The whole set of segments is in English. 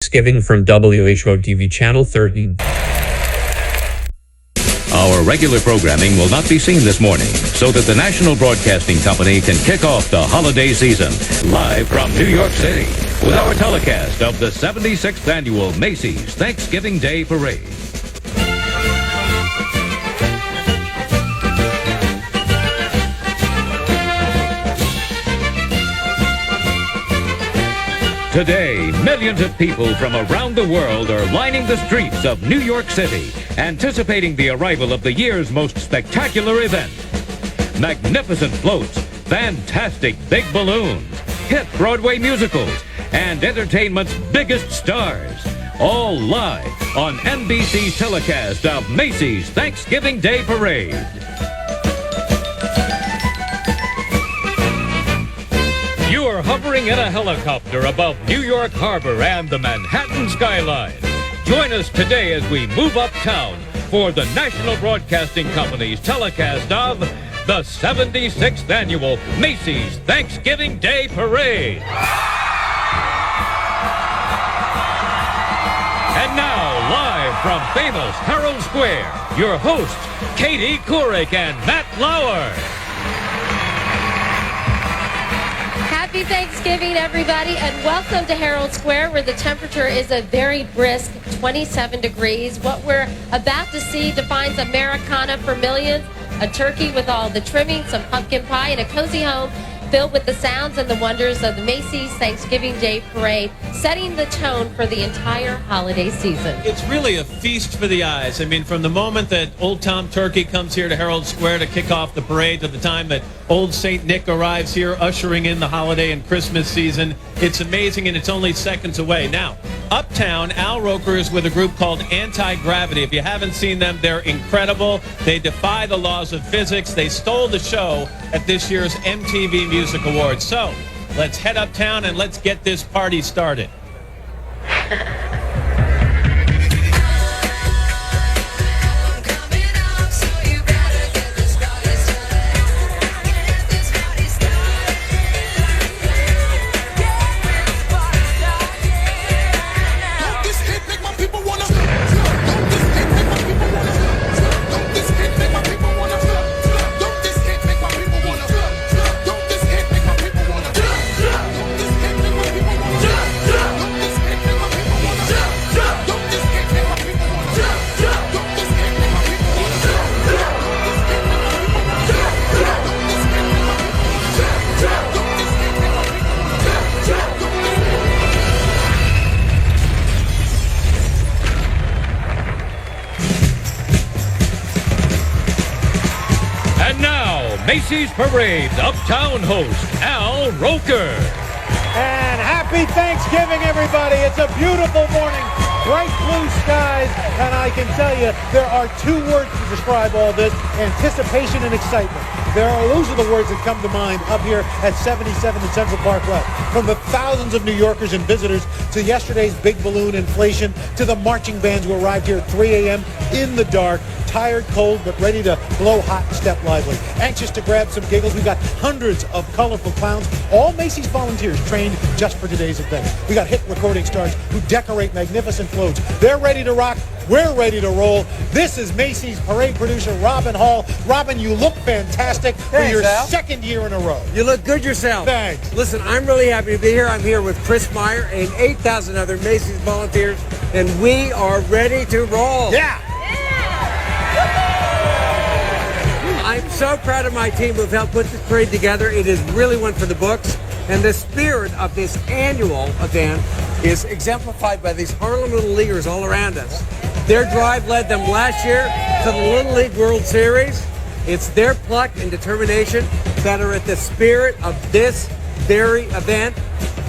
Thanksgiving from WHO TV Channel 13. Our regular programming will not be seen this morning so that the National Broadcasting Company can kick off the holiday season live from New York City with our telecast of the 76th Annual Macy's Thanksgiving Day Parade. Today, millions of people from around the world are lining the streets of New York City, anticipating the arrival of the year's most spectacular event. Magnificent floats, fantastic big balloons, hit Broadway musicals, and entertainment's biggest stars, all live on NBC's telecast of Macy's Thanksgiving Day Parade. You are hovering in a helicopter above New York Harbor and the Manhattan skyline. Join us today as we move uptown for the National Broadcasting Company's telecast of the 76th Annual Macy's Thanksgiving Day Parade. And now, live from famous Herald Square, your hosts, Katie Couric and Matt Lauer. Happy Thanksgiving, everybody, and welcome to Herald Square, where the temperature is a very brisk 27 degrees. What we're about to see defines Americana for millions: a turkey with all the trimmings, some pumpkin pie, and a cozy home filled with the sounds and the wonders of the Macy's Thanksgiving Day Parade, setting the tone for the entire holiday season. It's really a feast for the eyes. I mean, from the moment that Old Tom Turkey comes here to Herald Square to kick off the parade to the time that Old St. Nick arrives here, ushering in the holiday and Christmas season, it's amazing, and it's only seconds away. Now, uptown, Al Roker is with a group called Anti-Gravity. If you haven't seen them, they're incredible. They defy the laws of physics. They stole the show at this year's MTV Music Awards. So, let's head uptown and let's get this party started. Macy's Parade's uptown host, Al Roker. And happy Thanksgiving, everybody. It's a beautiful morning, bright blue skies, and I can tell you there are two words to describe all this: anticipation and excitement. Those are the words that come to mind up here at 77 in Central Park West. From the thousands of New Yorkers and visitors to yesterday's big balloon inflation to the marching bands who arrived here at 3 a.m. in the dark, tired, cold, but ready to blow hot and step lively. Anxious to grab some giggles. We've got hundreds of colorful clowns, all Macy's volunteers trained just for today's event. We got hit recording stars who decorate magnificent floats. They're ready to rock. We're ready to roll. This is Macy's parade producer, Robin Hall. Robin, you look fantastic for your second year in a row. You look good yourself. Thanks. Listen, I'm really happy to be here. I'm here with Chris Meyer and 8,000 other Macy's volunteers, and we are ready to roll. Yeah. I'm so proud of my team who've helped put this parade together. It is really one for the books, and the spirit of this annual event is exemplified by these Harlem Little Leaguers all around us. Their drive led them last year to the Little League World Series. It's their pluck and determination that are at the spirit of this very event.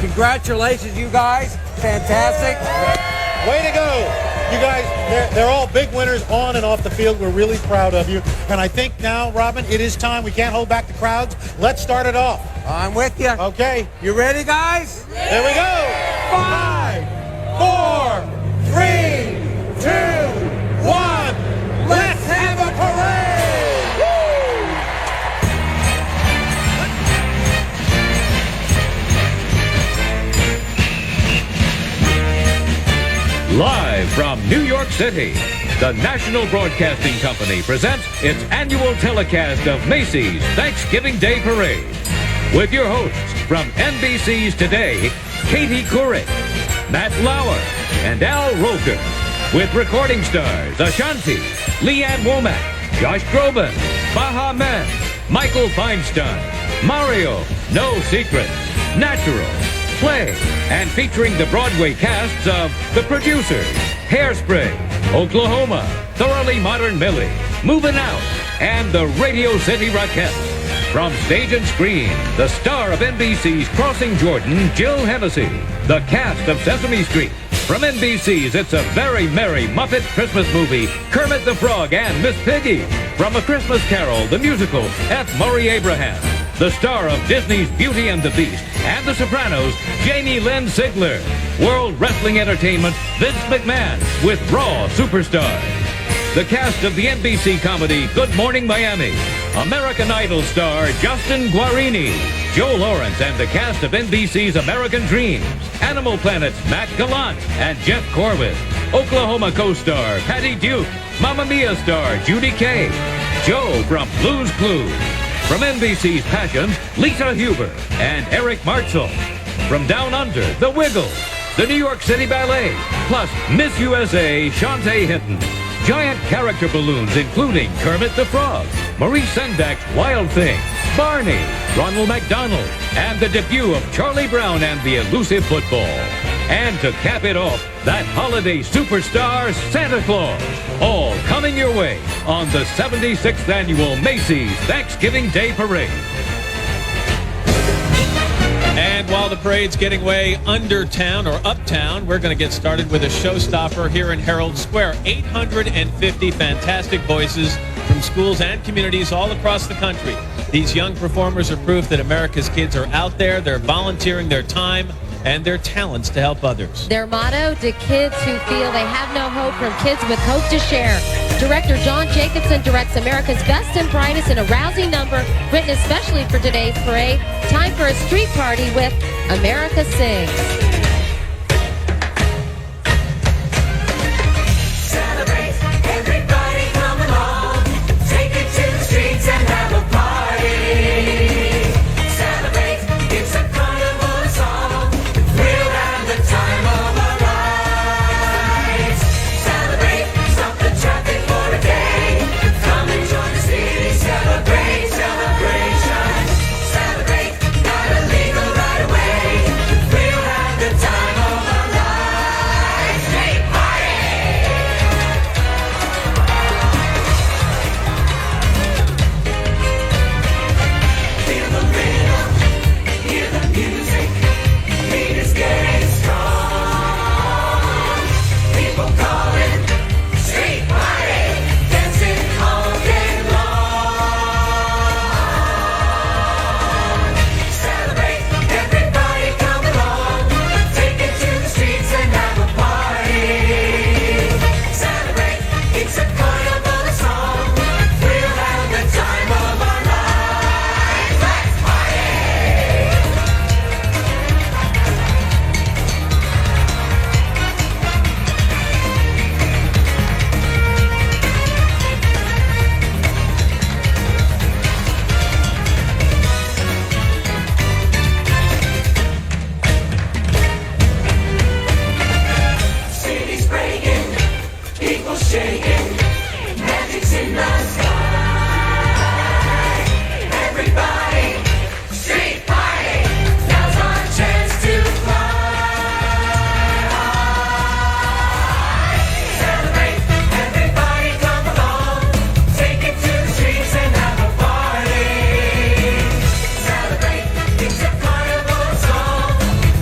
Congratulations, you guys. Fantastic. Way to go. You guys, they're all big winners on and off the field. We're really proud of you. And I think now, Robin, it is time. We can't hold back the crowds. Let's start it off. I'm with you. Okay. You ready, guys? There we go. 5, 4, 3, 2, 1. Let's have a parade. Woo! Live from New York City, the National Broadcasting Company presents its annual telecast of Macy's Thanksgiving Day Parade. With your hosts from NBC's Today, Katie Couric, Matt Lauer, and Al Roker. With recording stars Ashanti, Leanne Womack, Josh Groban, Baha Men, Michael Feinstein, Mario, No Secrets, Natural, Play, and featuring the Broadway casts of The Producers, Hairspray, Oklahoma, Thoroughly Modern Millie, Moving Out, and the Radio City Rockettes. From stage and screen, the star of NBC's Crossing Jordan, Jill Hennessy, the cast of Sesame Street. From NBC's It's a Very Merry Muppet Christmas Movie, Kermit the Frog and Miss Piggy. From A Christmas Carol, the musical, F. Murray Abraham. The star of Disney's Beauty and the Beast and The Sopranos, Jamie Lynn Sigler. World Wrestling Entertainment, Vince McMahon with Raw Superstars. The cast of the NBC comedy Good Morning Miami. American Idol star Justin Guarini. Joe Lawrence and the cast of NBC's American Dreams. Animal Planet's Matt Gallant and Jeff Corwin. Oklahoma co-star Patty Duke. Mamma Mia star Judy Kay. Joe from Blue's Clues. From NBC's Passions, Lisa Huber and Eric Martzel. From Down Under, The Wiggles, the New York City Ballet, plus Miss USA, Shantae Hinton. Giant character balloons including Kermit the Frog, Maurice Sendak's Wild Thing, Barney, Ronald McDonald, and the debut of Charlie Brown and the Elusive Football. And to cap it off, that holiday superstar, Santa Claus. All coming your way on the 76th Annual Macy's Thanksgiving Day Parade. And while the parade's getting way under town or uptown, we're going to get started with a showstopper here in Herald Square. 850 fantastic voices from schools and communities all across the country. These young performers are proof that America's kids are out there. They're volunteering their time and their talents to help others. Their motto, to kids who feel they have no hope, from kids with hope to share. Director John Jacobson directs America's best and brightest in a rousing number written especially for today's parade. Time for a street party with America Sings. Celebrate, everybody come along. Take it to the streets and have a party. Celebrate, it's a carnival song. We'll have the time of our lives. Celebrate, stop the traffic for a day. Come and join the city, celebrate, celebration. Celebrate, not illegal right away. We'll have the time of our lives. Street party! Feel the rhythm, hear the music. Beat is getting strong. People calling, street party, dancing all day long. Celebrate, everybody come along. Take it to the streets and have a party. Celebrate, it's a carnival song. We'll have the time of our lives. Let's party! City's breaking, people shaking, magic's in the sky. Everybody, street party, now's our chance to fly. Celebrate, everybody come along. Take it to the streets and have a party. Celebrate, it's a carnival song.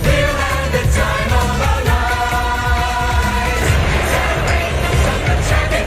We'll have the time of our lives. Celebrate, stop the traffic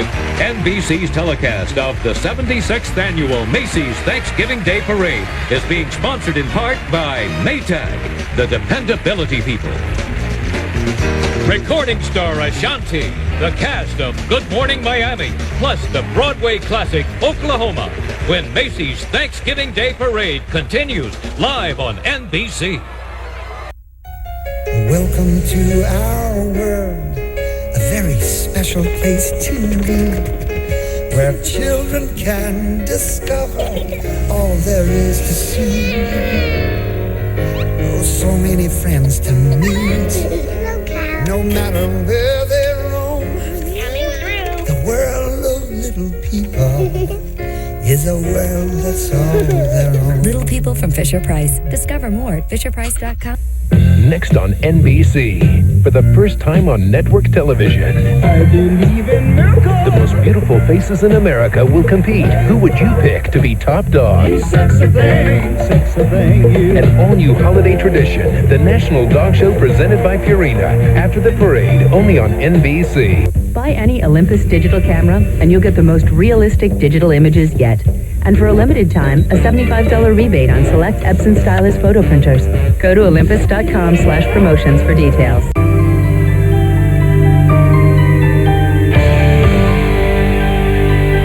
NBC's telecast of the 76th Annual Macy's Thanksgiving Day Parade is being sponsored in part by Maytag, the dependability people. Recording star Ashanti, the cast of Good Morning Miami, plus the Broadway classic Oklahoma, when Macy's Thanksgiving Day Parade continues live on NBC. Welcome to our world, a very special place to be, where children can discover all there is to see. Oh, so many friends to meet, no matter where they roam. The world of little people is a world that's all their own. Little People from Fisher-Price. Discover more at fisherprice.com. Next on NBC, for the first time on network television, I believe in miracles. The most beautiful faces in America will compete. Who would you pick to be top dog? Sexy thing, An all-new holiday tradition, the National Dog Show presented by Purina. After the parade, only on NBC. Buy any Olympus digital camera and you'll get the most realistic digital images yet. And for a limited time, a $75 rebate on select Epson Stylus photo printers. Go to olympus.com/promotions for details.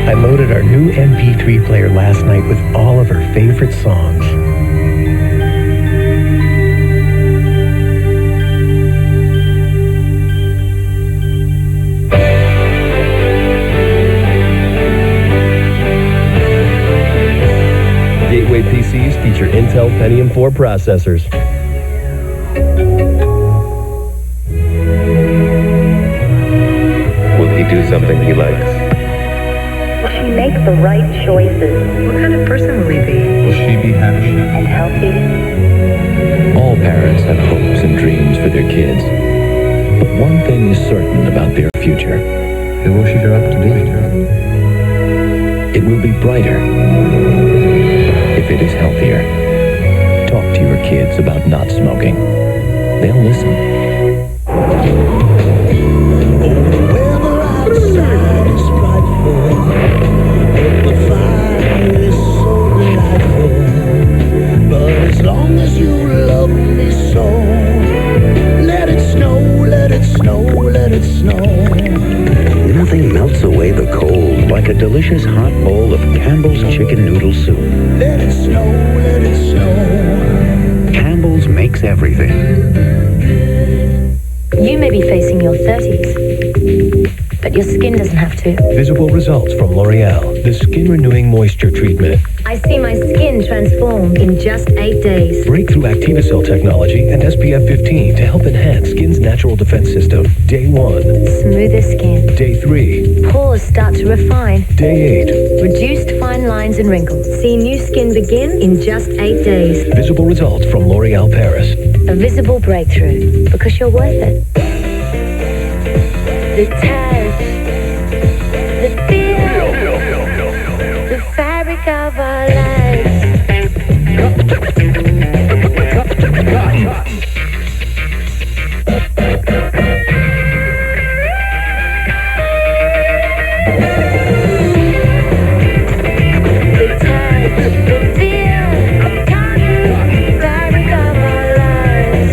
I loaded our new MP3 player last night with all of her favorite songs. Gateway PCs feature Intel Pentium 4 processors. Will he do something he likes? Will she make the right choices? What kind of person will he be? Will she be happy? And healthy? All parents have hopes and dreams for their kids. But one thing is certain about their future. Who will she grow up to be? It will be brighter if it is healthier. Talk to your kids about not smoking. They'll listen. Weather outside is frightful, but the fire is so delightful. But as long as you love me so, let it snow, let it snow, let it snow. Nothing melts away the cold like a delicious hot bowl of Campbell's chicken noodle soup. Let it snow, let it snow. Campbell's makes everything. You may be facing your 30s, but your skin doesn't have to. Visible results from L'Oreal, the skin renewing moisture treatment. I see my skin transform in just 8 days. Breakthrough ActivaCell technology and SPF 15 to help enhance skin's natural defense system. Day 1. Smoother skin. Day 3. Pores start to refine. Day 8. Reduced fine lines and wrinkles. See new skin begin in just 8 days. Visible results from L'Oreal Paris. A visible breakthrough, because you're worth it. The touch, the feel, the fabric of our lives. The touch, the feel, the fabric of our lives.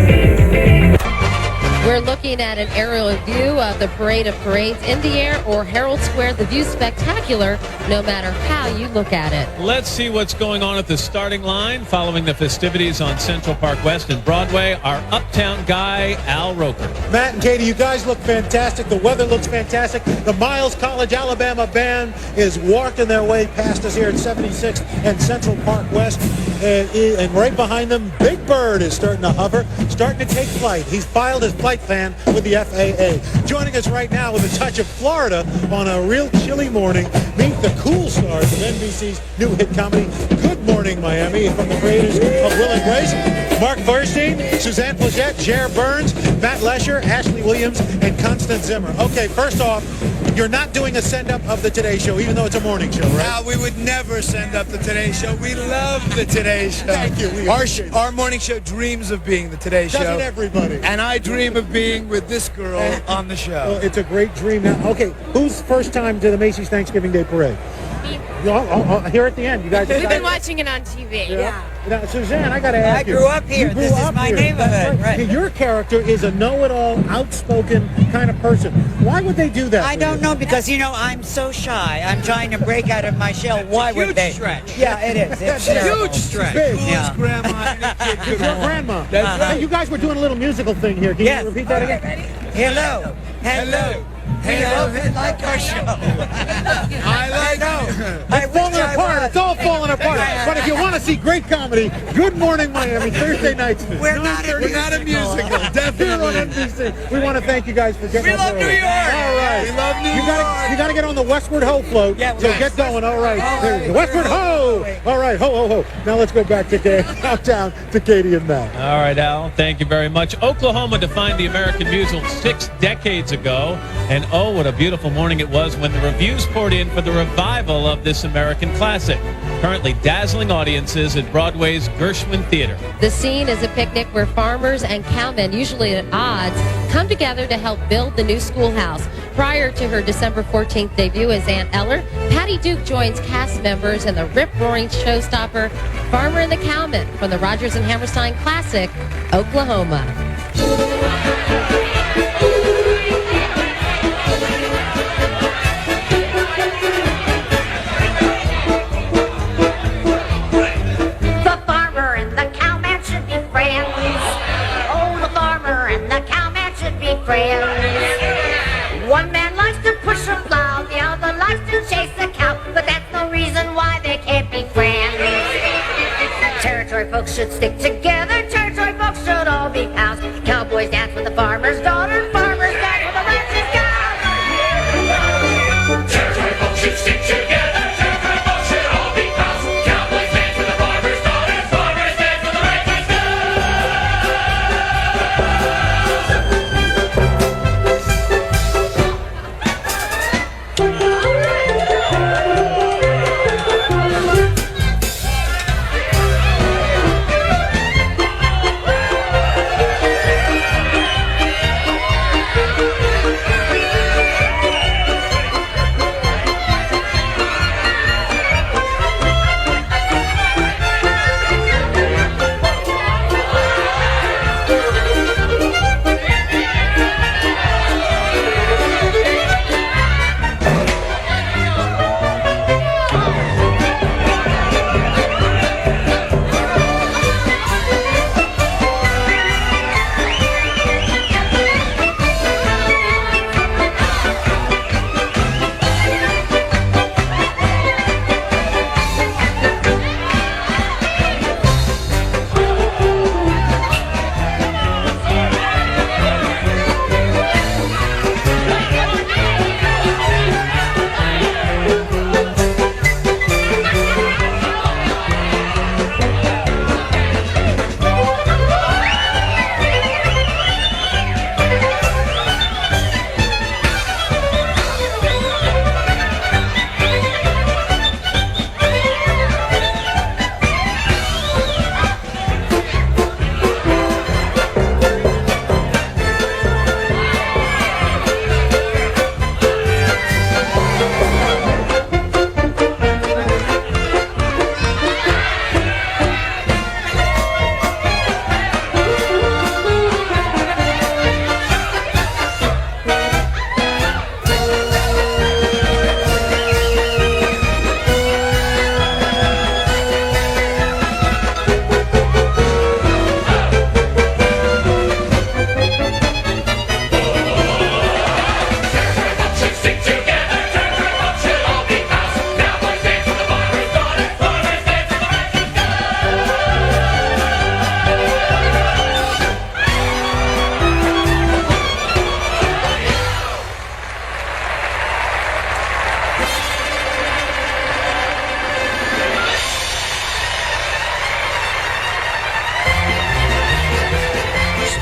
We're looking at an aerial view of the Parade of Parades in the air or Herald Square. The view's spectacular no matter how you look at it. Let's see what's going on at the starting line following the festivities on Central Park West and Broadway. Our uptown guy, Al Roker. Matt and Katie, you guys look fantastic. The weather looks fantastic. The Miles College, Alabama band is walking their way past us here at 76th and Central Park West. And right behind them, Big Bird is starting to hover, starting to take flight. He's filed his flight plan with the FAA. Joining us right now with a touch of Florida on a real chilly morning, meet the cool stars of NBC's new hit comedy, Good Morning Miami, from the creators of Will and Grace, Mark Feuerstein, Suzanne Plagette, Jer Burns, Matt Lesher, Ashley Williams, and Constance Zimmer. Okay, first off, you're not doing a send-up of the Today Show, even though it's a morning show, right? No, we would never send up the Today Show. We love the Today Show. Thank you. We appreciate it. Our morning show dreams of being the Today Show. Doesn't everybody? And I dream of being with this girl on the show. Well, it's a great dream. Now, okay, who's first time to the Macy's Thanksgiving Day Parade? Here at the end, you guys. We've been watching it on TV. Yeah. Now, Suzanne, I got to ask you. I grew up here. You grew This is up my here. neighborhood. Right. Right. Your character is a know-it-all, outspoken kind of person. Why would they do that? I don't know because, you know, I'm so shy. I'm trying to break out of my shell. Why would they? Stretch. Yeah, it is. It's a terrible. huge stretch. Big. Yeah. Grandma. Your grandma. That's right. Hey, you guys were doing a little musical thing here. Can Yes. you repeat that again? Hello. Hello. We love it like our show. I like It's falling apart. It's all falling apart. But if you want to see great comedy, Good Morning Miami, Thursday nights. We're not a musical. Definitely. Here on NBC. We want to thank you guys for getting We up love early. New York. All right. We love New You got to get on the Westward Ho float. Yeah, So yes. get going. All right. There you go. Westward Ho. Wait. All right. Ho, ho, ho. Now let's go back to downtown to Katie and Matt. All right, Al, thank you very much. Oklahoma defined the American musical 6 decades ago, and oh, what a beautiful morning it was when the reviews poured in for the revival of this American classic, currently dazzling audiences at Broadway's Gershwin Theater. The scene is a picnic where farmers and cowmen, usually at odds, come together to help build the new schoolhouse. Prior to her December 14th debut as Aunt Eller, Patty Duke joins cast members in the rip-roaring showstopper Farmer and the Cowman from the Rodgers and Hammerstein classic, Oklahoma. The farmer and the cowman should be friends. Oh, the farmer and the cowman should be friends. One man likes to push a plow, the other likes to chase a cow, but that's no reason why they can't be friends. Territory folks should stick together, territory folks should all be pals. Cowboys dance with the farmer's daughter, farmers dance with the rancher's gal. Territory folks should stick together. Territory folks should all be pals. Cowboys dance with the farmer's daughters. Farmers dance with the rancher's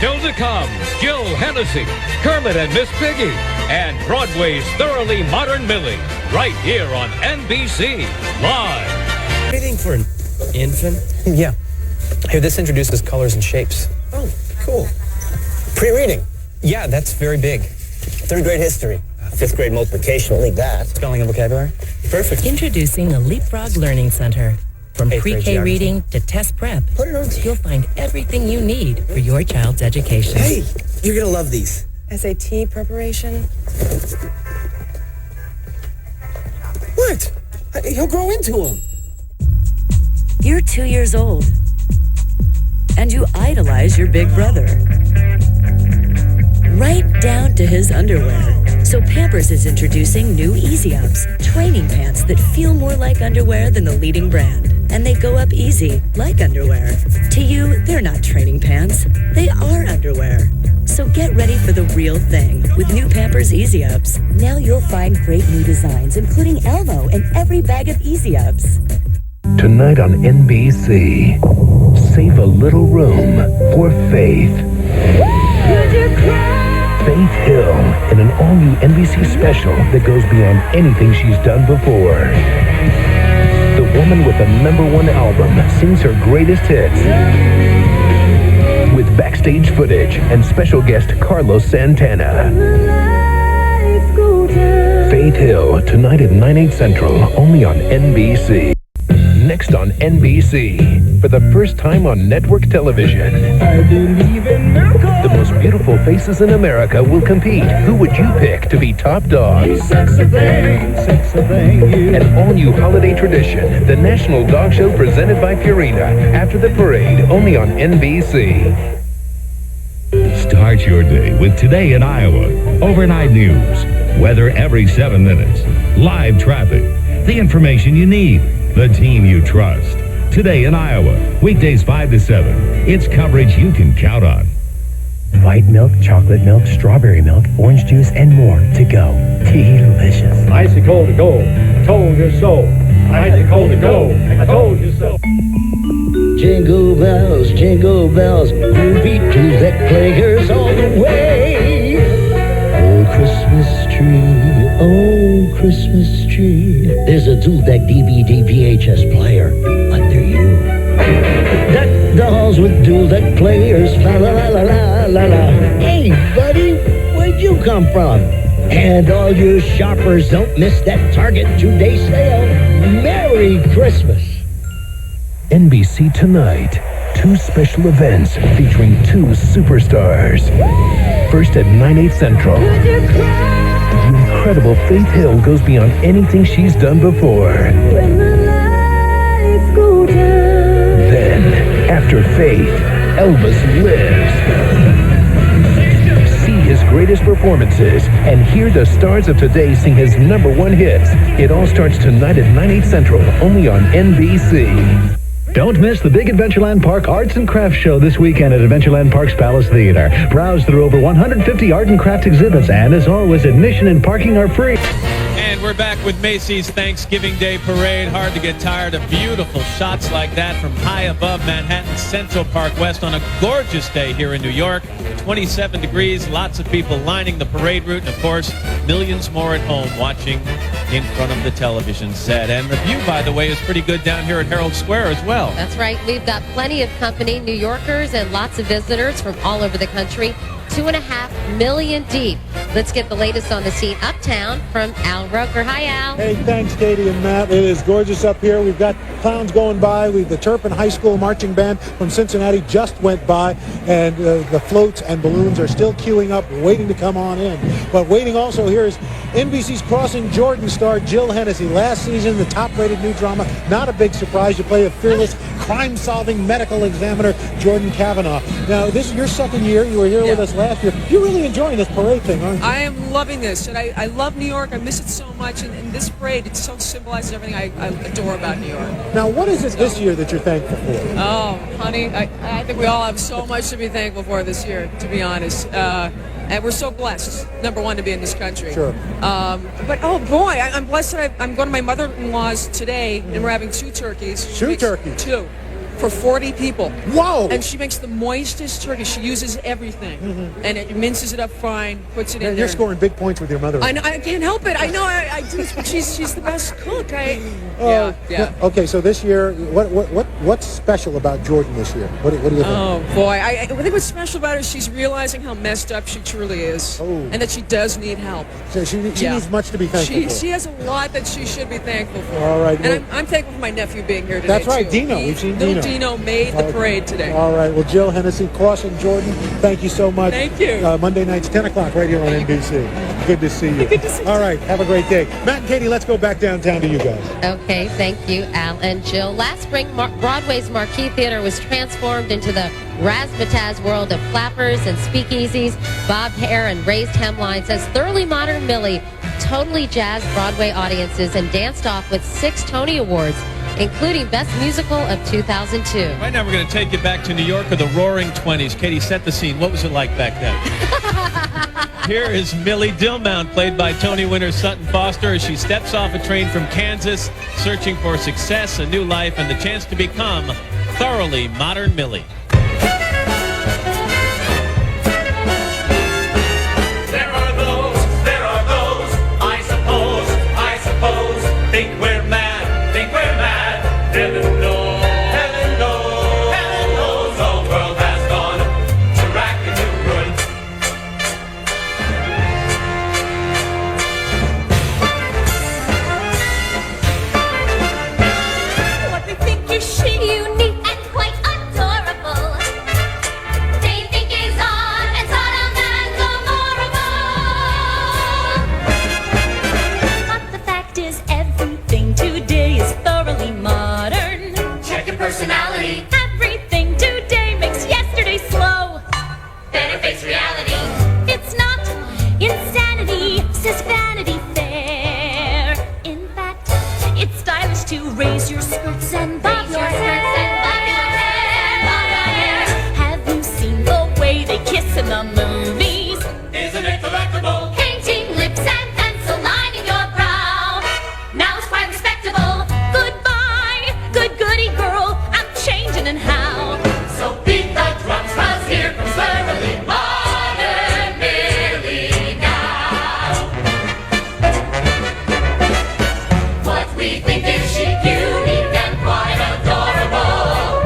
Still to come, Jill Hennessy, Kermit and Miss Piggy, and Broadway's thoroughly modern Millie, right here on NBC Live. Reading for an infant? Yeah. Here, this introduces colors and shapes. Oh, cool. Pre-reading. Yeah, that's very big. Third grade history. Fifth grade multiplication, we'll need that. Spelling and vocabulary. Perfect. Introducing the Leapfrog Learning Center. From Eighth grade pre-K geography. reading to test prep, Put it on. you'll find everything you need for your child's education. Hey, you're gonna love these. SAT preparation. What? He'll grow into them. You're 2 years old, and you idolize your big brother. Right down to his underwear. So Pampers is introducing new Easy Ups, training pants that feel more like underwear than the leading brand. And they go up easy, like underwear. To you, they're not training pants. They are underwear. So get ready for the real thing with new Pampers Easy Ups. Now you'll find great new designs, including Elmo in every bag of Easy Ups. Tonight on NBC, save a little room for Faith. Faith Hill in an all-new NBC special that goes beyond anything she's done before. The woman with the #1 album sings her greatest hits with backstage footage and special guest Carlos Santana. Faith Hill, tonight at 9/8 Central, only on NBC. Next on NBC, for the first time on network television, I believe in miracles. the most beautiful faces in America will compete. Who would you pick to be top dog? Sexy thing, you. An all-new holiday tradition, the National Dog Show presented by Purina, after the parade, only on NBC. Start your day with Today in Iowa. Overnight news, weather every 7 minutes, live traffic, the information you need, the team you trust. Today in Iowa, weekdays 5 to 7. It's coverage you can count on. White milk, chocolate milk, strawberry milk, orange juice, and more to go. Delicious. Icy cold to go. Told you so. Icy cold to go. I told you so. Jingle bells, groovy Dulek players all the way. Oh, Christmas tree, there's a Dulek DVD VHS player under you. Deck the halls with Dulek players, fa la la la la la la. Hey, buddy, where'd you come from? And all you shoppers, don't miss that Target 2-day sale. Merry Christmas. NBC Tonight, 2 special events featuring 2 superstars. First at 9/8 Central, the incredible Faith Hill goes beyond anything she's done before. Then, after Faith, Elvis lives. See his greatest performances and hear the stars of today sing his #1 hits. It all starts tonight at 9/8 Central, only on NBC. Don't miss the Big Adventureland Park Arts and Crafts Show this weekend at Adventureland Park's Palace Theater. Browse through over 150 art and craft exhibits, and as always, admission and parking are free. And we're back with Macy's Thanksgiving Day Parade. Hard to get tired of beautiful shots like that from high above Manhattan's Central Park West on a gorgeous day here in New York. 27 degrees, lots of people lining the parade route, and of course, millions more at home watching in front of the television set. And the view, by the way, is pretty good down here at Herald Square as well. That's right. We've got plenty of company, New Yorkers, and lots of visitors from all over the country. 2.5 million deep. Let's get the latest on the scene uptown from Al Roker. Hi, Al. Hey, thanks, Katie and Matt. It is gorgeous up here. We've got clowns going by. The Turpin High School marching band from Cincinnati just went by, and the floats and balloons are still queuing up, waiting to come on in. But waiting also here is NBC's Crossing Jordan star Jill Hennessy. Last season, the top-rated new drama. Not a big surprise. You play a fearless, crime-solving medical examiner, Jordan Kavanaugh. Now, this is your second year. You were here with us last year. You're really enjoying this parade thing, aren't you? I am loving this, and I love New York. I miss it so much, and this parade, it so symbolizes everything I adore about New York. Now, what is it this year that you're thankful for? Oh, honey, I think we all have so much to be thankful for this year, to be honest. And we're so blessed, #1, to be in this country. Sure. But, oh, boy, I'm blessed that I'm going to my mother-in-law's today, and we're having 2 turkeys. 2 turkeys? 2. for 40 people. Whoa! And she makes the moistest turkey. She uses everything. And it minces it up fine, puts it in Man, there. you're scoring big points with your mother. I know, I can't help it. I know I do this, but she's the best cook. Oh, Yeah. Okay, so this year, what's special about Jordan this year? What do you think? Oh boy, I think what's special about her is she's realizing how messed up she truly is, and that she does need help. So she needs much to be thankful for. She has a lot that she should be thankful for. All right, and I'm thankful for my nephew being here today. That's right, too. Dino. We've seen Little Dino. Dino made the parade today. All right, well, Jill Hennessy, Crossing Jordan, thank you so much. Thank you. Monday nights, 10 o'clock, right here on NBC. Good to see you. Good to see you. All right, have a great day. Matt and Katie, let's go back downtown to you guys. Okay, thank you, Al and Jill. Last spring, Broadway's Marquee Theater was transformed into the razzmatazz world of flappers and speakeasies, bobbed hair and raised hemlines as Thoroughly Modern Millie totally jazzed Broadway audiences and danced off with 6 Tony Awards, including Best Musical of 2002. Right now, we're going to take you back to New York of the Roaring 20s. Katie, set the scene. What was it like back then? Here is Millie Dillmount, played by Tony winner Sutton Foster, as she steps off a train from Kansas, searching for success, a new life, and the chance to become Thoroughly Modern Millie. There are those, I suppose, think we're mad, heaven knows, the world has gone to rack and to ruin. What we think is unique and quite adorable. They think is odd and Sodom and Gomorrah. But the fact is everything today is thoroughly modern. Check your personality, Everything today makes yesterday slow. better face reality. It's not insanity, says Vanity Fair. In fact, it's stylish to raise your skirts and bob your hair. Have you seen the way they kiss in the movies? Isn't it delectable? Painting lips and pencil lining your brow. Now it's quite respectable. Goodbye, goody girl. I'm changing and how. So beat the drums, 'cause here comes Thoroughly Modern Millie now. What we think is chic, unique, and quite adorable.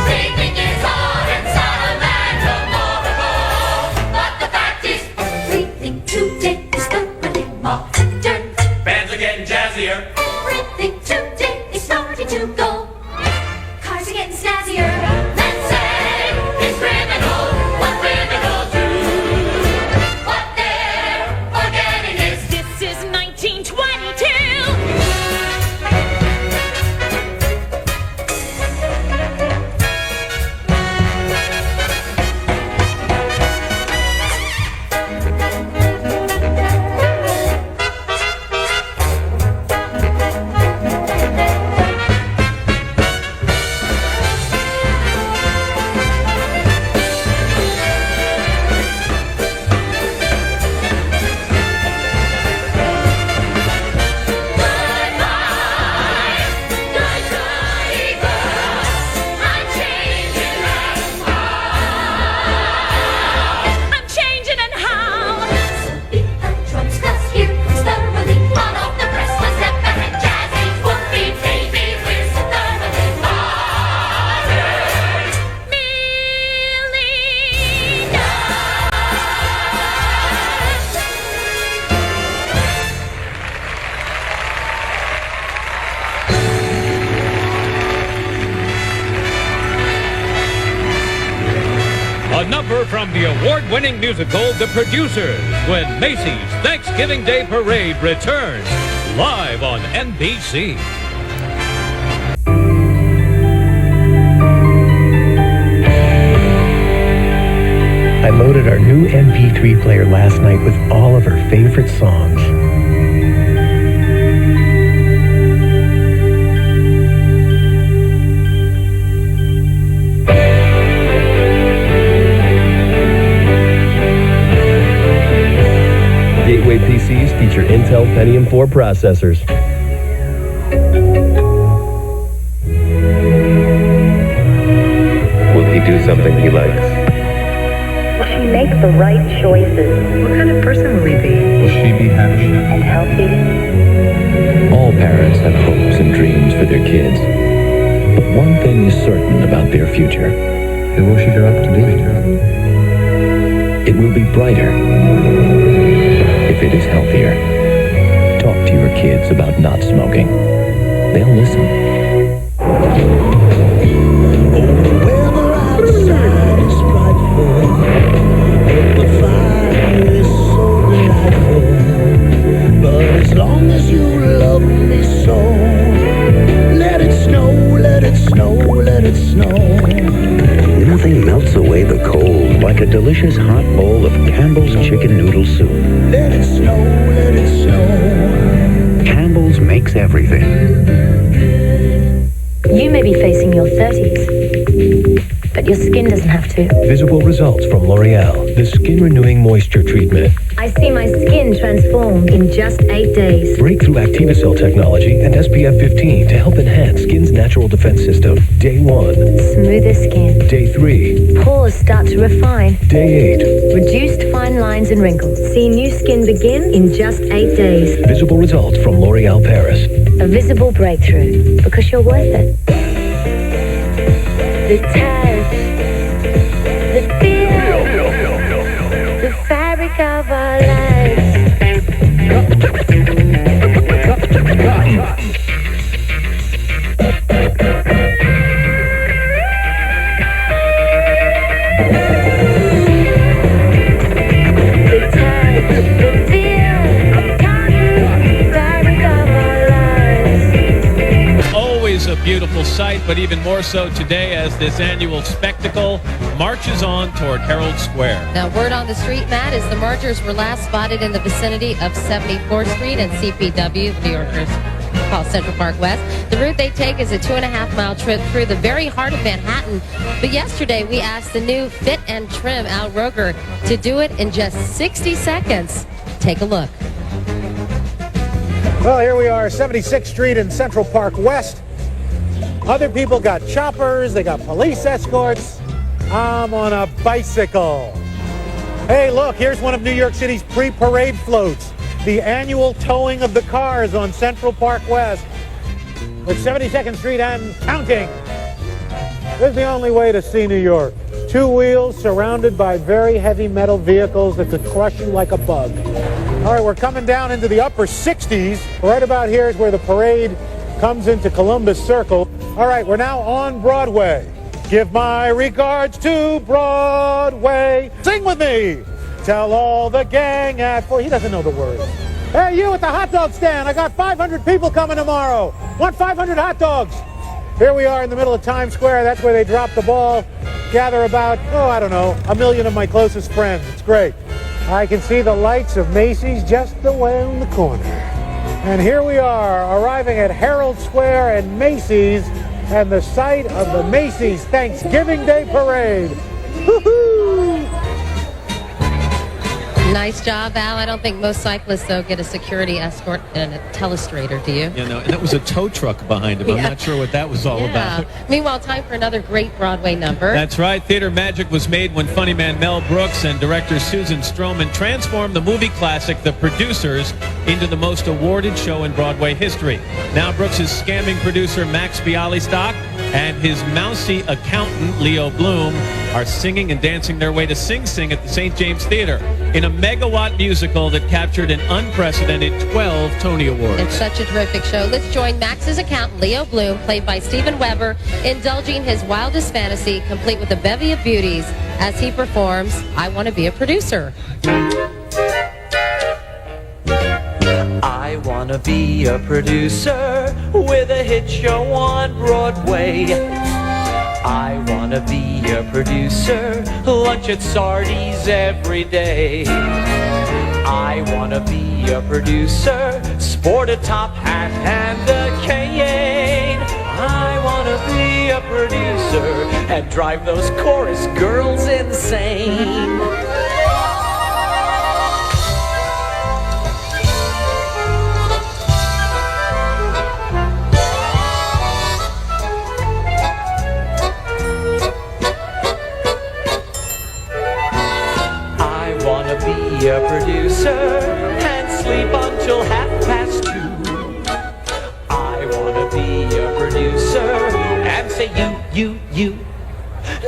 They think is odd and Sodom and Gomorrah. But the fact is, Everything today is thoroughly modern. bands are getting jazzier. Everything today is starting to go. Cars are getting snazzier. Let's say It's criminal what criminals do. What they're forgetting is this is 1922. I'm changing and how. So beat the drums, 'cause here comes thoroughly on off the restless Zephyr and jazzy whoopee baby. We're so thoroughly modern. Millie A number from the award-winning musical The Producers, when Macy's Thanksgiving Day Parade returns live on NBC. I loaded our new MP3 player last night with all of her favorite songs. Gateway PCs feature Intel Pentium 4 processors. he do something he likes? Will she make the right choices? What kind of person will he be? Will she be happy? And healthy? All parents have hopes and dreams for their kids. But one thing is certain about their future. Who will she grow up to be? It will be brighter if it is healthier. Talk to your kids about not smoking. They'll listen. Weather outside is frightful, but the fire is so delightful. But as long as you love me so, let it snow, let it snow, let it snow. Nothing melts away the cold like a delicious hot bowl of Campbell's chicken noodle soup. Let it snow, let it snow. Campbell's makes everything. You may be facing your 30s, but your skin doesn't have to. Visible results from L'Oreal, the skin renewing moisture treatment. I see my skin transform in just 8 days. Breakthrough Activacell technology and SPF 15 to help enhance skin's natural defense system. Day 1. Smoother skin. Day 3. Pores start to refine. Day 8. Reduced fine lines and wrinkles. See new skin begin in just 8 days. Visible results from L'Oreal Paris. A visible breakthrough, because you're worth it. The touch, the feel, the fabric of our lives. The touch, the feel, the fabric of our lives. Always a beautiful sight, but even more so today as this annual spectacle marches on toward Herald Square. Now, word on the street, Matt, is the marchers were last spotted in the vicinity of 74th Street and CPW, New Yorkers call Central Park West. The route they take is a 2.5-mile trip through the very heart of Manhattan. But yesterday, we asked the new Fit and Trim Al Roker to do it in just 60 seconds. Take a look. Well, here we are, 76th Street in Central Park West. Other people got choppers, they got police escorts. I'm on a bicycle. Hey, look, here's one of New York City's pre-parade floats. The annual towing of the cars on Central Park West. With 72nd Street and counting. This is the only way to see New York. Two wheels surrounded by very heavy metal vehicles that could crush you like a bug. All right, we're coming down into the upper 60s. Right about here is where the parade comes into Columbus Circle. All right, we're now on Broadway. Give my regards to Broadway. Sing with me. Tell all the gang at 4. He doesn't know the words. Hey, you at the hot dog stand. I got 500 people coming tomorrow. Want 500 hot dogs. Here we are in the middle of Times Square. That's where they drop the ball. Gather about, I don't know, 1 million of my closest friends. It's great. I can see the lights of Macy's just around the corner. And here we are, arriving at Herald Square and Macy's, and the site of the Macy's Thanksgiving Day Parade. Woo-hoo! Nice job, Al. I don't think most cyclists, though, get a security escort and a telestrator, do you? You know, and that was a tow truck behind him. I'm not sure what that was all about. Meanwhile, time for another great Broadway number. That's right. Theater magic was made when funny man Mel Brooks and director Susan Stroman transformed the movie classic The Producers into the most awarded show in Broadway history. Now Brooks' scamming producer Max Bialystock and his mousy accountant Leo Bloom are singing and dancing their way to Sing Sing at the St. James Theater in a megawatt musical that captured an unprecedented 12 Tony Awards. It's such a terrific show. Let's join Max's accountant, Leo Bloom, played by Stephen Weber, indulging his wildest fantasy, complete with a bevy of beauties, as he performs I Want to Be a Producer. I want to be a producer with a hit show on Broadway. I want to be a producer, lunch at Sardi's every day. I want to be a producer, sport a top hat and a cane. I want to be a producer and drive those chorus girls insane.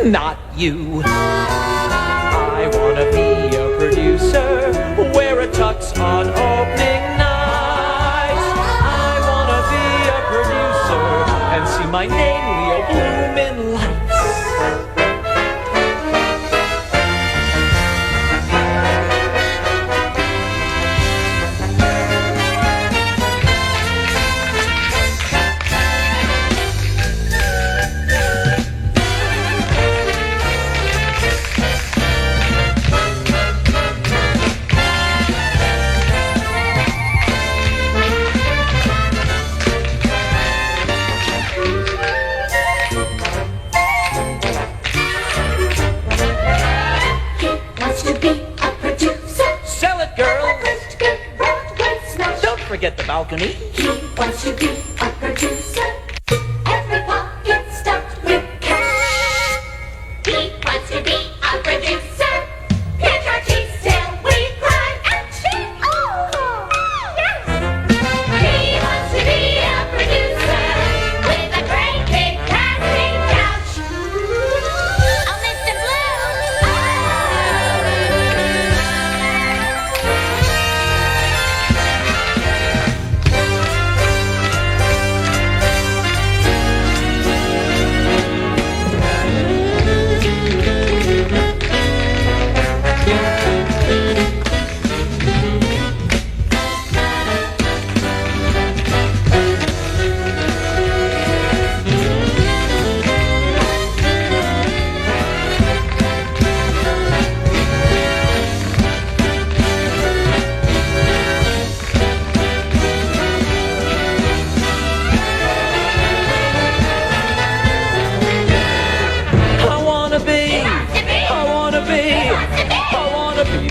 not you. I wanna be a producer, wear a tux on opening night. I wanna be a producer and see my name Leo bloom in lights. Forget the balcony. He wants to be a producer. Every pocket stuffed with cash. He wants to be a producer. Pinch our teeth till we cry and cheat. Oh, yes. He wants to be a producer with a great big casting couch. Oh, Mr. Blue.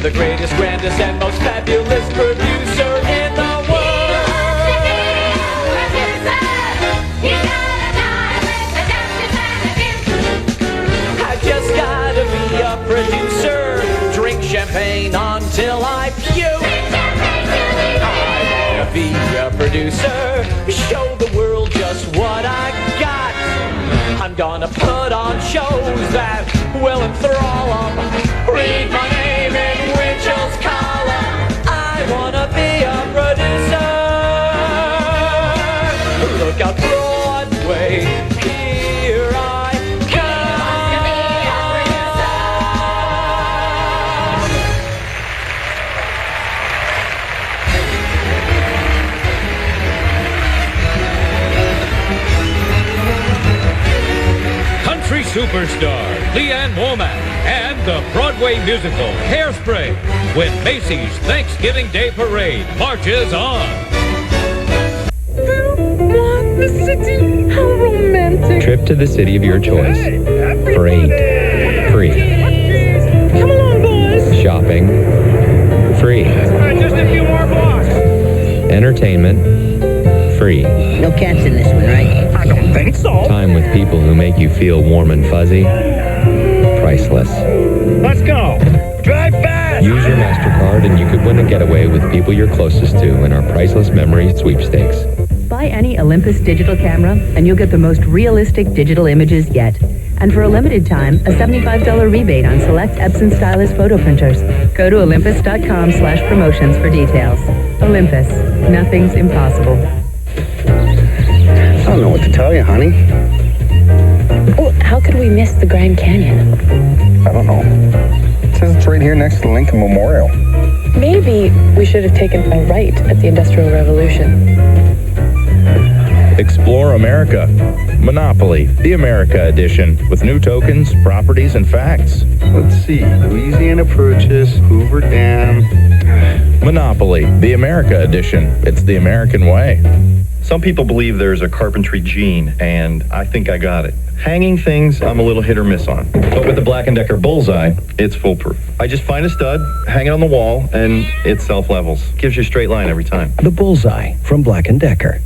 The greatest, grandest, and most fabulous producer in the world. I just gotta be a producer. Drink champagne until I puke. I wanna be a producer. Show the world just what I got. I'm gonna put on shows that will enthrall 'em. Read my name in Winchell's column. I wanna be a producer. Look out Broadway, here I Country superstar Leanne Womack and the Broadway musical Hairspray when Macy's Thanksgiving Day Parade marches on. The city, how romantic. Trip to the city of your choice. For 8. Free. Come along, boys. Shopping. Free. Just a few more blocks. Entertainment. Free. No cats in this one, right? I don't think so. Time with people who make you feel warm and fuzzy. Priceless. Let's go. Drive fast. Use your MasterCard and you could win a getaway with people you're closest to in our Priceless Memories sweepstakes. Buy any Olympus digital camera and you'll get the most realistic digital images yet. And for a limited time, a $75 rebate on select Epson stylus photo printers. Go to olympus.com/promotions for details. Olympus. Nothing's impossible. I don't know what to tell you, honey. Oh, how could we miss the Grand Canyon? I don't know. It says it's right here next to the Lincoln Memorial. Maybe we should have taken a right at the Industrial Revolution. Explore America. Monopoly, the America edition, with new tokens, properties, and facts. Let's see. Louisiana Purchase, Hoover Dam. Monopoly, the America edition. It's the American way. Some people believe there's a carpentry gene, and I think I got it. Hanging things, I'm a little hit or miss on. But with the Black & Decker Bullseye, it's foolproof. I just find a stud, hang it on the wall, and it self-levels. Gives you a straight line every time. The Bullseye from Black & Decker.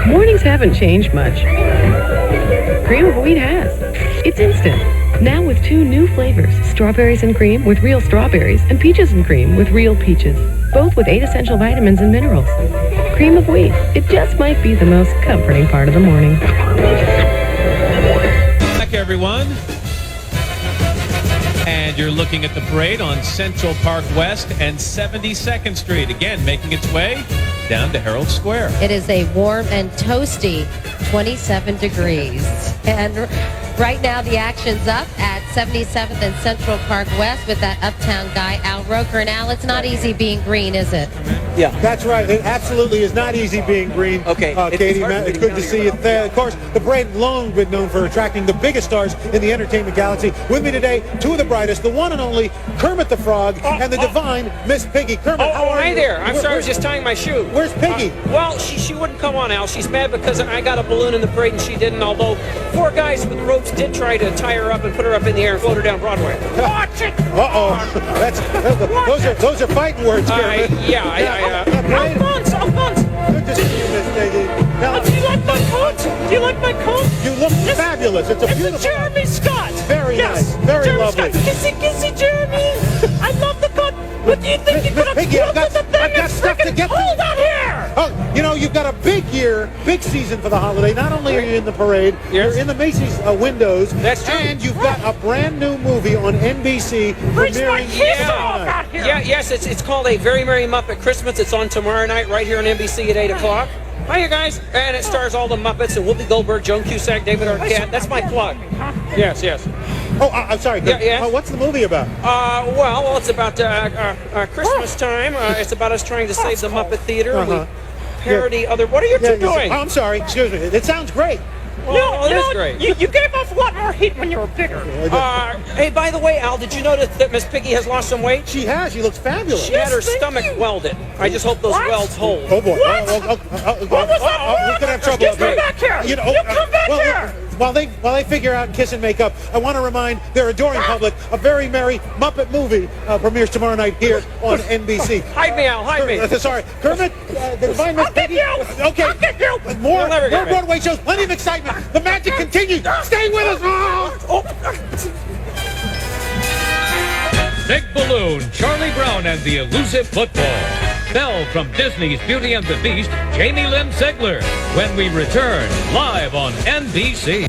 Mornings haven't changed much. Cream of wheat has. It's instant. Now with 2 new flavors, strawberries and cream with real strawberries and peaches and cream with real peaches. Both with 8 essential vitamins and minerals. Cream of wheat. It just might be the most comforting part of the morning. Back, everyone. And you're looking at the parade on Central Park West and 72nd Street. Again, making its way down to Herald Square. It is a warm and toasty 27 degrees. And right now the action's up at 77th and Central Park West with that uptown guy, Al Roker. And Al, it's not easy being green, is it? Yeah, that's right. It absolutely is not easy being green. Okay. Katie, it's good to see you there. Of course, the parade long been known for attracting the biggest stars in the entertainment galaxy. With me today, 2 of the brightest, the one and only Kermit the Frog and the divine Miss Piggy. Kermit, how are hi you? there. I'm sorry, I was just tying my shoe. Where's Piggy? Well, she wouldn't come on, Al. She's mad because I got a balloon in the parade and she didn't, although 4 guys with ropes did try to tie her up and put her up in the air and float her down Broadway. Watch it! Uh-oh. Those are fighting words, Kermit. Alphonse! Good to see you, Miss Piggy. Now, do you like my coat? Do you like my coat? You look fabulous. It's a beautiful... It's a Jeremy Scott. Very nice. Very Jeremy lovely. Scott. Kissy, Jeremy. I love the coat. What do you think you could have Piggy, I've got stuff to get hold out here! Oh, you know, you've got a big year, big season for the holiday. Not only are you in the parade, you're in the Macy's windows. That's true. And you've got a brand new movie on NBC premiering tonight. Yes, it's called A Very Merry Muppet Christmas. It's on tomorrow night right here on NBC at 8 o'clock. Hiya, guys. And it stars all the Muppets and Whoopi Goldberg, Joan Cusack, David Arquette. That's my plug. Yes. Oh, I'm sorry. Yeah. What's the movie about? Well, it's about Christmas time. It's about us trying to save the Muppet Theater. We parody other... What are you two doing? I'm sorry. Excuse me. It sounds great. Well, it is great. You gave off a lot more heat when you were bigger. Hey, by the way, Al, did you notice that Miss Piggy has lost some weight? She has. She looks fabulous. She had her stomach welded. I just hope those welds hold. Oh, boy. What? What was that? We're going to have trouble. Come back here. You come back here. While they figure out Kiss and Make Up, I want to remind their adoring public a very merry Muppet movie premieres tomorrow night here on NBC. Hide me, Al. Hide me. Sorry. Kermit, the divine Miss Piggy. Okay. I'll get you. More Broadway shows, plenty of excitement. The magic continues. Stay with us. Big Balloon, Charlie Brown and the Elusive Football. Belle from Disney's Beauty and the Beast, Jamie Lynn Sigler. When we return, live on NBC.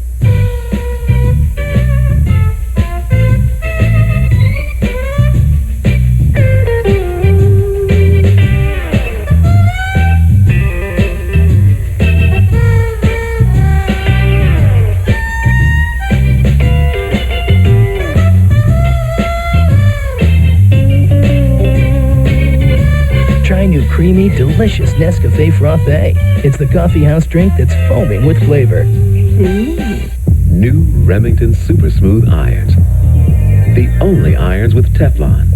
New creamy, delicious Nescafe Frappé. It's the coffee house drink that's foaming with flavor. New Remington Super Smooth Irons. The only irons with Teflon.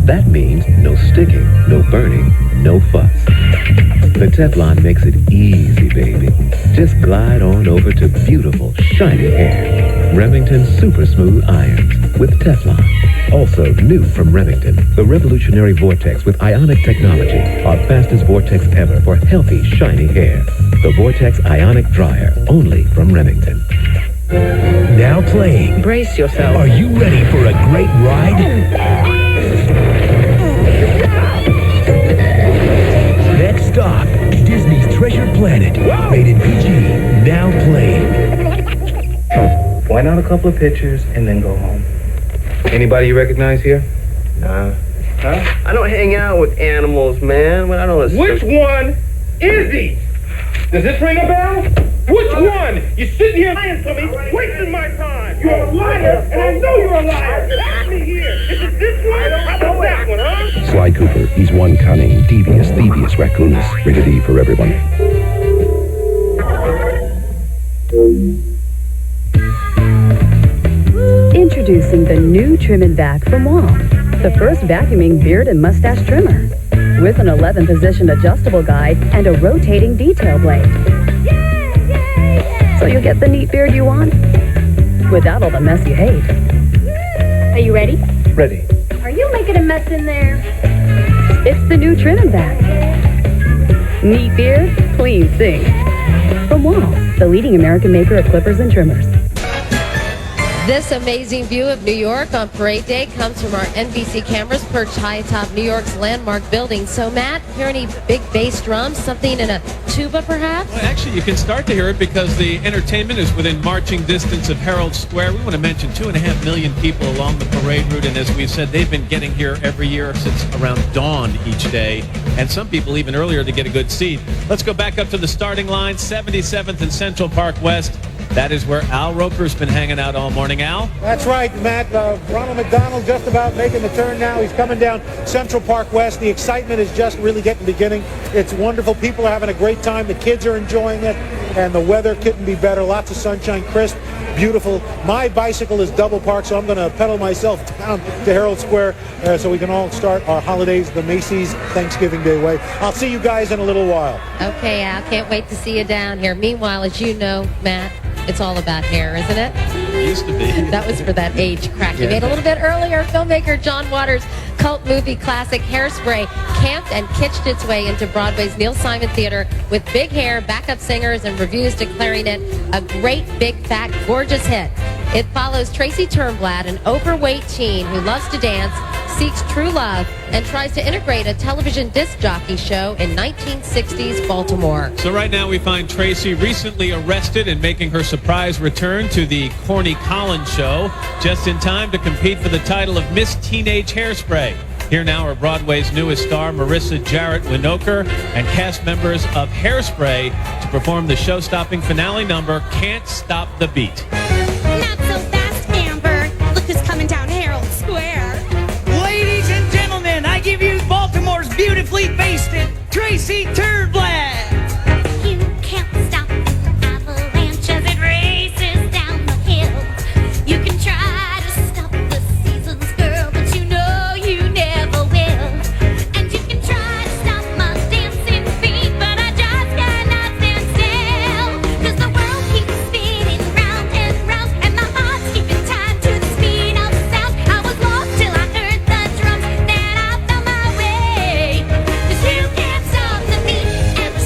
That means no sticking, no burning, no fuss. The Teflon makes it easy, baby. Just glide on over to beautiful, shiny hair. Remington Super Smooth Irons with Teflon. Also new from Remington, the revolutionary Vortex with ionic technology. Our fastest Vortex ever for healthy, shiny hair. The Vortex Ionic Dryer, only from Remington. Now playing. Brace yourself. Are you ready for a great ride? Next stop, Disney's Treasure Planet. Rated PG. Now playing. Point out a couple of pictures and then go home. Anybody you recognize here? Nah. Huh? I don't hang out with animals, man. I don't listen. Which one is he? Does this ring a bell? Which one? You're sitting here lying to me, wasting my time. You're a liar, and I know you're a liar. Let me here. Is it this one? How about that one, huh? Sly Cooper. He's one cunning, devious, thievious raccoonus. Rated E for everyone. Introducing the new Trim and Vac from Wall, the first vacuuming beard and mustache trimmer, with an 11-position adjustable guide and a rotating detail blade. So you get the neat beard you want, without all the mess you hate. Are you ready? Ready. Are you making a mess in there? It's the new Trim and Vac. Neat beard, clean sink. From Wall, the leading American maker of clippers and trimmers. This amazing view of New York on Parade Day comes from our NBC cameras perched high atop New York's landmark building. So, Matt, hear any big bass drums? Something in a tuba, perhaps? Well, actually, you can start to hear it because the entertainment is within marching distance of Herald Square. We want to mention 2.5 million people along the parade route, and as we've said, they've been getting here every year since around dawn each day, and some people even earlier to get a good seat. Let's go back up to the starting line, 77th and Central Park West. That is where Al Roker's been hanging out all morning. Al? That's right, Matt. Ronald McDonald just about making the turn now. He's coming down Central Park West. The excitement is just really getting beginning. It's wonderful. People are having a great time. The kids are enjoying it, and the weather couldn't be better. Lots of sunshine, crisp, beautiful. My bicycle is double parked, so I'm going to pedal myself down to Herald Square so we can all start our holidays the Macy's Thanksgiving Day way. I'll see you guys in a little while. Okay, Al, can't wait to see you down here. Meanwhile, as you know, Matt, it's all about hair, isn't it? It used to be. That was for that age crack you made a little bit earlier. Filmmaker John Waters' cult movie classic Hairspray camped and kitsched its way into Broadway's Neil Simon Theater with big hair, backup singers, and reviews declaring it a great, big, fat, gorgeous hit. It follows Tracy Turnblad, an overweight teen who loves to dance, seeks true love, and tries to integrate a television disc jockey show in 1960s Baltimore. So right now we find Tracy recently arrested and making her surprise return to the Corny Collins show, just in time to compete for the title of Miss Teenage Hairspray. Here now are Broadway's newest star, Marissa Jarrett Winokur, and cast members of Hairspray to perform the show-stopping finale number, Can't Stop the Beat. Not so fast, Amber. Look who's coming down Herald Square. Ladies and gentlemen, I give you Baltimore's beautifully basted Tracy Turnblad. You can't stop an avalanche as it races down the hill. You can try to stop the seasons, girl, but you know you never will. And you can try to stop my dancing feet, but I just cannot stand still. 'Cause the world keeps spinning round and round, and my heart's keeping time to the speed of sound. I was lost till I heard the drums, then I found my way. 'Cause you can't stop the beat, and the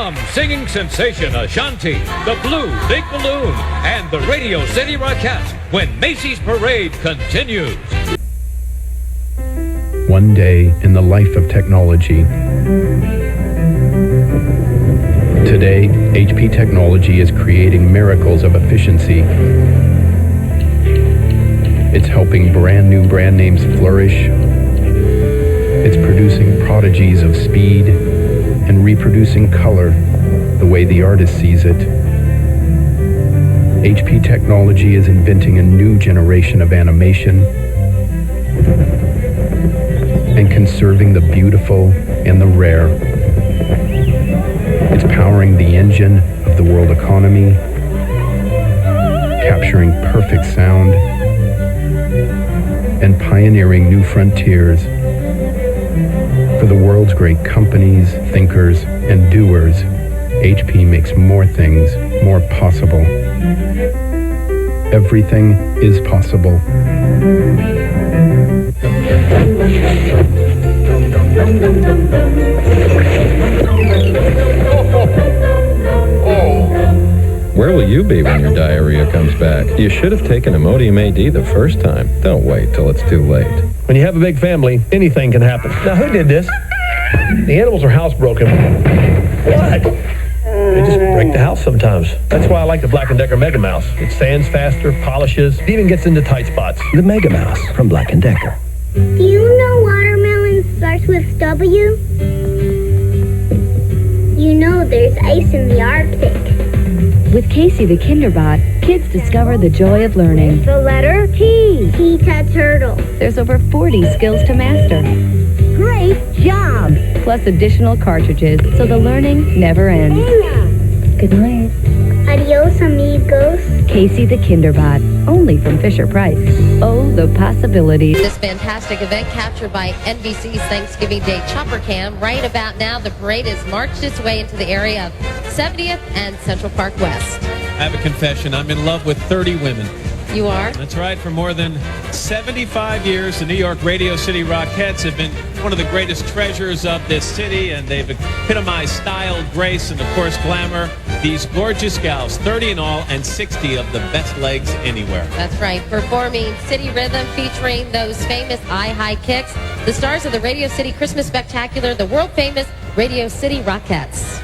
From singing sensation Ashanti, the Blue Big Balloon, and the Radio City Rockettes, when Macy's Parade continues. One day in the life of technology. Today, HP technology is creating miracles of efficiency. It's helping brand new brand names flourish. It's producing prodigies of speed and reproducing color the way the artist sees it. HP technology is inventing a new generation of animation and conserving the beautiful and the rare. It's powering the engine of the world economy, capturing perfect sound, and pioneering new frontiers for the world's great companies, thinkers, and doers. HP makes more things more possible. Everything is possible. Where will you be when your diarrhea comes back? You should have taken Imodium AD the first time. Don't wait till it's too late. When you have a big family, anything can happen. Now, who did this? The animals are housebroken. What? They just break the house sometimes. That's why I like the Black & Decker Mega Mouse. It sands faster, polishes, it even gets into tight spots. The Mega Mouse from Black & Decker. Do you know watermelon starts with W? You know there's ice in the Arctic. With Casey the Kinderbot, kids discover the joy of learning. The letter T. T-ta turtle. There's over 40 skills to master. Great job. Plus additional cartridges, so the learning never ends. Good night. Adios, amigos. Casey the Kinderbot, only from Fisher-Price. Oh, the possibilities. This fantastic event captured by NBC's Thanksgiving Day Chopper Cam. Right about now, the parade has marched its way into the area of 70th and Central Park West. I have a confession. I'm in love with 30 women. You are? That's right. For more than 75 years, the New York Radio City Rockettes have been one of the greatest treasures of this city, and they've epitomized style, grace, and, of course, glamour. These gorgeous gals, 30 in all, and 60 of the best legs anywhere. That's right. Performing City Rhythm, featuring those famous eye-high kicks. The stars of the Radio City Christmas Spectacular, the world-famous Radio City Rockettes.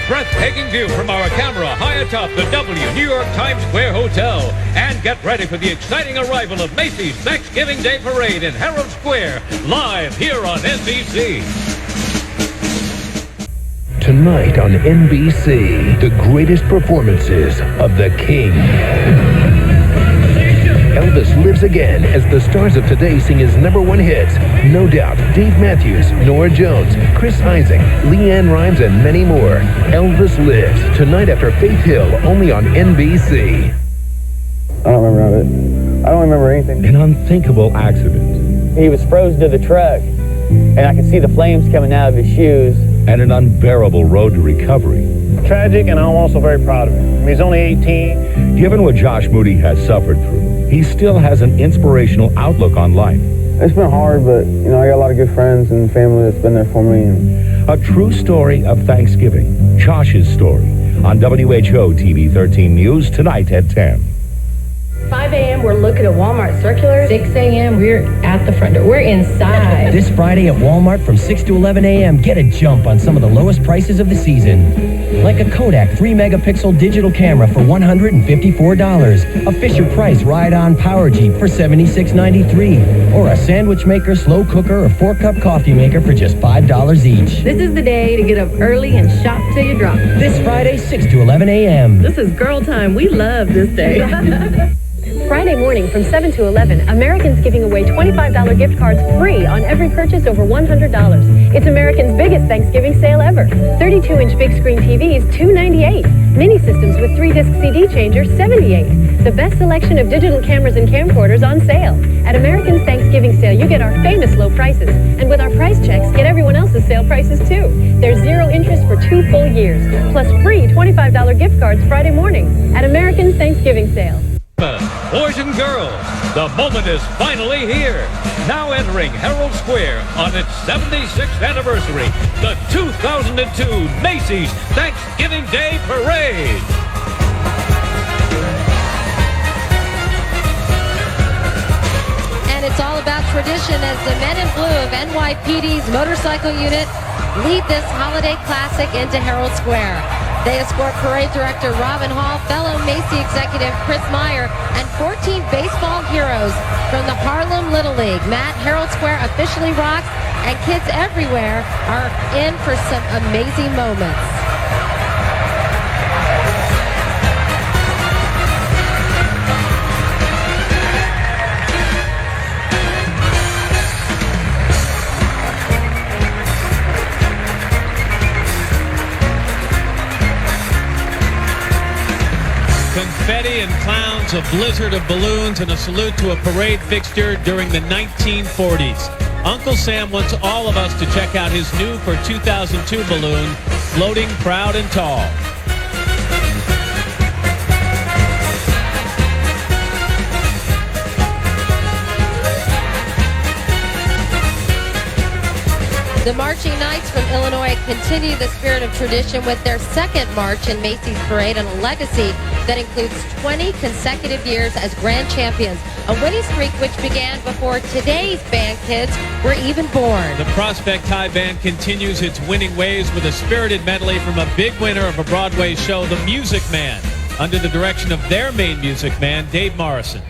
breathtaking view from our camera high atop the W New York Times Square Hotel. And get ready for the exciting arrival of Macy's Thanksgiving Day Parade in Herald Square, live here on NBC. Tonight on NBC, the greatest performances of the King. Elvis lives again as the stars of today sing his #1 hits. No Doubt, Dave Matthews, Norah Jones, Chris Isaac, Leanne Rimes, and many more. Elvis Lives, tonight after Faith Hill, only on NBC. I don't remember it. I don't remember anything. An unthinkable accident. He was frozen to the truck, and I could see the flames coming out of his shoes. And an unbearable road to recovery. Tragic, and I'm also very proud of him. I mean, he's only 18. Given what Josh Moody has suffered through, he still has an inspirational outlook on life. It's been hard, but, you know, I got a lot of good friends and family that's been there for me. A true story of Thanksgiving. Josh's story. On WHO TV 13 News tonight at 10. 5 a.m., we're looking at Walmart circulars. 6 a.m., we're at the front door. We're inside. This Friday at Walmart from 6 to 11 a.m., get a jump on some of the lowest prices of the season. Like a Kodak 3-megapixel digital camera for $154. A Fisher-Price Ride-On Power Jeep for $76.93. Or a sandwich maker, slow cooker, or 4-cup coffee maker for just $5 each. This is the day to get up early and shop till you drop. This Friday, 6 to 11 a.m. This is girl time. We love this day. Friday morning from 7 to 11, American's giving away $25 gift cards free on every purchase over $100. It's American's biggest Thanksgiving sale ever. 32-inch big screen TVs, $298. Mini systems with 3-disc CD changers, $78. The best selection of digital cameras and camcorders on sale. At American's Thanksgiving sale, you get our famous low prices. And with our price checks, get everyone else's sale prices too. There's 0 interest for 2 full years. Plus free $25 gift cards Friday morning at American's Thanksgiving sale. Boys and girls, the moment is finally here. Now entering Herald Square on its 76th anniversary, the 2002 Macy's Thanksgiving Day Parade. And it's all about tradition as the men in blue of NYPD's motorcycle unit lead this holiday classic into Herald Square. They escort parade director Robin Hall, fellow Macy executive Chris Meyer, and 14 baseball heroes from the Harlem Little League. Matt, Herald Square officially rocks, and kids everywhere are in for some amazing moments. Confetti and clowns, a blizzard of balloons, and a salute to a parade fixture during the 1940s. Uncle Sam wants all of us to check out his new for 2002 balloon, floating proud and tall. The Marching Knights from Illinois continue the spirit of tradition with their second march in Macy's Parade, and a legacy that includes 20 consecutive years as grand champions, a winning streak which began before today's band kids were even born. The Prospect High Band continues its winning ways with a spirited medley from a big winner of a Broadway show, The Music Man, under the direction of their main music man, Dave Morrison.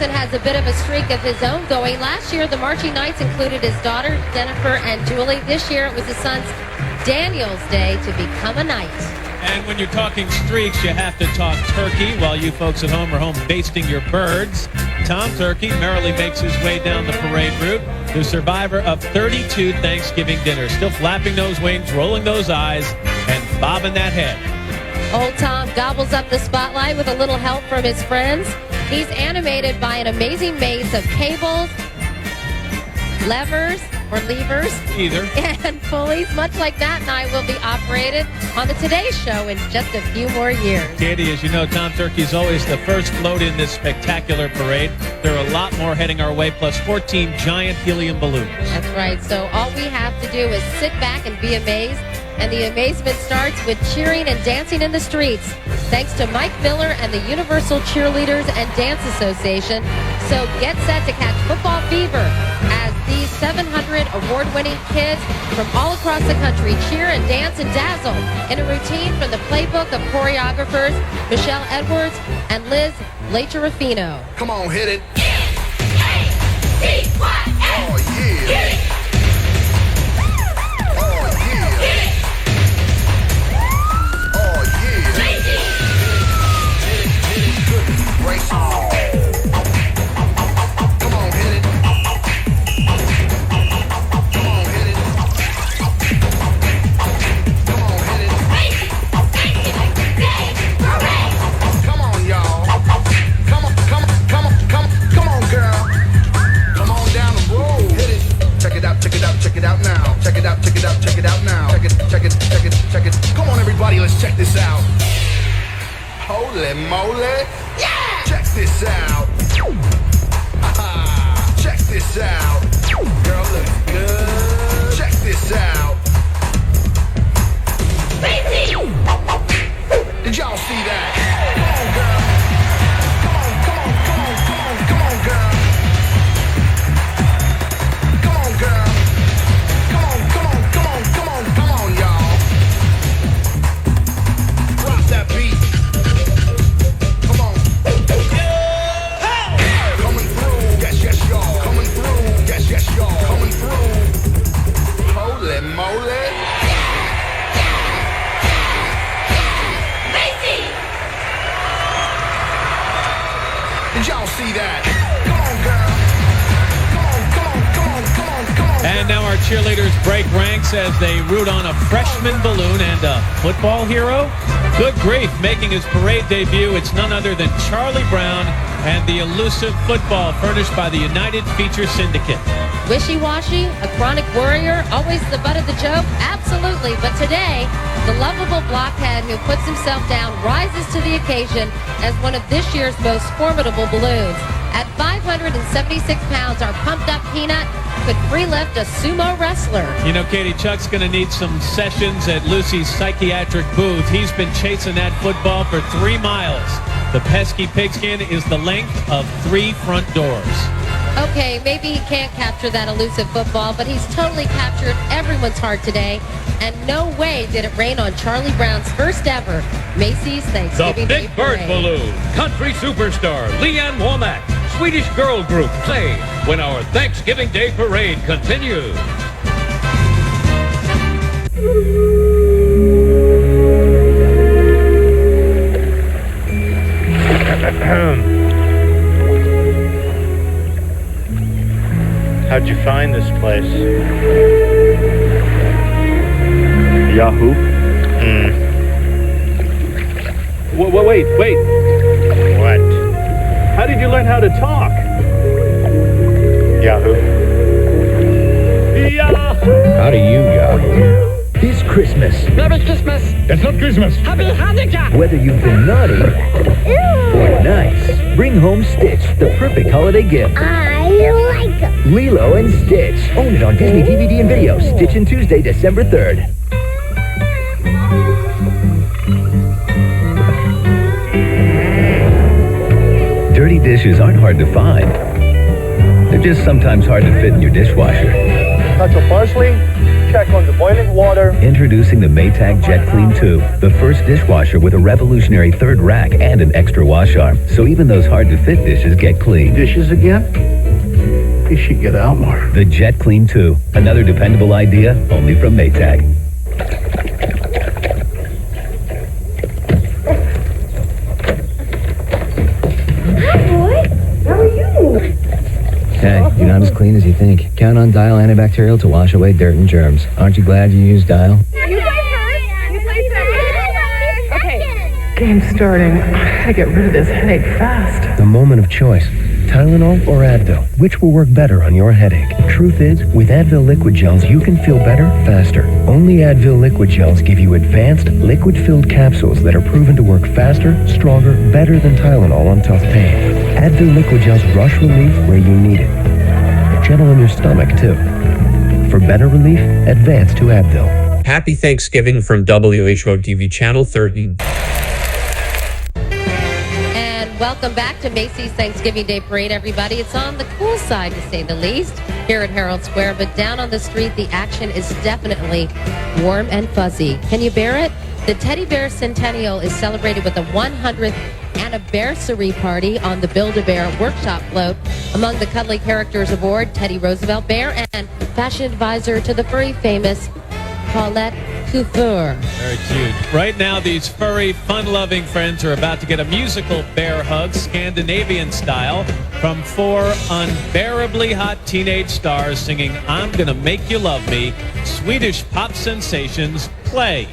Jackson has a bit of a streak of his own going. Last year, the Marching Knights included his daughter, Jennifer, and Julie. This year, it was his son's Daniel's Day to become a Knight. And when you're talking streaks, you have to talk turkey. While you folks at home are home basting your birds, Tom Turkey merrily makes his way down the parade route, the survivor of 32 Thanksgiving dinners, still flapping those wings, rolling those eyes, and bobbing that head. Old Tom gobbles up the spotlight with a little help from his friends. He's animated by an amazing maze of cables, levers, or levers, either, and pulleys, much like Matt and I will be operated on the Today Show in just a few more years. Katie, as you know, Tom Turkey's always the first float in this spectacular parade. There are a lot more heading our way, plus 14 giant helium balloons. That's right. So all we have to do is sit back and be amazed. And the amazement starts with cheering and dancing in the streets. Thanks to Mike Miller and the Universal Cheerleaders and Dance Association. So get set to catch football fever as these 700 award-winning kids from all across the country cheer and dance and dazzle in a routine from the playbook of choreographers Michelle Edwards and Liz Laterafino. Come on, hit it. Oh, yeah. Check this out. Holy moly. Yeah! Check this out. Check this out. Girl, look good. Check this out. Macy! Did y'all see that? Come on, girl. Come on, come on, come on, come on, come on, girl. Come on, girl. Come on, come on, come on, come on, come on, y'all. That beat. Come on. Coming through. Yes, yes, y'all. Coming through. Yes, yes, y'all. Coming through. Holy moly. Macy! Did y'all see that? Come on, girl. Come on, come on, come on, come on, come on. And now our cheerleaders break ranks as they root on a freshman balloon and a football hero. Good grief, making his parade debut, it's none other than Charlie Brown and the elusive football furnished by the United Feature Syndicate. Wishy-washy, a chronic worrier, always the butt of the joke? Absolutely, but today, the lovable blockhead who puts himself down rises to the occasion as one of this year's most formidable balloons. At 576 pounds, our pumped-up peanut could free lift a sumo wrestler. You know, Katie, Chuck's going to need some sessions at Lucy's psychiatric booth. He's been chasing that football for 3 miles. The pesky pigskin is the length of 3 front doors. Okay, maybe he can't capture that elusive football, but he's totally captured everyone's heart today. And no way did it rain on Charlie Brown's first ever Macy's Thanksgiving The Day Big Bird Parade. Balloon, country superstar Leanne Womack, Swedish girl group play when our Thanksgiving Day Parade continues. How'd you find this place? Yahoo? Wait. What? How did you learn how to talk? Yahoo? How do you, Yahoo? This Christmas. Merry Christmas. That's not Christmas. Happy Hanukkah. Whether you've been naughty or nice, bring home Stitch, the perfect holiday gift. I like them. Lilo and Stitch. Own it on Disney DVD and video. Stitchin' Tuesday, December 3rd. Dirty dishes aren't hard to find. They're just sometimes hard to fit in your dishwasher. Touch of parsley, check on the boiling water. Introducing the Maytag Jet Clean 2, the first dishwasher with a revolutionary third rack and an extra wash arm. So even those hard-to-fit dishes get clean. Dishes again? You should get out more. The Jet Clean 2, another dependable idea only from Maytag. Hey, you're not as clean as you think. Count on Dial antibacterial to wash away dirt and germs. Aren't you glad you used Dial? Game's starting. I gotta get rid of this headache fast. The moment of choice. Tylenol or Advil? Which will work better on your headache? Truth is, with Advil liquid gels, you can feel better faster. Only Advil liquid gels give you advanced, liquid-filled capsules that are proven to work faster, stronger, better than Tylenol on tough pain. Advil liquid gels rush relief where you need it. Gentle on your stomach, too. For better relief, advance to Advil. Happy Thanksgiving from WHO TV Channel 13. Welcome back to Macy's Thanksgiving Day Parade, everybody. It's on the cool side, to say the least, here at Herald Square. But down on the street, the action is definitely warm and fuzzy. Can you bear it? The Teddy Bear Centennial is celebrated with a 100th anniversary party on the Build-A-Bear workshop float. Among the cuddly characters aboard, Teddy Roosevelt Bear and fashion advisor to the furry famous Paulette Couture. Very cute. Right now, these furry, fun-loving friends are about to get a musical bear hug, Scandinavian style, from four unbearably hot teenage stars singing I'm Gonna Make You Love Me. Swedish pop sensations play.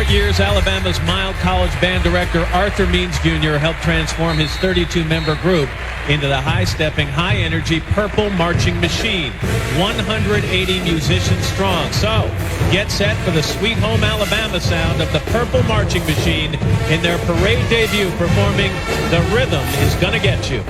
Years, Alabama's mild college band director Arthur Means Jr. helped transform his 32-member group into the high-stepping, high-energy Purple Marching Machine, 180 musicians strong. So, get set for the Sweet Home Alabama sound of the Purple Marching Machine in their parade debut performing The Rhythm Is Gonna Get You.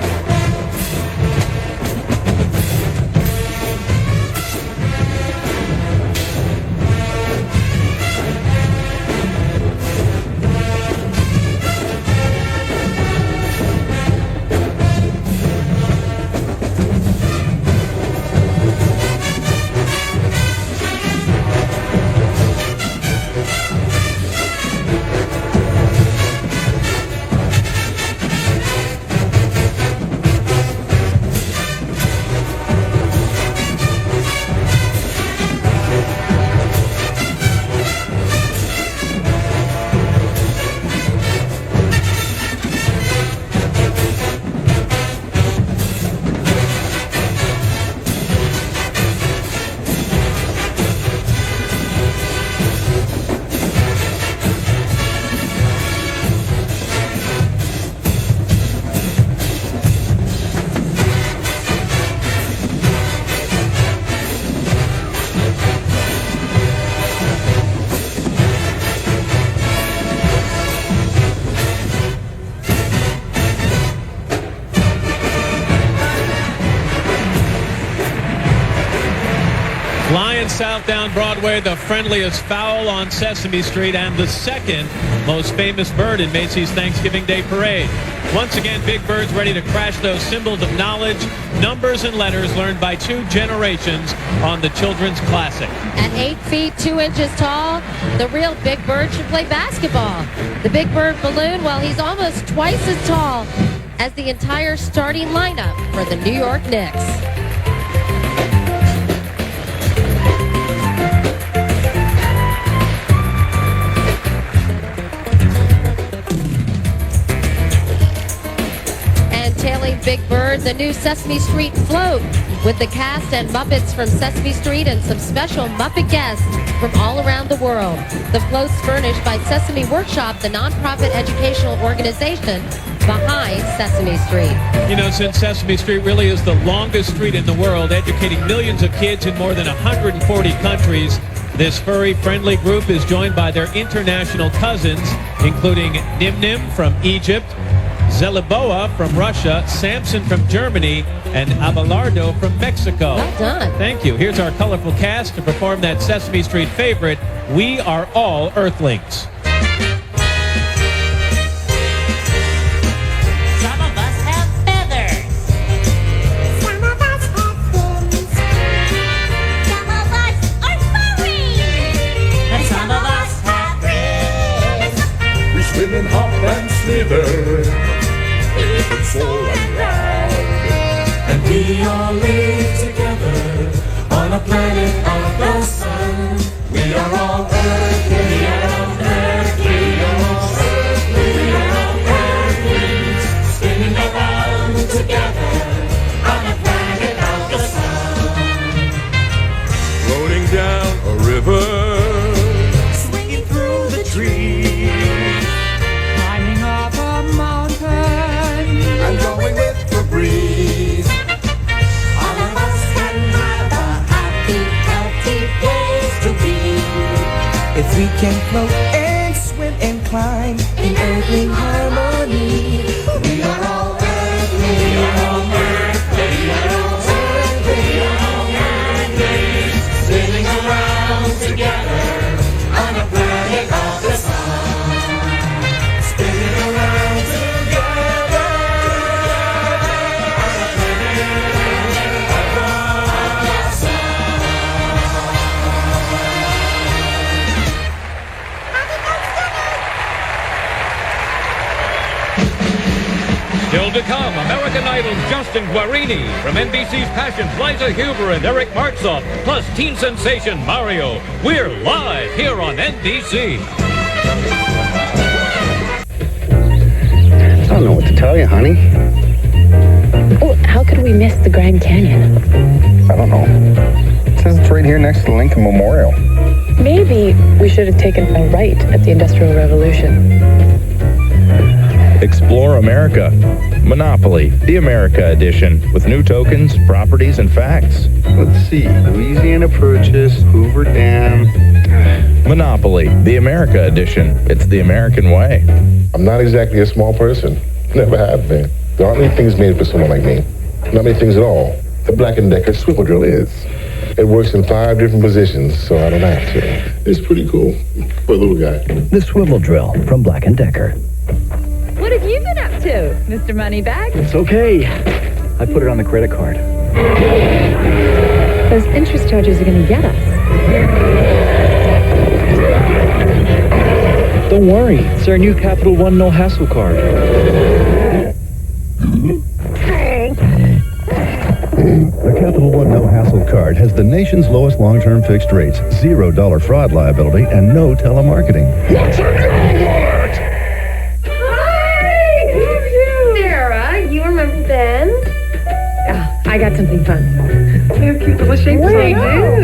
South down Broadway, the friendliest fowl on Sesame Street, and the second most famous bird in Macy's Thanksgiving Day Parade. Once again, Big Bird's ready to crash those symbols of knowledge, numbers and letters learned by 2 generations on the children's classic. At 8 feet 2 inches tall, the real Big Bird should play basketball. The Big Bird balloon, well, he's almost twice as tall as the entire starting lineup for the New York Knicks. Tailing Big Bird, the new Sesame Street float with the cast and Muppets from Sesame Street and some special Muppet guests from all around the world. The float's furnished by Sesame Workshop, the nonprofit educational organization behind Sesame Street. You know, since Sesame Street really is the longest street in the world, educating millions of kids in more than 140 countries, this furry friendly group is joined by their international cousins, including Nim Nim from Egypt, Zeliboa from Russia, Samson from Germany, and Abelardo from Mexico. Well done. Thank you. Here's our colorful cast to perform that Sesame Street favorite, We Are All Earthlings. Some of us have feathers. Some of us have fins. Some of us are furry. And some of us have ribs. We swim and hop and slither. We soar and ride. And we all live together on a planet of the sun. We are all earthly. We are all earthly. We are all earthly. We are all earthlings, spinning around together on a planet of the sun. Floating down a river, swinging through the trees, climbing up a mountain, and going with the breeze. All of us can have a happy, healthy place to be. If we can float and swim and climb in earthly harmony, We are all earthly. We are all earthly. We are all earthly. We are all earthly, spinning around together on a planet of the sun. Spinning around together on a planet of the sun. Still to come, American Idol's Justin Guarini, from NBC's Passions, Liza Huber and Eric Martsolf, plus teen sensation Mario. We're live here on NBC. I don't know what to tell you, honey. Oh, how could we miss the Grand Canyon? I don't know. It says it's right here next to the Lincoln Memorial. Maybe we should have taken a right at the Industrial Revolution. Explore America. Monopoly, the America edition, with new tokens, properties, and facts. Let's see. Louisiana Purchase, Hoover Dam. Monopoly, the America edition. It's the American way. I'm not exactly a small person. Never have been. There aren't many things made for someone like me. Not many things at all. The Black & Decker swivel drill is. It works in 5 different positions, so I don't have to. It's pretty cool for a little guy. The swivel drill from Black & Decker. What have you been up to, Mr. Moneyback? It's okay. I put it on the credit card. Those interest charges are going to get us. Don't worry. It's our new Capital One No Hassle card. The Capital One No Hassle card has the nation's lowest long-term fixed rates, $0 fraud liability, and no telemarketing. What's a good alert? Sarah, you remember Ben? I got something fun. We have cute little shapes. We do.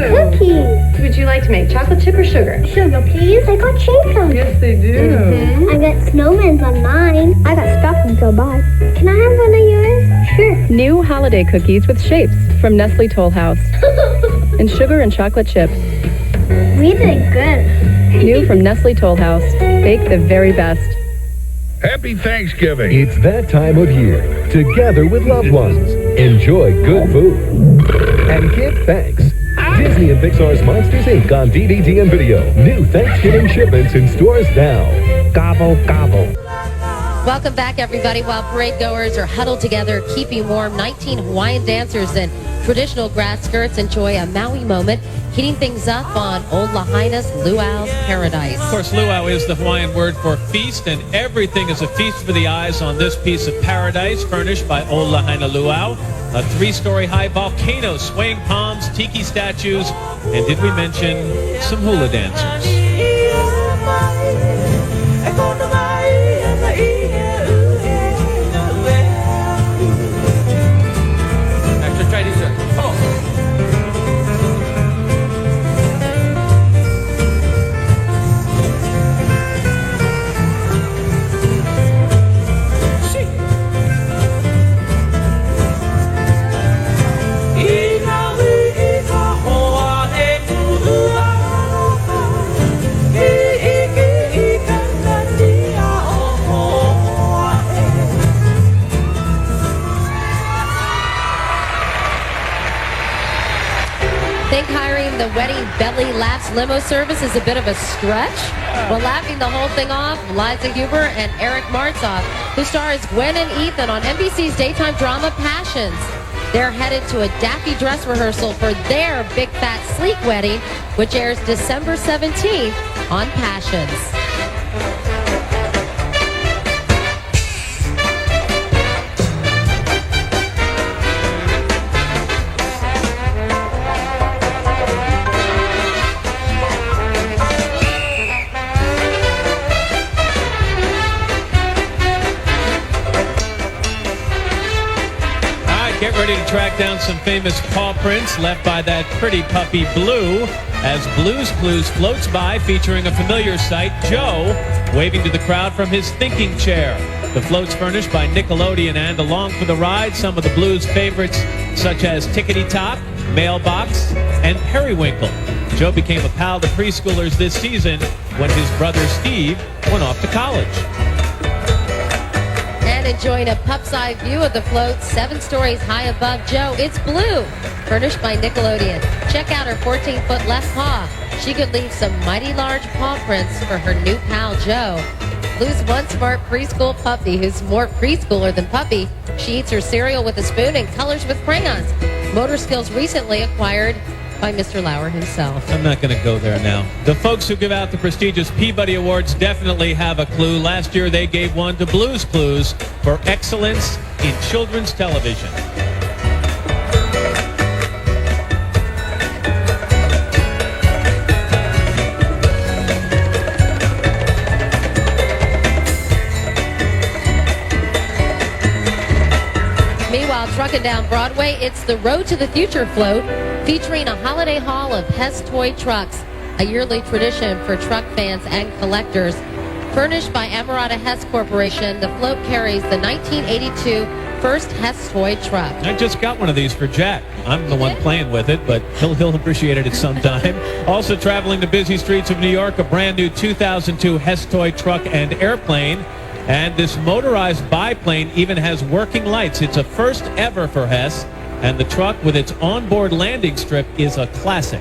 Cookies. Would you like to make chocolate chip or sugar? Sugar, please. I got shapes on. Yes, they do. I got snowmans on mine. I got stockings on mine. Can I have one of yours? Sure. New holiday cookies with shapes from Nestle Toll House. And sugar and chocolate chips. Really good. New from Nestle Toll House. Bake the very best. Happy Thanksgiving. It's that time of year. Together with loved ones. Enjoy good food. And give thanks. Disney and Pixar's Monsters, Inc. on DVD and video. New Thanksgiving shipments in stores now. Gobble, gobble. Welcome back, everybody. While parade goers are huddled together, keeping warm, 19 Hawaiian dancers in traditional grass skirts enjoy a Maui moment, heating things up on Old Lahaina's Luau's Paradise. Of course, luau is the Hawaiian word for feast, and everything is a feast for the eyes on this piece of paradise furnished by Old Lahaina Luau. A 3-story high volcano, swaying palms, tiki statues, and did we mention some hula dancers? Think hiring the Wedding Belly Laughs limo service is a bit of a stretch? Well, laughing the whole thing off, Liza Huber and Eric Martzoff, who stars Gwen and Ethan on NBC's daytime drama Passions. They're headed to a daffy dress rehearsal for their Big Fat Sleek wedding, which airs December 17th on Passions. Get ready to track down some famous paw prints left by that pretty puppy Blue as Blue's Clues floats by featuring a familiar sight, Joe, waving to the crowd from his thinking chair. The float's furnished by Nickelodeon, and along for the ride, some of the Blues favorites such as Tickety Top, Mailbox, and Periwinkle. Joe became a pal to preschoolers this season when his brother Steve went off to college. Enjoying a pup's eye view of the float 7 stories high above Joe. It's Blue, furnished by Nickelodeon. Check out her 14-foot left paw. She could leave some mighty large paw prints for her new pal, Joe. Blue's one smart preschool puppy who's more preschooler than puppy. She eats her cereal with a spoon and colors with crayons. Motor skills recently acquired by Mr. Lauer himself. I'm not going to go there now. The folks who give out the prestigious Peabody Awards definitely have a clue. Last year they gave one to Blue's Clues for excellence in children's television. Meanwhile, trucking down Broadway, it's the Road to the Future float featuring a holiday haul of Hess toy trucks, a yearly tradition for truck fans and collectors. Furnished by Amarada Hess Corporation, the float carries the 1982 first Hess toy truck. I just got one of these for Jack. I'm the one playing with it, but he'll appreciate it at some time. Also traveling the busy streets of New York, a brand new 2002 Hess toy truck and airplane. And this motorized biplane even has working lights. It's a first ever for Hess. And the truck with its onboard landing strip is a classic.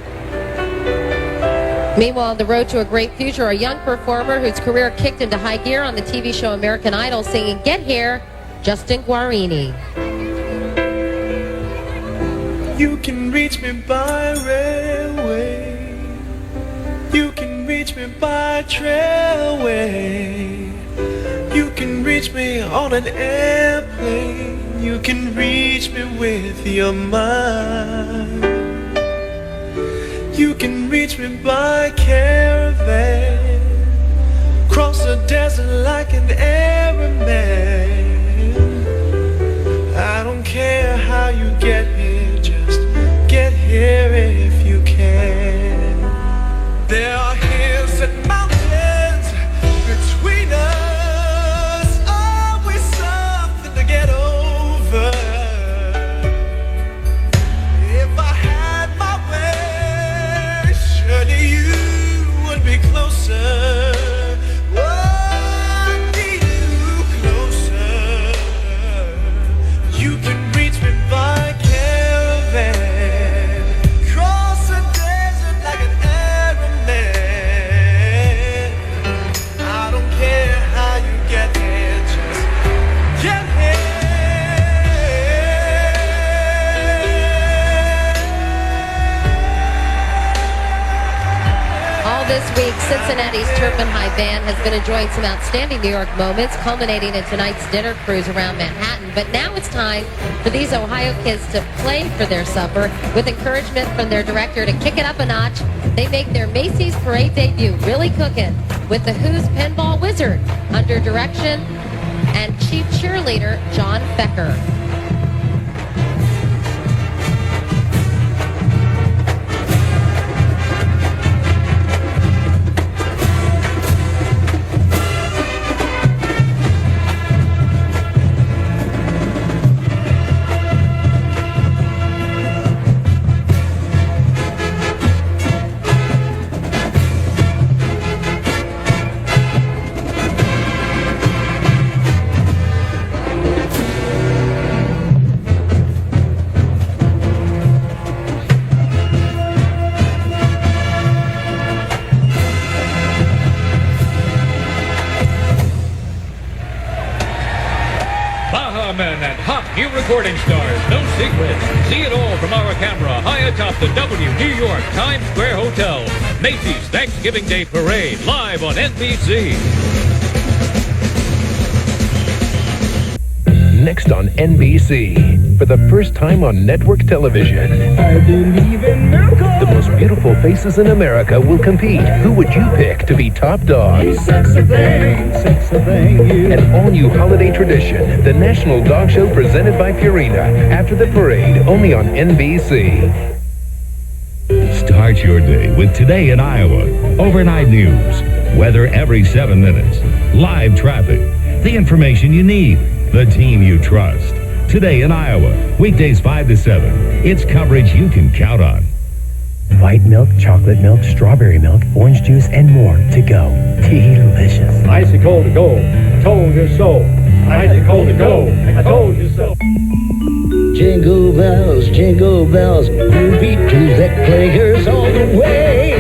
Meanwhile, on the road to a great future, a young performer whose career kicked into high gear on the TV show American Idol singing Get Here, Justin Guarini. You can reach me by railway. You can reach me by trailway. You can reach me on an airplane. You can reach me with your mind. You can reach me by caravan. Cross the desert like an Arab man. I don't care how you get here, just get here if you can. There are hills and mountains between us, always something to get over. If I had my way, surely you would be closer. Oh, I need Cincinnati's Turpin High Band has been enjoying some outstanding New York moments, culminating in tonight's dinner cruise around Manhattan. But now it's time for these Ohio kids to play for their supper with encouragement from their director to kick it up a notch. They make their Macy's Parade debut, Really Cookin', with the Who's Pinball Wizard under direction and chief cheerleader John Fecker. Men and hot new recording stars, no secrets. See it all from our camera high atop the W New York Times Square Hotel. Macy's Thanksgiving Day Parade, live on NBC. Next on NBC, for the first time on network television. I believe in miracles. The most beautiful faces in America will compete. Who would you pick to be top dog? Sexy thing, you. An all-new holiday tradition, the National Dog Show presented by Purina. After the parade, only on NBC. Start your day with Today in Iowa. Overnight news, weather every 7 minutes, live traffic, the information you need, the team you trust. Today in Iowa, weekdays 5 to 7. It's coverage you can count on. White milk, chocolate milk, strawberry milk, orange juice, and more to go. Delicious. Icy cold to go. I told you so. Icy cold to go. I told you so. Jingle bells, groovy Dulek players all the way.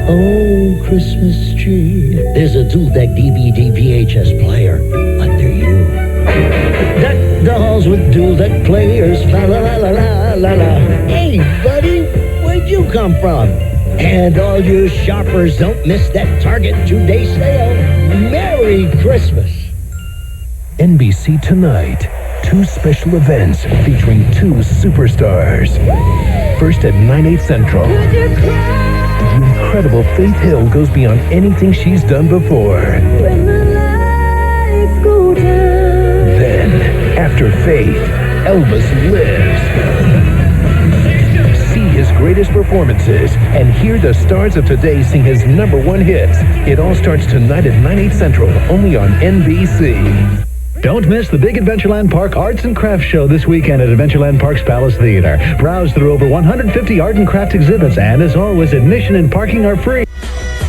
Oh, Christmas tree, there's a Dulek DVD VHS player under you. Deck the halls with Dulek players, fa la la la la la la. Hey, buddy, where'd you come from? And all you shoppers, don't miss that Target 2-day sale. Merry Christmas. NBC tonight, 2 special events featuring 2 superstars. First at 9/8 Central, the incredible Faith Hill goes beyond anything she's done before. Then, after Faith, Elvis lives. See his greatest performances and hear the stars of today sing his #1 hits. It all starts tonight at 9/8 Central, only on NBC. Don't miss the big Adventureland Park Arts and Crafts Show this weekend at Adventureland Park's Palace Theater. Browse through over 150 art and craft exhibits, and as always, admission and parking are free.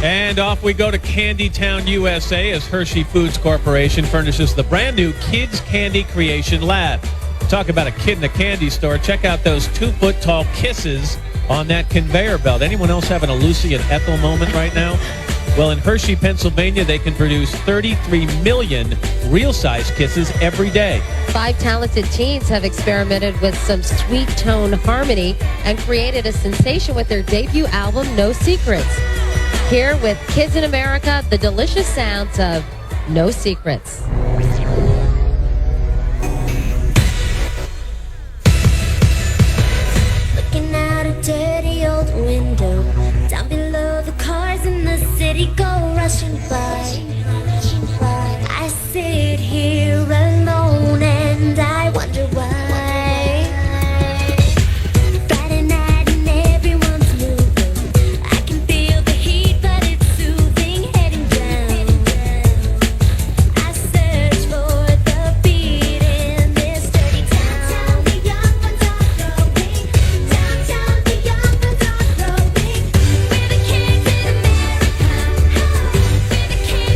And off we go to Candytown, USA, as Hershey Foods Corporation furnishes the brand new Kids Candy Creation Lab. Talk about a kid in a candy store. Check out those 2-foot-tall kisses on that conveyor belt. Anyone else having a Lucy and Ethel moment right now? Well, in Hershey, Pennsylvania, they can produce 33 million real-size kisses every day. 5 talented teens have experimented with some sweet tone harmony and created a sensation with their debut album, No Secrets. Here with Kids in America, the delicious sounds of No Secrets. Looking out a dirty old window, down below the cars in the city go rushing by. I sit here alone and I wonder why. Friday night and everyone's moving. I can feel the heat, but it's soothing, heading down. I search for the beat in this dirty town. The young ones are growing. Downtown, the young ones are growing. We're the kids in America. We're the kids.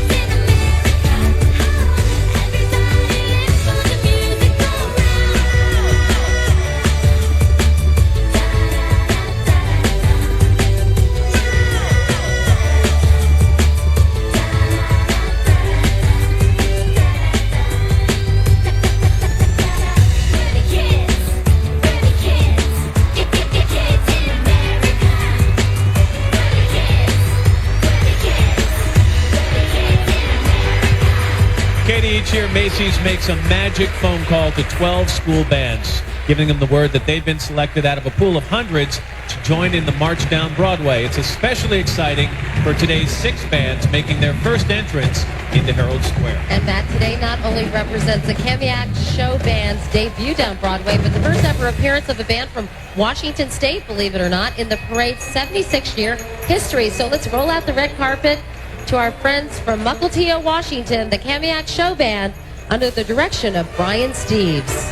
each year, Macy's makes a magic phone call to 12 school bands, giving them the word that they've been selected out of a pool of hundreds to join in the March Down Broadway. It's especially exciting for today's 6 bands making their first entrance into Herald Square. And Matt, today not only represents the Kamiak Show Band's debut down Broadway, but the first ever appearance of a band from Washington State, believe it or not, in the parade's 76-year history. So let's roll out the red carpet to our friends from Mukilteo, Washington, the Kamiak Show Band, under the direction of Brian Steves.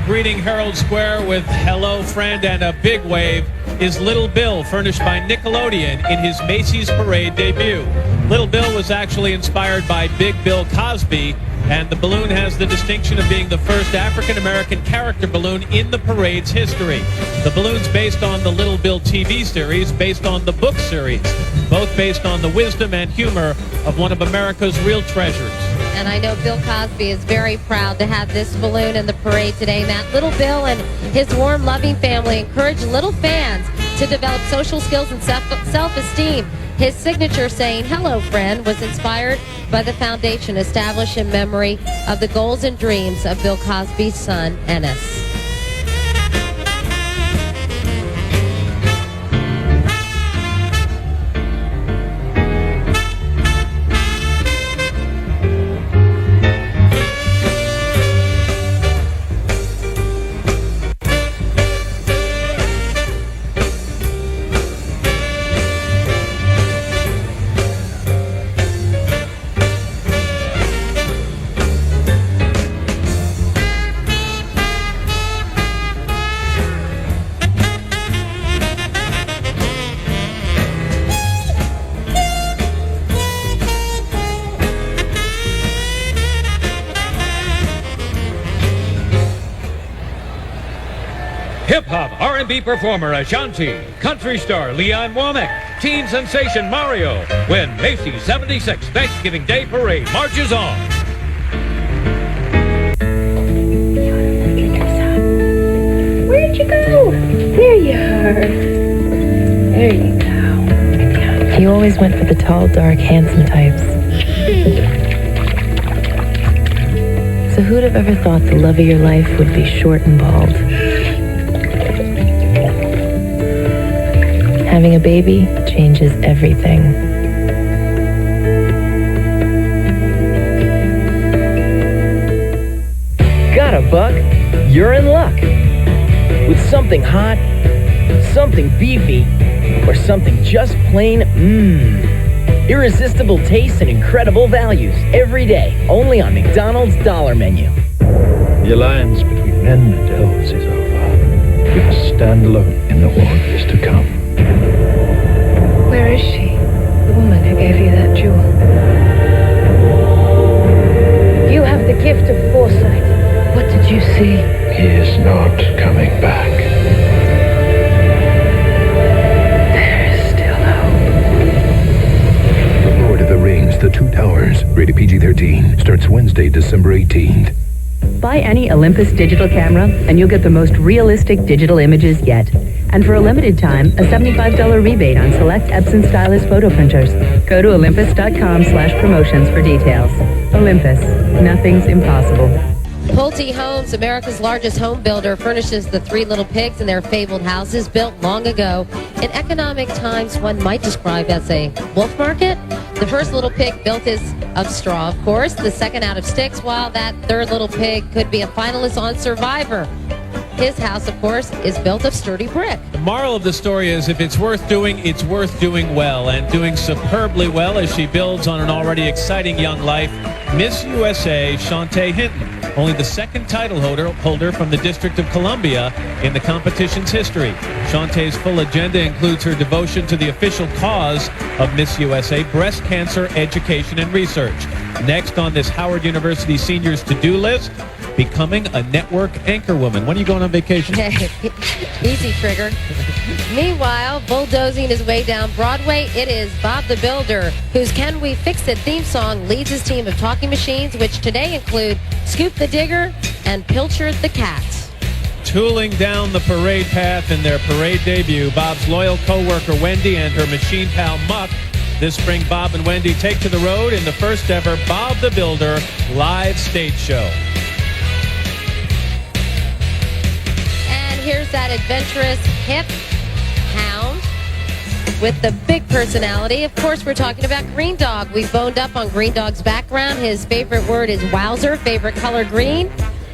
Greeting Herald Square with Hello Friend and a big wave is Little Bill, furnished by Nickelodeon in his Macy's Parade debut. Little Bill was actually inspired by Big Bill Cosby, and the balloon has the distinction of being the first African-American character balloon in the parade's history. The balloon's based on the Little Bill TV series, based on the book series, both based on the wisdom and humor of one of America's real treasures. And I know Bill Cosby is very proud to have this balloon in the parade today, Matt. Little Bill and his warm, loving family encourage little fans to develop social skills and self-esteem. His signature saying, "Hello, friend," was inspired by the foundation established in memory of the goals and dreams of Bill Cosby's son, Ennis. Hip-hop R&B performer Ashanti, country star Leon Womack, teen sensation Mario, when Macy's 76th Thanksgiving Day Parade marches on. Where'd you go? There you are. There you go. He always went for the tall, dark, handsome types. So who'd have ever thought the love of your life would be short and bald? Having a baby changes everything. Got a buck? You're in luck. With something hot, something beefy, or something just plain irresistible tastes and incredible values every day, only on McDonald's Dollar Menu. The alliance between men and elves is over. You must stand alone in the war that is to come. Where is she? The woman who gave you that jewel. You have the gift of foresight. What did you see? He is not coming back. There is still hope. The Lord of the Rings, The Two Towers, rated PG-13, starts Wednesday, December 18th. Buy any Olympus digital camera, and you'll get the most realistic digital images yet. And for a limited time, a $75 rebate on select Epson stylus photo printers. Go to olympus.com/promotions for details. Olympus, nothing's impossible. Pulte Homes, America's largest home builder, furnishes the three little pigs in their fabled houses built long ago. In economic times, one might describe as a wolf market. The first little pig built is of straw, of course. The second out of sticks, while that third little pig could be a finalist on Survivor. His house, of course, is built of sturdy brick. The moral of the story is if it's worth doing well, and doing superbly well as she builds on an already exciting young life. Miss USA Shantae Hinton, only the second title holder from the District of Columbia in the competition's history. Shantae's full agenda includes her devotion to the official cause of Miss USA, breast cancer education and research. Next on this Howard University seniors to-do list, becoming a network anchorwoman. When are you going on vacation? Easy, Trigger. Meanwhile, bulldozing his way down Broadway, it is Bob the Builder, whose Can We Fix It theme song leads his team of talking machines, which today include Scoop the Digger and Pilchard the Cat. Tooling down the parade path in their parade debut, Bob's loyal co-worker Wendy and her machine pal Muck. This spring, Bob and Wendy take to the road in the first ever Bob the Builder live stage show. Here's that adventurous hip hound with the big personality. Of course, we're talking about Green Dog. We boned up on Green Dog's background. His favorite word is wowzer, favorite color green,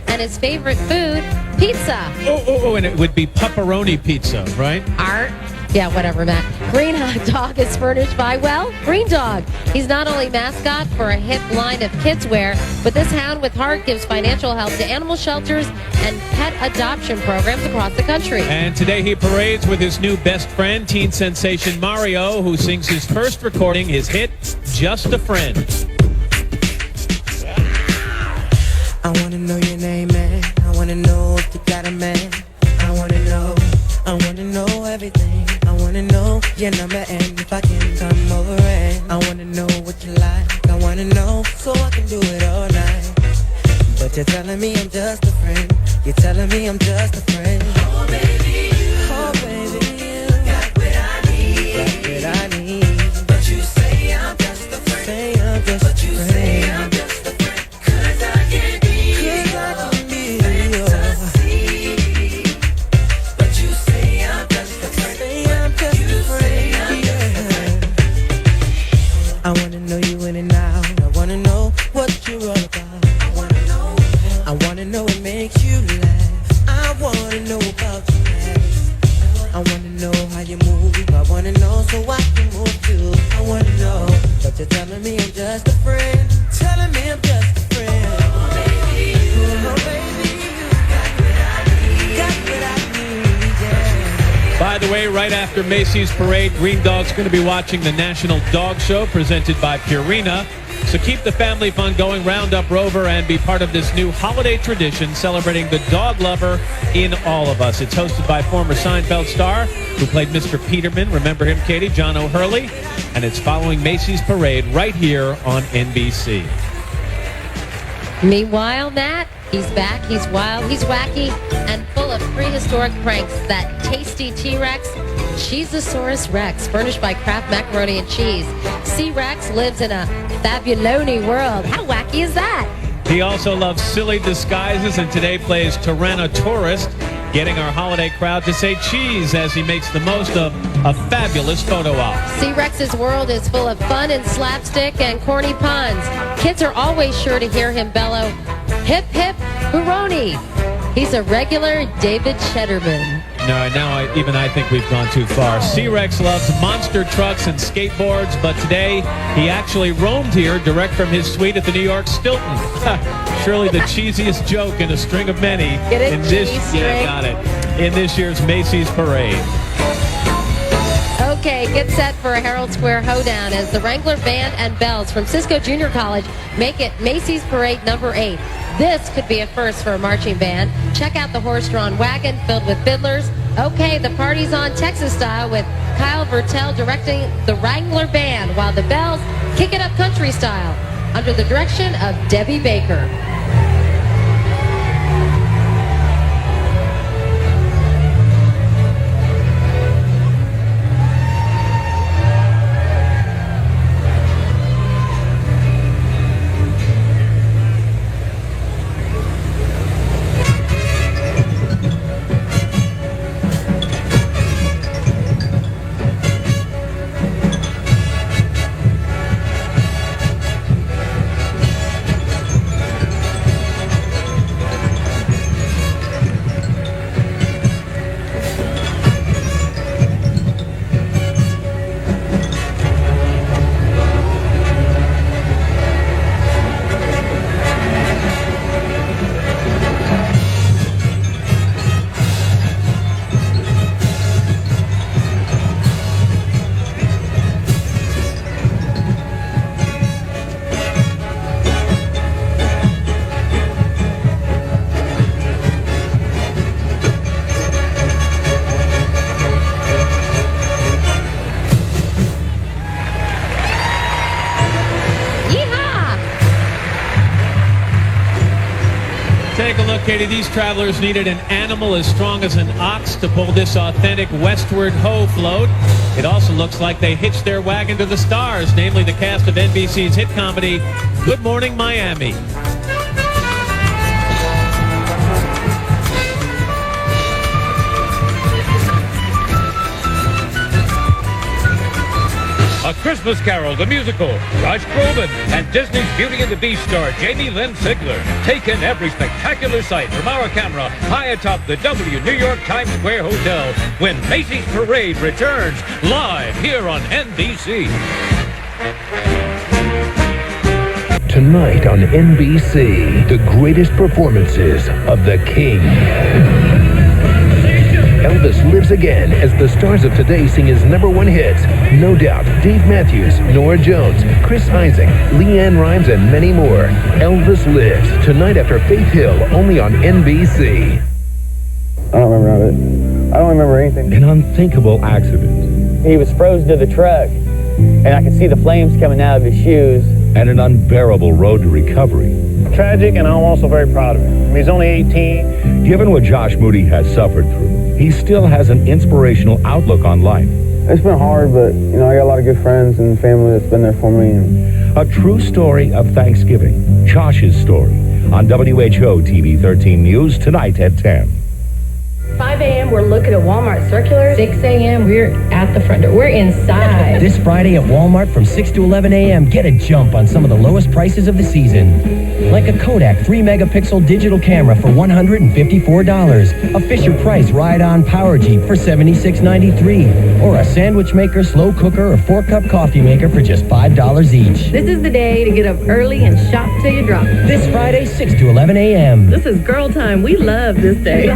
and his favorite food, pizza. Oh, and it would be pepperoni pizza, right? Art. Yeah, whatever, Matt. Green Dog is furnished by, well, Green Dog. He's not only mascot for a hip line of kids wear, but this hound with heart gives financial help to animal shelters and pet adoption programs across the country. And today he parades with his new best friend, teen sensation Mario, who sings his first recording, his hit, Just a Friend. I want to know your name, man. I want to know if you got a man. I want to know everything. I want to know your number and if I can come over, and I want to know what you like. I want to know so I can do it all night. But you're telling me I'm just a friend. You're telling me I'm just a friend. Oh baby, you got what I need. Got what I need. But you say I'm just a friend. Say I'm just but a you friend. Say I'm just a friend. 'Cause I can be I want to know you in and out. I want to know what you're all about. I want to know what makes you laugh. I want to know about your past. I want to know how you move. I want to know so I can move too. I want to know, but you're telling me I'm just a friend. Telling me I'm just a friend. Oh baby, you got what I need. Got what I need, yeah. By the way, right after Macy's parade, Green Dog's going to be watching the National Dog Show presented by Purina. So keep the family fun going, round up Rover, and be part of this new holiday tradition celebrating the dog lover in all of us. It's hosted by former Seinfeld star who played Mr. Peterman. Remember him, Katie? John O'Hurley. And it's following Macy's parade right here on NBC. Meanwhile, Matt, he's back, he's wild, he's wacky, and full of prehistoric pranks. That tasty T-Rex, Cheezosaurus Rex, furnished by Kraft Macaroni and Cheese. C-Rex lives in a fabuloni world. How wacky is that? He also loves silly disguises and today plays Tyrannosaurus, getting our holiday crowd to say cheese as he makes the most of a fabulous photo op. C-Rex's world is full of fun and slapstick and corny puns. Kids are always sure to hear him bellow, hip hip hurroni. He's a regular David Shedderman. No, now I think we've gone too far. C-Rex loves monster trucks and skateboards, but today he actually roamed here direct from his suite at the New York Stilton. Surely the cheesiest joke in a string of many Get it? in this Got it. In this year's Macy's parade. Okay, get set for a Herald Square hoedown as the Wrangler Band and Bells from Cisco Junior College make it Macy's Parade number 8. This could be a first for a marching band. Check out the horse-drawn wagon filled with fiddlers. Okay, the party's on Texas style with Kyle Vertel directing the Wrangler Band, while the Bells kick it up country style under the direction of Debbie Baker. Take a look, Katie. These travelers needed an animal as strong as an ox to pull this authentic westward hoe float. It also looks like they hitched their wagon to the stars, namely the cast of NBC's hit comedy, Good Morning Miami. A Christmas Carol, the musical, Josh Groban, and Disney's Beauty and the Beast star Jamie Lynn Sigler take in every spectacular sight from our camera high atop the W New York Times Square Hotel when Macy's Parade returns live here on NBC. Tonight on NBC, the greatest performances of the King. Elvis lives again as the stars of today sing his #1 hits. No Doubt, Dave Matthews, Norah Jones, Chris Isaac, Leanne Rimes, and many more. Elvis Lives, tonight after Faith Hill, only on NBC. I don't remember it. I don't remember anything. An unthinkable accident. He was frozen to the truck, and I could see the flames coming out of his shoes. And an unbearable road to recovery. Tragic, and I'm also very proud of him. I mean, he's only 18. Given what Josh Moody has suffered through, he still has an inspirational outlook on life. It's been hard, but, you know, I got a lot of good friends and family that's been there for me. A true story of Thanksgiving. Josh's story on WHO TV 13 News tonight at 10. 5 a.m. we're looking at Walmart circulars. 6 a.m. we're at the front door. We're inside. This Friday at Walmart from 6 to 11 a.m. get a jump on some of the lowest prices of the season. Like a Kodak 3-megapixel digital camera for $154. A Fisher-Price ride-on Power Jeep for $76.93. Or a sandwich maker, slow cooker, or 4-cup coffee maker for just $5 each. This is the day to get up early and shop till you drop. This Friday, 6 to 11 a.m. This is girl time. We love this day.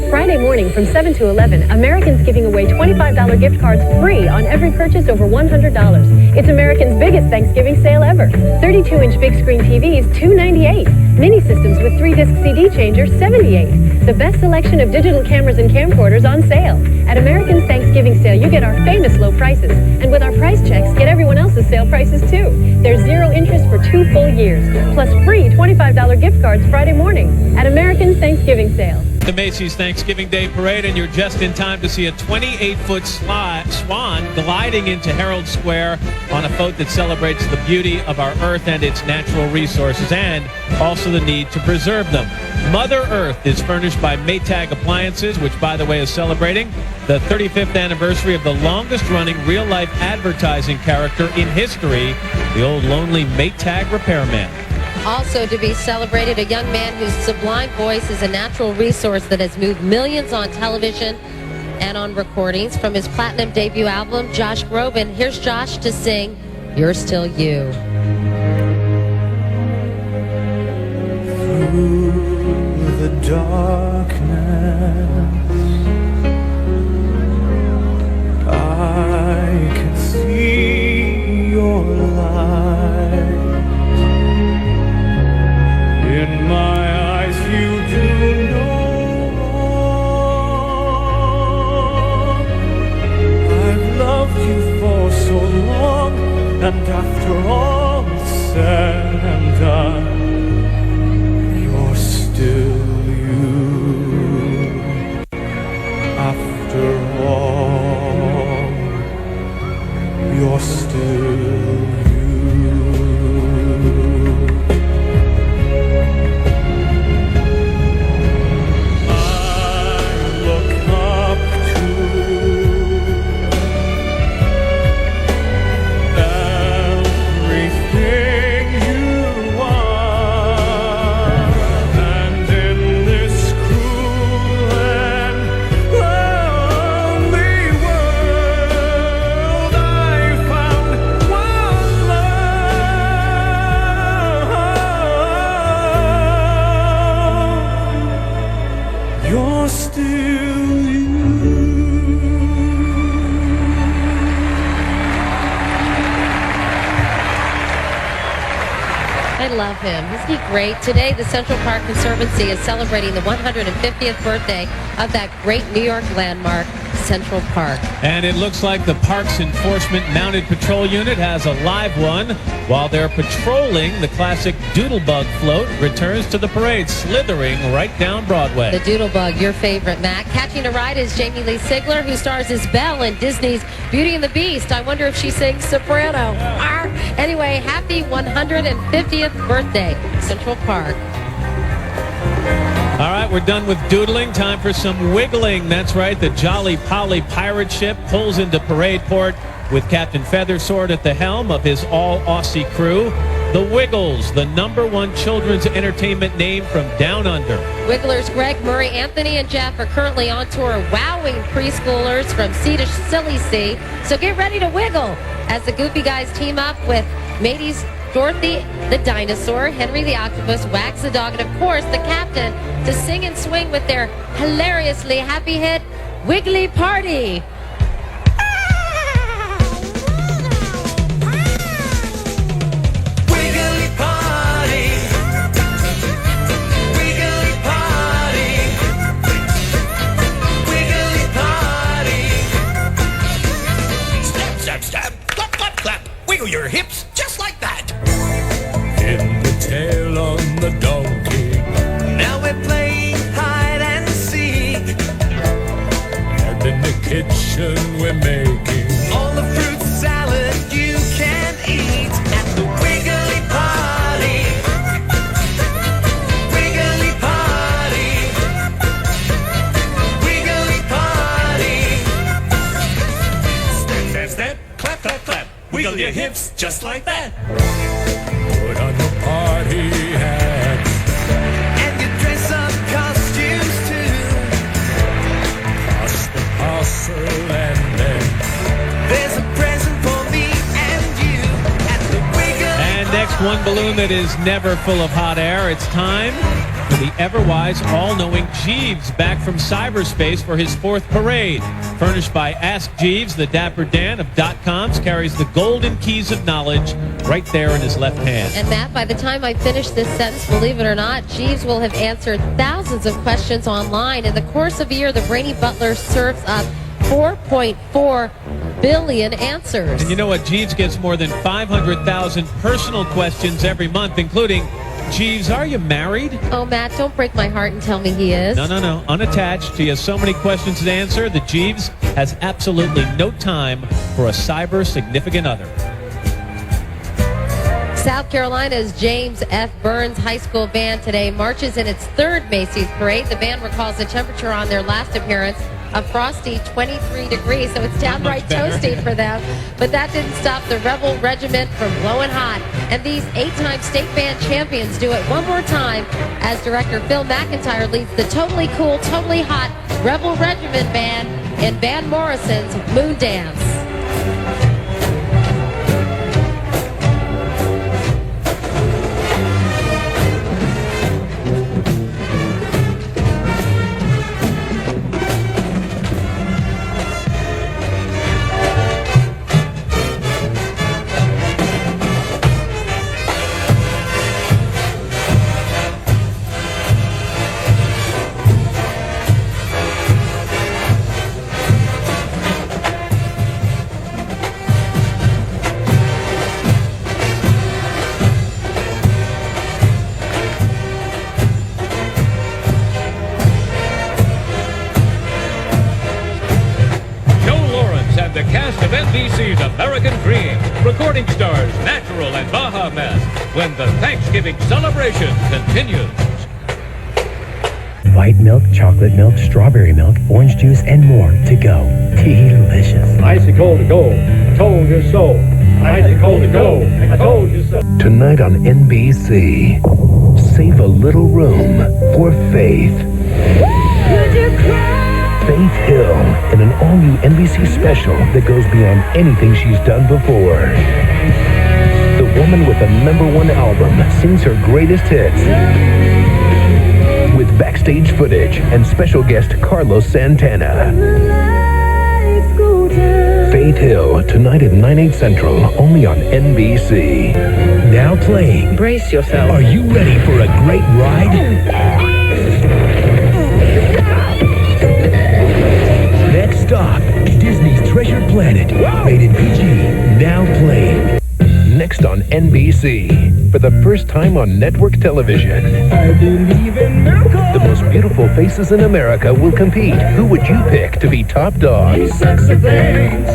Friday morning from 7 to 11, American's giving away $25 gift cards free on every purchase over $100. It's American's biggest Thanksgiving sale ever. 32-inch big screen TVs, $298. Mini systems with 3-disc CD changer, $78. The best selection of digital cameras and camcorders on sale. At American's Thanksgiving sale, you get our famous low prices. And with our price checks, get everyone else's sale prices too. There's 0 interest for 2 full years. Plus free $25 gift cards Friday morning at American's Thanksgiving sale. The Macy's Thanksgiving Day Parade, and you're just in time to see a 28-foot swan gliding into Herald Square on a float that celebrates the beauty of our Earth and its natural resources, and also the need to preserve them. Mother Earth is furnished by Maytag Appliances, which, by the way, is celebrating the 35th anniversary of the longest-running real-life advertising character in history, the old lonely Maytag repairman. Also to be celebrated, a young man whose sublime voice is a natural resource that has moved millions on television and on recordings. From his platinum debut album, Josh Groban, here's Josh to sing You're Still You. Through the darkness, I can see your light. In my eyes you do know wrong. I've loved you for so long, and after all is said and done, you're still you. After all, you're still you. love him. Isn't he great? Today, the Central Park Conservancy is celebrating the 150th birthday of that great New York landmark, Central Park. And it looks like the Parks Enforcement Mounted Patrol Unit has a live one. While they're patrolling, the classic Doodlebug float returns to the parade, slithering right down Broadway. The Doodlebug, your favorite, Matt. Catching a ride is Jamie Lee Sigler, who stars as Belle in Disney's Beauty and the Beast. I wonder if she sings soprano. Anyway, happy 150th birthday, Central Park. All right, we're done with doodling. Time for some wiggling. That's right, the Jolly Polly pirate ship pulls into Parade Port with Captain Feathersword at the helm of his all-Aussie crew. The Wiggles, the #1 children's entertainment name from Down Under. Wigglers Greg, Murray, Anthony, and Jeff are currently on tour wowing preschoolers from sea to silly sea. So get ready to wiggle as the Goofy Guys team up with Macy's Dorothy the Dinosaur, Henry the Octopus, Wags the Dog, and of course the Captain to sing and swing with their hilariously happy hit, Wiggly Party. Wiggly party, wiggly party, wiggly party. Step, step, step, clap, clap, clap. Wiggle your hips just like that. In the tail on the donkey. Now we're playing hide and seek. And in the kitchen we're making all the fruit salad you can eat at the Wiggly Party. Wiggly Party. Wiggly Party. Step, step, step, clap, clap, clap. Wiggle your hips just like that. Put on your party hat. And your dress-up costumes too. Pass the parcel and then there's a present for me and you at the Wiggly. And next, one balloon that is never full of hot air. It's time for the ever-wise, all-knowing Jeeves back from cyberspace for his 4th parade. Furnished by Ask Jeeves, the Dapper Dan of .coms carries the golden keys of knowledge right there in his left hand. And Matt, by the time I finish this sentence, believe it or not, Jeeves will have answered thousands of questions online. In the course of a year, the Brainy Butler serves up 4.4 billion answers. And you know what? Jeeves gets more than 500,000 personal questions every month, including, Jeeves, are you married? Oh, Matt, don't break my heart and tell me he is. No. Unattached. He has so many questions to answer that Jeeves has absolutely no time for a cyber significant other. South Carolina's James F. Burns High School Band today marches in its 3rd Macy's Parade. The band recalls the temperature on their last appearance, a frosty 23 degrees, so it's downright toasty for them. But that didn't stop the Rebel Regiment from blowing hot. And these 8-time state band champions do it one more time as director Phil McIntyre leads the totally cool, totally hot Rebel Regiment Band in Van Morrison's Moon Dance. The cast of NBC's American Dream, recording stars Natural and Baha Men, when the Thanksgiving celebration continues. White milk, chocolate milk, strawberry milk, orange juice, and more to go. Delicious. Icy cold to go. I told you so. Icy cold to go. I told you so. Tonight on NBC, save a little room for Faith. Faith Hill in an all-new NBC special that goes beyond anything she's done before. The woman with the #1 album sings her greatest hits with backstage footage and special guest Carlos Santana. Faith Hill, tonight at 9/8 Central, only on NBC. Now playing. Brace yourself. Are you ready for a great ride? Next stop, Disney's Treasure Planet. Rated PG. Now playing. Next on NBC. For the first time on network television. I believe in miracles. The most beautiful faces in America will compete. Who would you pick to be top dog? Sexy thing,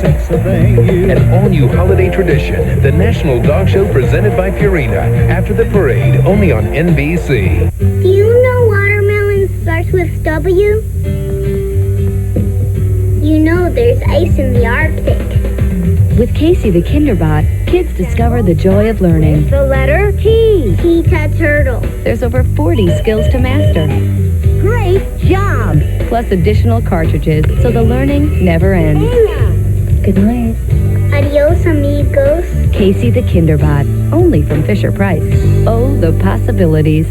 you. An all-new holiday tradition, the National Dog Show presented by Purina. After the parade, only on NBC. Do you know watermelon starts with W? You know there's ice in the Arctic. With Casey the Kinderbot, kids discover the joy of learning. The letter T. T-ta turtle. There's over 40 skills to master. Great job. Plus additional cartridges, so the learning never ends. Good night. Adios, amigos. Casey the Kinderbot, only from Fisher-Price. Oh, the possibilities.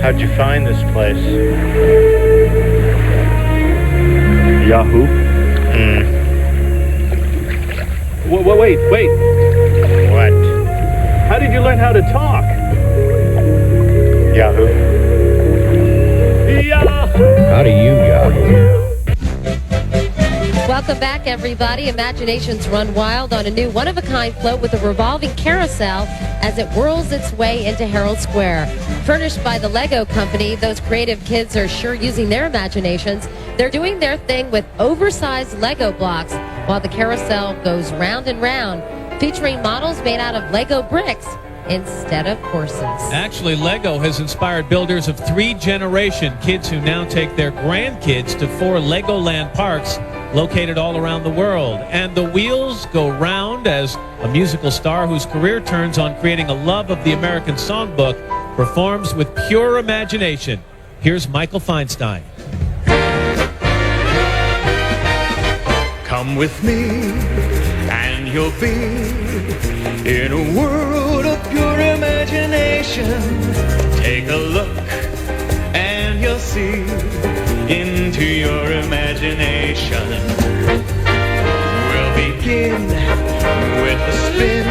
How'd you find this place? Yahoo? Wait. What? How did you learn how to talk? Yahoo. Yahoo! How do you, Yahoo? Welcome back, everybody. Imaginations run wild on a new one-of-a-kind float with a revolving carousel as it whirls its way into Herald Square. Furnished by the Lego company, those creative kids are sure using their imaginations. They're doing their thing with oversized Lego blocks while the carousel goes round and round, featuring models made out of Lego bricks instead of horses. Actually, Lego has inspired builders of 3-generation kids who now take their grandkids to 4 Legoland parks located all around the world. And the wheels go round as a musical star whose career turns on creating a love of the American songbook performs with pure imagination. Here's Michael Feinstein. Come with me and you'll be in a world of pure imagination. Take a look and you'll see into your imagination. We'll begin with a spin,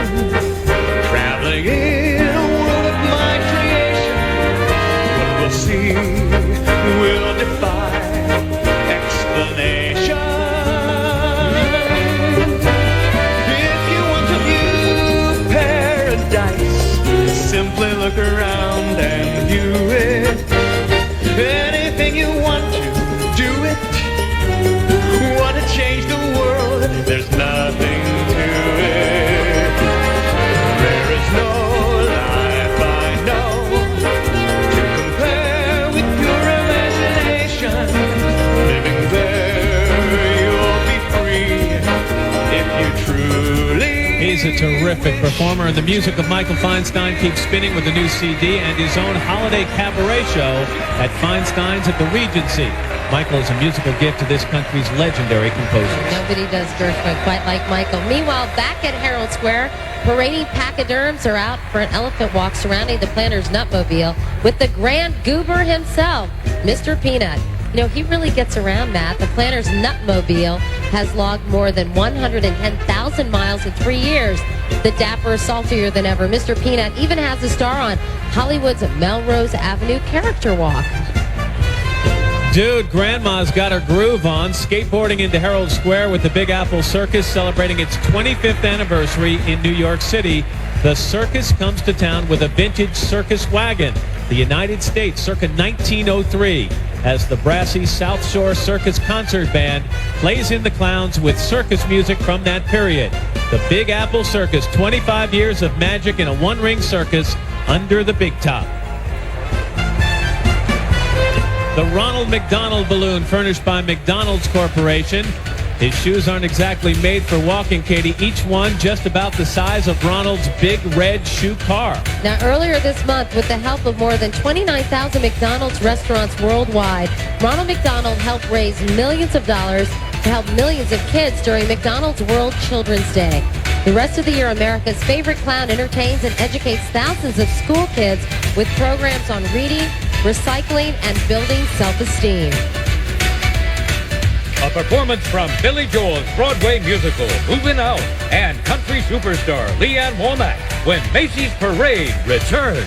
traveling in a world of my creation. What we'll see will defy explanation. If you want to view paradise, simply look around and view it. Anything you want to, do it. Want to change the world, there's nothing to it. There is no life I know to compare with your imagination. Living there, you'll be free if you truly. He's a terrific performer, and the music of Michael Feinstein keeps spinning with a new CD and his own holiday cabaret show at Feinstein's at the Regency. Michael is a musical gift to this country's legendary composers. Nobody does Gershwin quite like Michael. Meanwhile, back at Herald Square, parading pachyderms are out for an elephant walk surrounding the Planter's Nutmobile with the Grand Goober himself, Mr. Peanut. You know, he really gets around, Matt. The Planter's Nutmobile has logged more than 110,000 miles in 3 years. The dapper, saltier than ever Mr. Peanut even has a star on Hollywood's Melrose Avenue Character Walk. Dude, Grandma's got her groove on, skateboarding into Herald Square with the Big Apple Circus celebrating its 25th anniversary in New York City. The circus comes to town with a vintage circus wagon, the United States circa 1903, as the brassy South Shore Circus Concert Band plays in the clowns with circus music from that period. The Big Apple Circus, 25 years of magic in a one-ring circus under the big top. The Ronald McDonald balloon furnished by McDonald's Corporation. His shoes aren't exactly made for walking, Katie. Each one just about the size of Ronald's big red shoe car. Now, earlier this month, with the help of more than 29,000 McDonald's restaurants worldwide, Ronald McDonald helped raise millions of dollars to help millions of kids during McDonald's World Children's Day. The rest of the year, America's favorite clown entertains and educates thousands of school kids with programs on reading, recycling, and building self-esteem. A performance from Billy Joel's Broadway musical, Movin' Out, and country superstar Leanne Womack when Macy's Parade returns.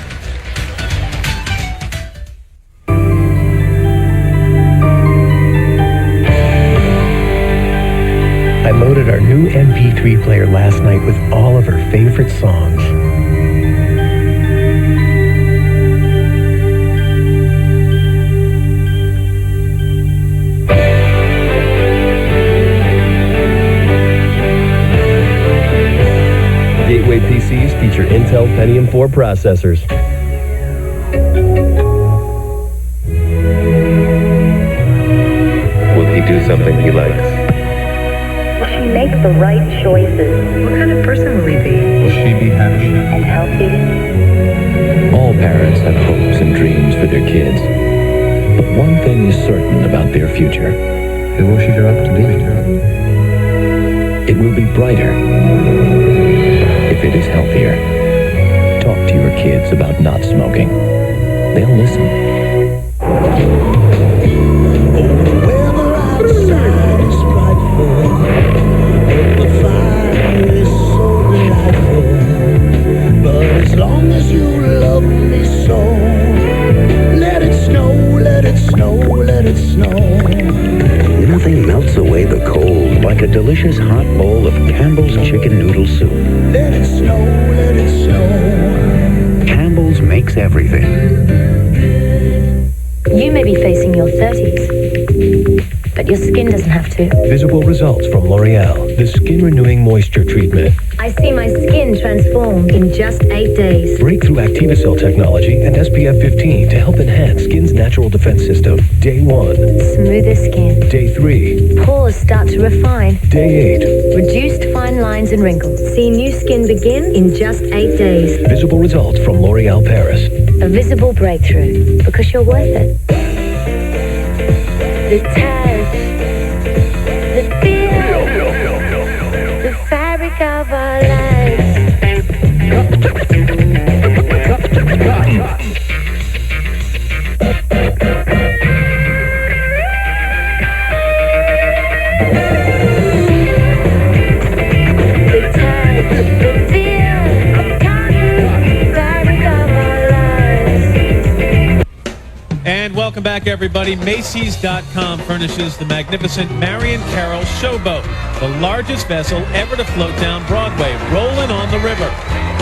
I loaded our new MP3 player last night with all of her favorite songs. Gateway PCs feature Intel Pentium 4 processors. Will he do something he likes? Will she make the right choices? What kind of person will he be? Will she be happy? And healthy? All parents have hopes and dreams for their kids. But one thing is certain about their future. Who will she grow up to be? It will be brighter if it is healthier. Talk to your kids about not smoking. They'll listen. But as long as you love me so, let it snow, let it snow, let it snow. Nothing melts away the cold like a delicious hot bowl of Campbell's chicken noodle soup. Let it snow, let it snow. Campbell's makes everything. You may be facing your 30s, but your skin doesn't have to. Visible results from L'Oreal, the skin renewing moisture treatment. I see my skin transform in just 8 days. Breakthrough ActivaCell technology and SPF 15 to help enhance skin's natural defense system. Day 1. Smoother skin. Day 3. Pores start to refine. Day 8. Reduced fine lines and wrinkles. See new skin begin in just 8 days. Visible results from L'Oreal Paris. A visible breakthrough, because you're worth it. The touch, the feel, the fabric of our lives. And welcome back, everybody. Macy's.com furnishes the magnificent Marion Carroll Showboat, the largest vessel ever to float down Broadway, rolling on the river.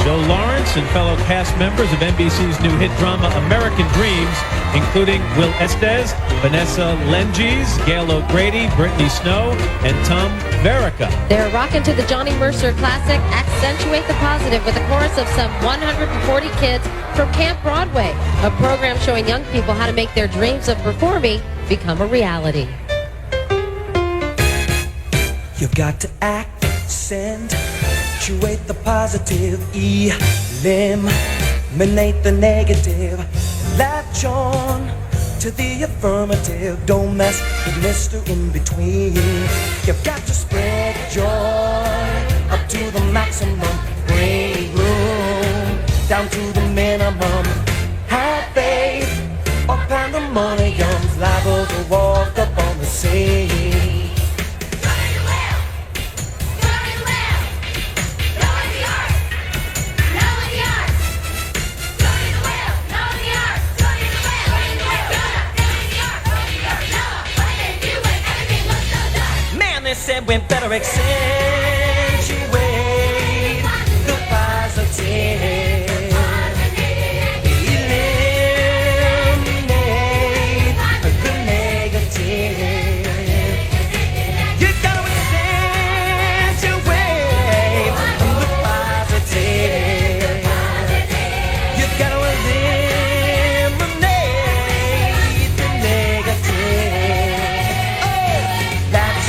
Joe Lawrence and fellow cast members of NBC's new hit drama American Dreams, including Will Estes, Vanessa Lenges, Gail O'Grady, Brittany Snow, and Tom Verica. They're rocking to the Johnny Mercer classic, Accentuate the Positive, with a chorus of some 140 kids from Camp Broadway, a program showing young people how to make their dreams of performing become a reality. You've got to accentuate the positive, eliminate the negative, latch on to the affirmative. Don't mess with Mr. In Between. You've got to spread joy up to the maximum, bring room down to the minimum. Have faith or pandemonium's liable to walk up on the scene. They said we better accentuate the positive, eliminate the negative. You gotta accentuate the positive. You gotta eliminate the negative. Oh, that's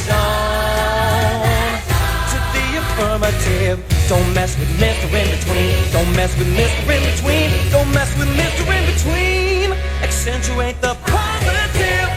affirmative. Don't mess with Mr. In Between. Don't mess with Mr. In Between. Don't mess with Mr. In Between. Accentuate the positive.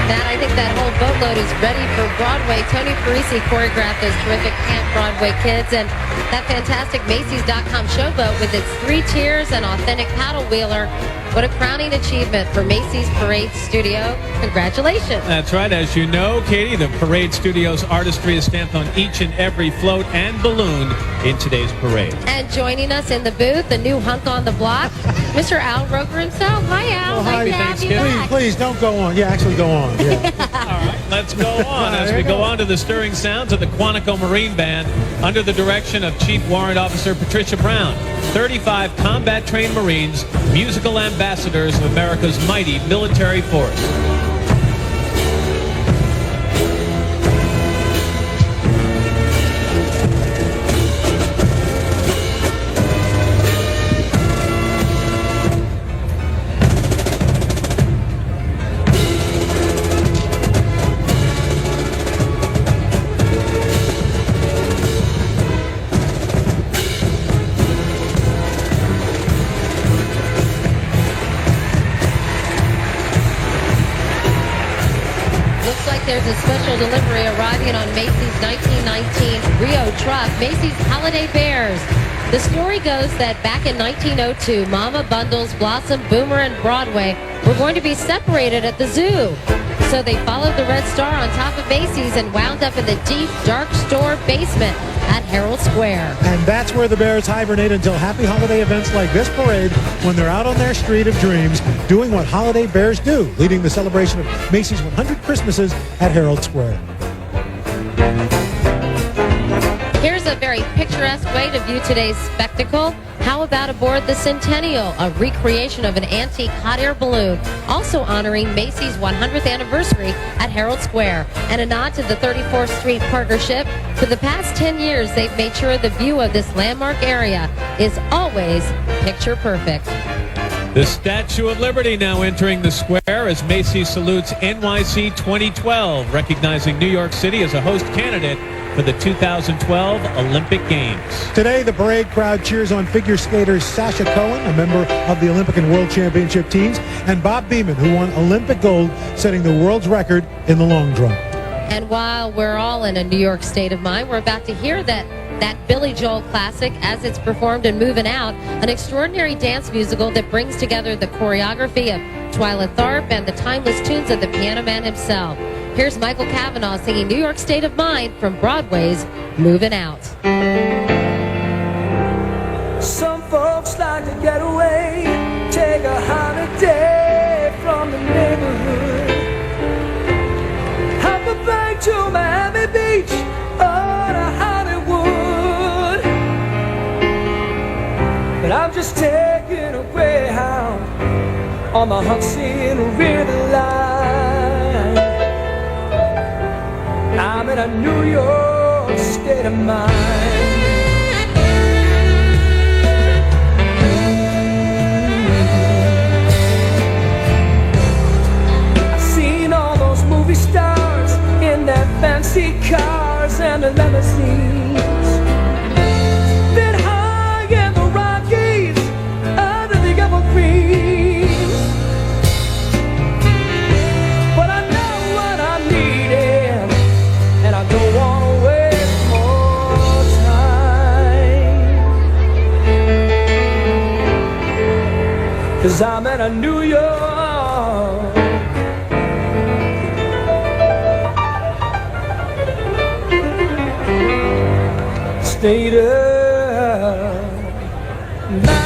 Matt, I think that whole boatload is ready for Broadway. Tony Parisi choreographed those terrific Camp Broadway kids, and that fantastic Macy's.com showboat with its 3 tiers and authentic paddle wheeler. What a crowning achievement for Macy's Parade Studio. Congratulations. That's right. As you know, Katie, the Parade Studio's artistry is stamped on each and every float and balloon in today's parade. And joining us in the booth, the new hunk on the block, Mr. Al Roker himself. Hi, Al. Well, happy Thanksgiving. Please don't go on. Yeah, actually go on. Yeah. All right, let's go on as we go on to the stirring sounds of the Quantico Marine Band under the direction of Chief Warrant Officer Patricia Brown. 35 combat-trained Marines, musical ambassadors of America's mighty military force. There's a special delivery arriving on Macy's 1919 Rio truck, Macy's Holiday Bears. The story goes that back in 1902, Mama Bundles, Blossom, Boomer, and Broadway were going to be separated at the zoo. So they followed the Red Star on top of Macy's and wound up in the deep, dark store basement at Herald Square. And that's where the Bears hibernate until happy holiday events like this parade, when they're out on their street of dreams doing what holiday bears do, leading the celebration of Macy's 100 Christmases at Herald Square. Here's a very picturesque way to view today's spectacle. How about aboard the Centennial, a recreation of an antique hot air balloon, also honoring Macy's 100th anniversary at Herald Square, and a nod to the 34th Street Partnership. For the past 10 years, they've made sure the view of this landmark area is always picture perfect. The Statue of Liberty now entering the square as Macy's salutes NYC 2012, recognizing New York City as a host candidate for the 2012 Olympic Games. Today, the parade crowd cheers on figure skater Sasha Cohen, a member of the Olympic and World Championship teams, and Bob Beamon, who won Olympic gold, setting the world's record in the long jump. And while we're all in a New York state of mind, we're about to hear that Billy Joel classic as it's performed in Movin' Out, an extraordinary dance musical that brings together the choreography of Twyla Tharp and the timeless tunes of the piano man himself. Here's Michael Cavanaugh singing New York State of Mind from Broadway's Movin' Out. Some folks like to get away, take a holiday from the neighborhood. Hop a bike to Miami Beach or to Hollywood. But I'm just taking a Greyhound on the Hudson River line. I'm in a New York state of mind. I've seen all those movie stars in their fancy cars and the limousines. Been high in the Rockies, under the evergreens. But I know what I'm needing, and I don't want to waste more time. 'Cause I'm in a New York state of mind.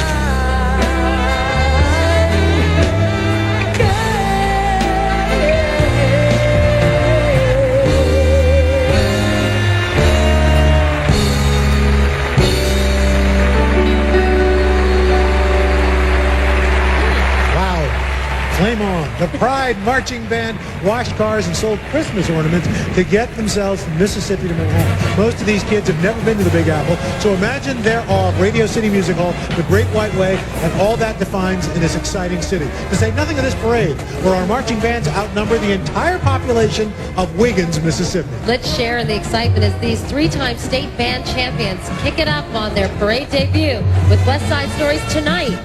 Flame on. The Pride Marching Band washed cars and sold Christmas ornaments to get themselves from Mississippi to Manhattan. Most of these kids have never been to the Big Apple, so imagine their awe of Radio City Music Hall, the Great White Way, and all that defines in this exciting city. To say nothing of this parade, where our marching bands outnumber the entire population of Wiggins, Mississippi. Let's share in the excitement as these 3-time state band champions kick it up on their parade debut with West Side Stories tonight.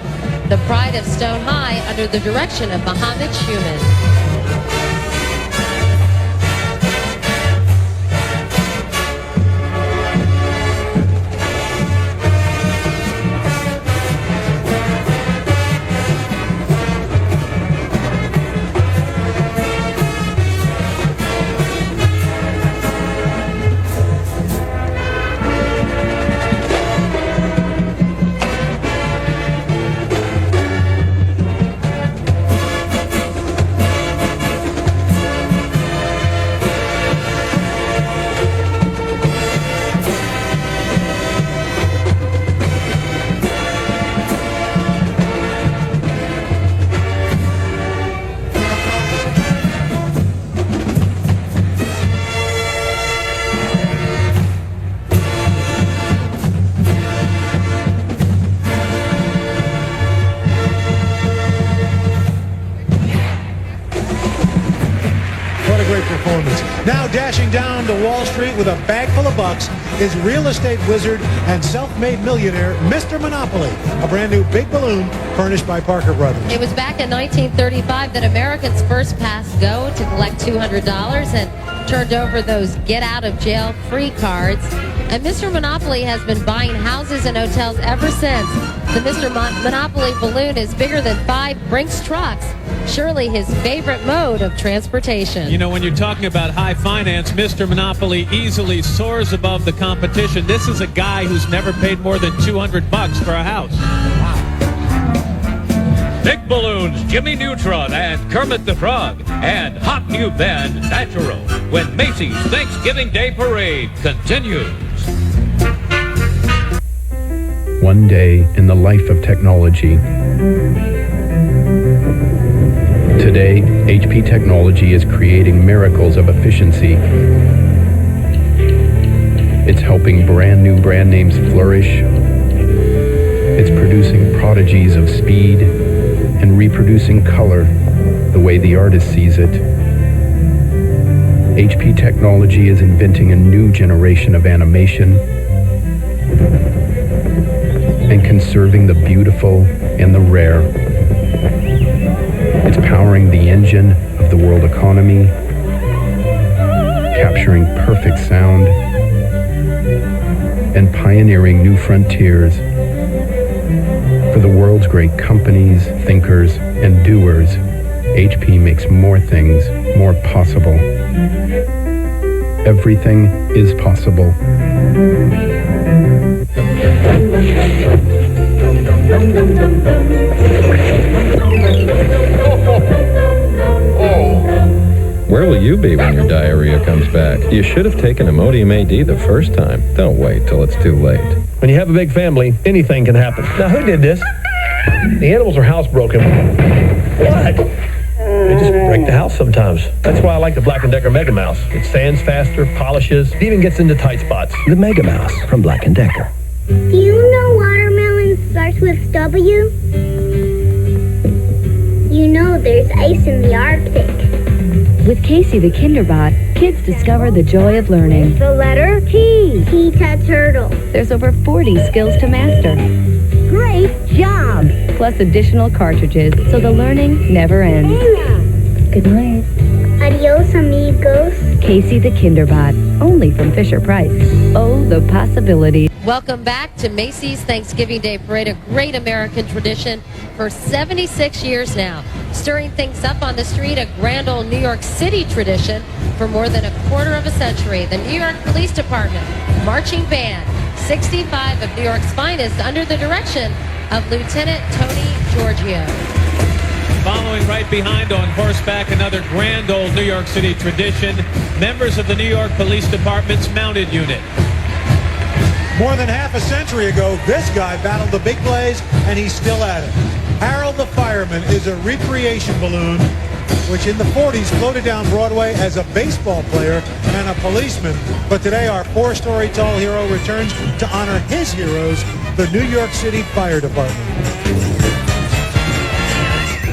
The Pride of Stone High under the direction of Muhammad Shuman. Now dashing down to Wall Street with a bag full of bucks is real estate wizard and self-made millionaire, Mr. Monopoly, a brand new big balloon furnished by Parker Brothers. It was back in 1935 that Americans first passed go to collect $200 and turned over those get-out-of-jail-free cards. And Mr. Monopoly has been buying houses and hotels ever since. The Mr. Monopoly balloon is bigger than 5 Brinks trucks. Surely his favorite mode of transportation. You know, when you're talking about high finance, Mr. Monopoly easily soars above the competition. This is a guy who's never paid more than $200 for a house. Big Balloons, Jimmy Neutron, and Kermit the Frog, and hot new band Natural, when Macy's Thanksgiving Day Parade continues. One day in the life of technology. Today, HP Technology is creating miracles of efficiency. It's helping brand new brand names flourish. It's producing prodigies of speed and reproducing color the way the artist sees it. HP Technology is inventing a new generation of animation and conserving the beautiful and the rare. It's powering the engine of the world economy, capturing perfect sound, and pioneering new frontiers for the world's great companies, thinkers, and doers. HP makes more things more possible. Everything is possible. Where will you be when your diarrhea comes back? You should have taken Imodium AD the first time. Don't wait till it's too late. When you have a big family, anything can happen. Now, who did this? The animals are housebroken. What? They just break the house sometimes. That's why I like the Black & Decker Mega Mouse. It sands faster, polishes, it even gets into tight spots. The Mega Mouse from Black & Decker. Do you know watermelon starts with W? You know there's ice in the Arctic. With Casey the Kinderbot, kids discover the joy of learning. The letter T. T-ta turtle. There's over 40 skills to master. Great job. Plus additional cartridges, so the learning never ends. Anna. Good night. Adios, amigos. Casey the Kinderbot, only from Fisher-Price. Oh, the possibilities. Welcome back to Macy's Thanksgiving Day Parade, a great American tradition for 76 years now. Stirring things up on the street, a grand old New York City tradition for more than a quarter of a century. The New York Police Department Marching Band, 65 of New York's finest, under the direction of Lieutenant Tony Giorgio. Following right behind on horseback, another grand old New York City tradition, members of the New York Police Department's mounted unit. More than half a century ago, this guy battled the big blaze, and he's still at it. Harold the Fireman is a recreation balloon, which in the 40s floated down Broadway as a baseball player and a policeman. But today, our 4-story tall hero returns to honor his heroes, the New York City Fire Department.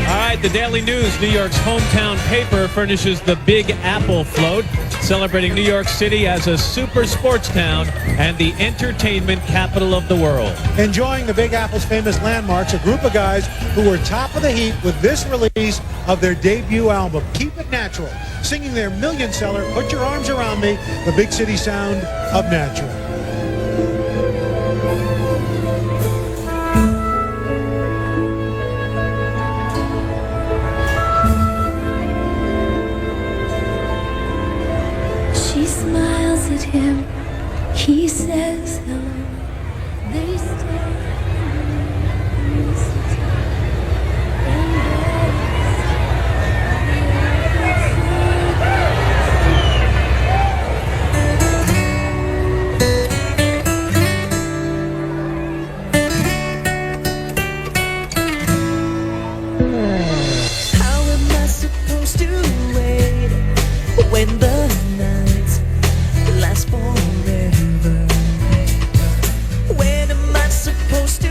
All right, the Daily News, New York's hometown paper, furnishes the Big Apple float, celebrating New York City as a super sports town and the entertainment capital of the world. Enjoying the Big Apple's famous landmarks, a group of guys who were top of the heap with this release of their debut album, Keep It Natural, singing their million seller, Put Your Arms Around Me, the big city sound of natural. She smiles at him, he says hello. They stare. How am I supposed to wait when the nights last forever? When am I supposed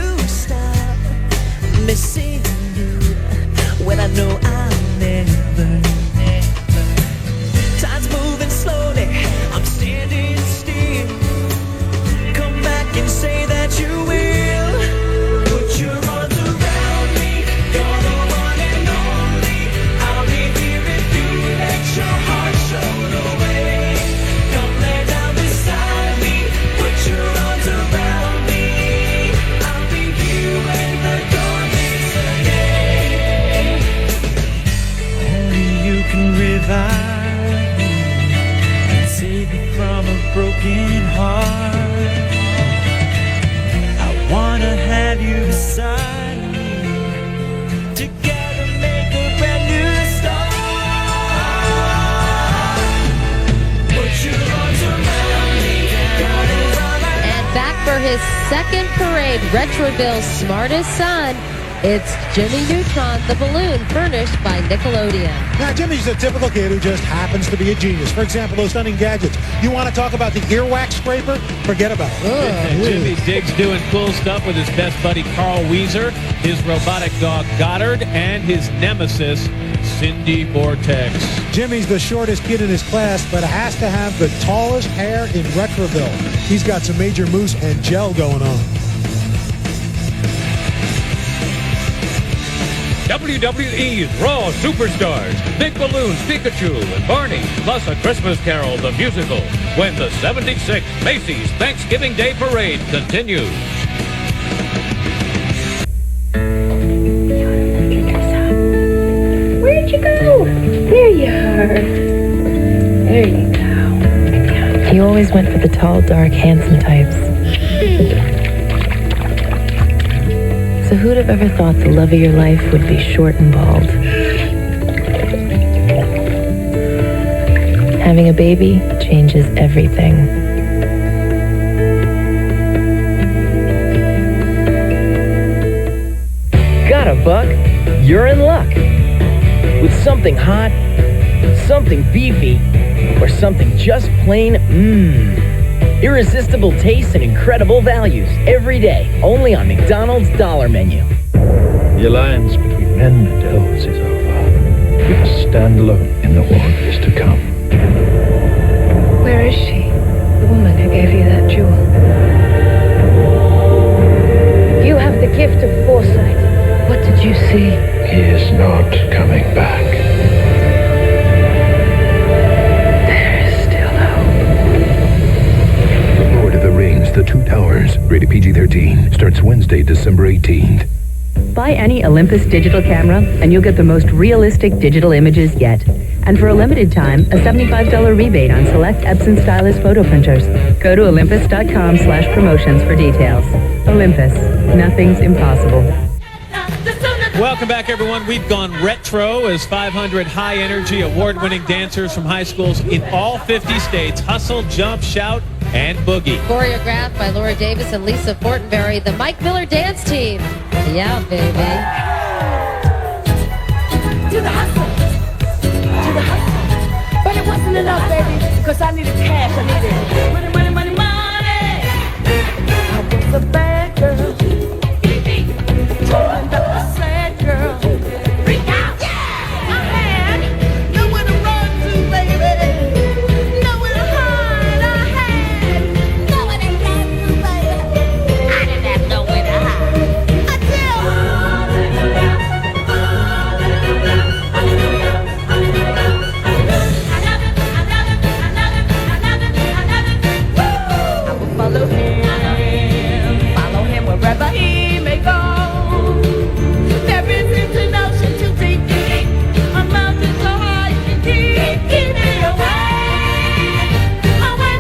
broken heart. I wanna have you beside me. Together make a brand new start. Put your arms around me now. And back for his second parade, Retroville's smartest son. It's Jimmy Neutron, the balloon, furnished by Nickelodeon. Now, Jimmy's a typical kid who just happens to be a genius. For example, those stunning gadgets. You want to talk about the earwax scraper? Forget about it. Jimmy digs doing cool stuff with his best buddy Carl Weezer, his robotic dog Goddard, and his nemesis Cindy Vortex. Jimmy's the shortest kid in his class, but has to have the tallest hair in Retroville. He's got some major mousse and gel going on. WWE's Raw Superstars, Big Balloons, Pikachu, and Barney, plus A Christmas Carol, the musical, when the 76th Macy's Thanksgiving Day Parade continues. Where'd you go? There you are. There you go. He always went for the tall, dark, handsome types. So who'd have ever thought the love of your life would be short and bald? Having a baby changes everything. Got a buck? You're in luck. With something hot, something beefy, or something just plain irresistible tastes and incredible values every day, only on McDonald's Dollar Menu. The alliance between men and elves is over. You must stand alone in the war that is to come. Where is she? The woman who gave you that jewel. You have the gift of foresight. What did you see? He is not coming back. The Two Towers, rated PG-13, starts Wednesday, December 18th. Buy any Olympus digital camera, and you'll get the most realistic digital images yet. And for a limited time, a $75 rebate on select Epson stylus photo printers. Go to olympus.com/promotions for details. Olympus, nothing's impossible. Welcome back, everyone. We've gone retro as 500 high-energy, award-winning dancers from high schools in all 50 states hustle, jump, shout, and boogie. Choreographed by Laura Davis and Lisa Fortenberry, the Mike Miller Dance Team. Yeah, baby. To the hustle. To the hustle. But it wasn't enough, baby, because I needed cash. I needed money, money, money, money. I was a bad girl. Turned up a sad girl. Freak out. Yeah! I had nowhere to run to, baby. Nowhere to hide. I had nowhere to run to, baby. I didn't have nowhere to hide. I I will follow him wherever he may go. There isn't an ocean too deep, a mountain so high and deep. Keep me away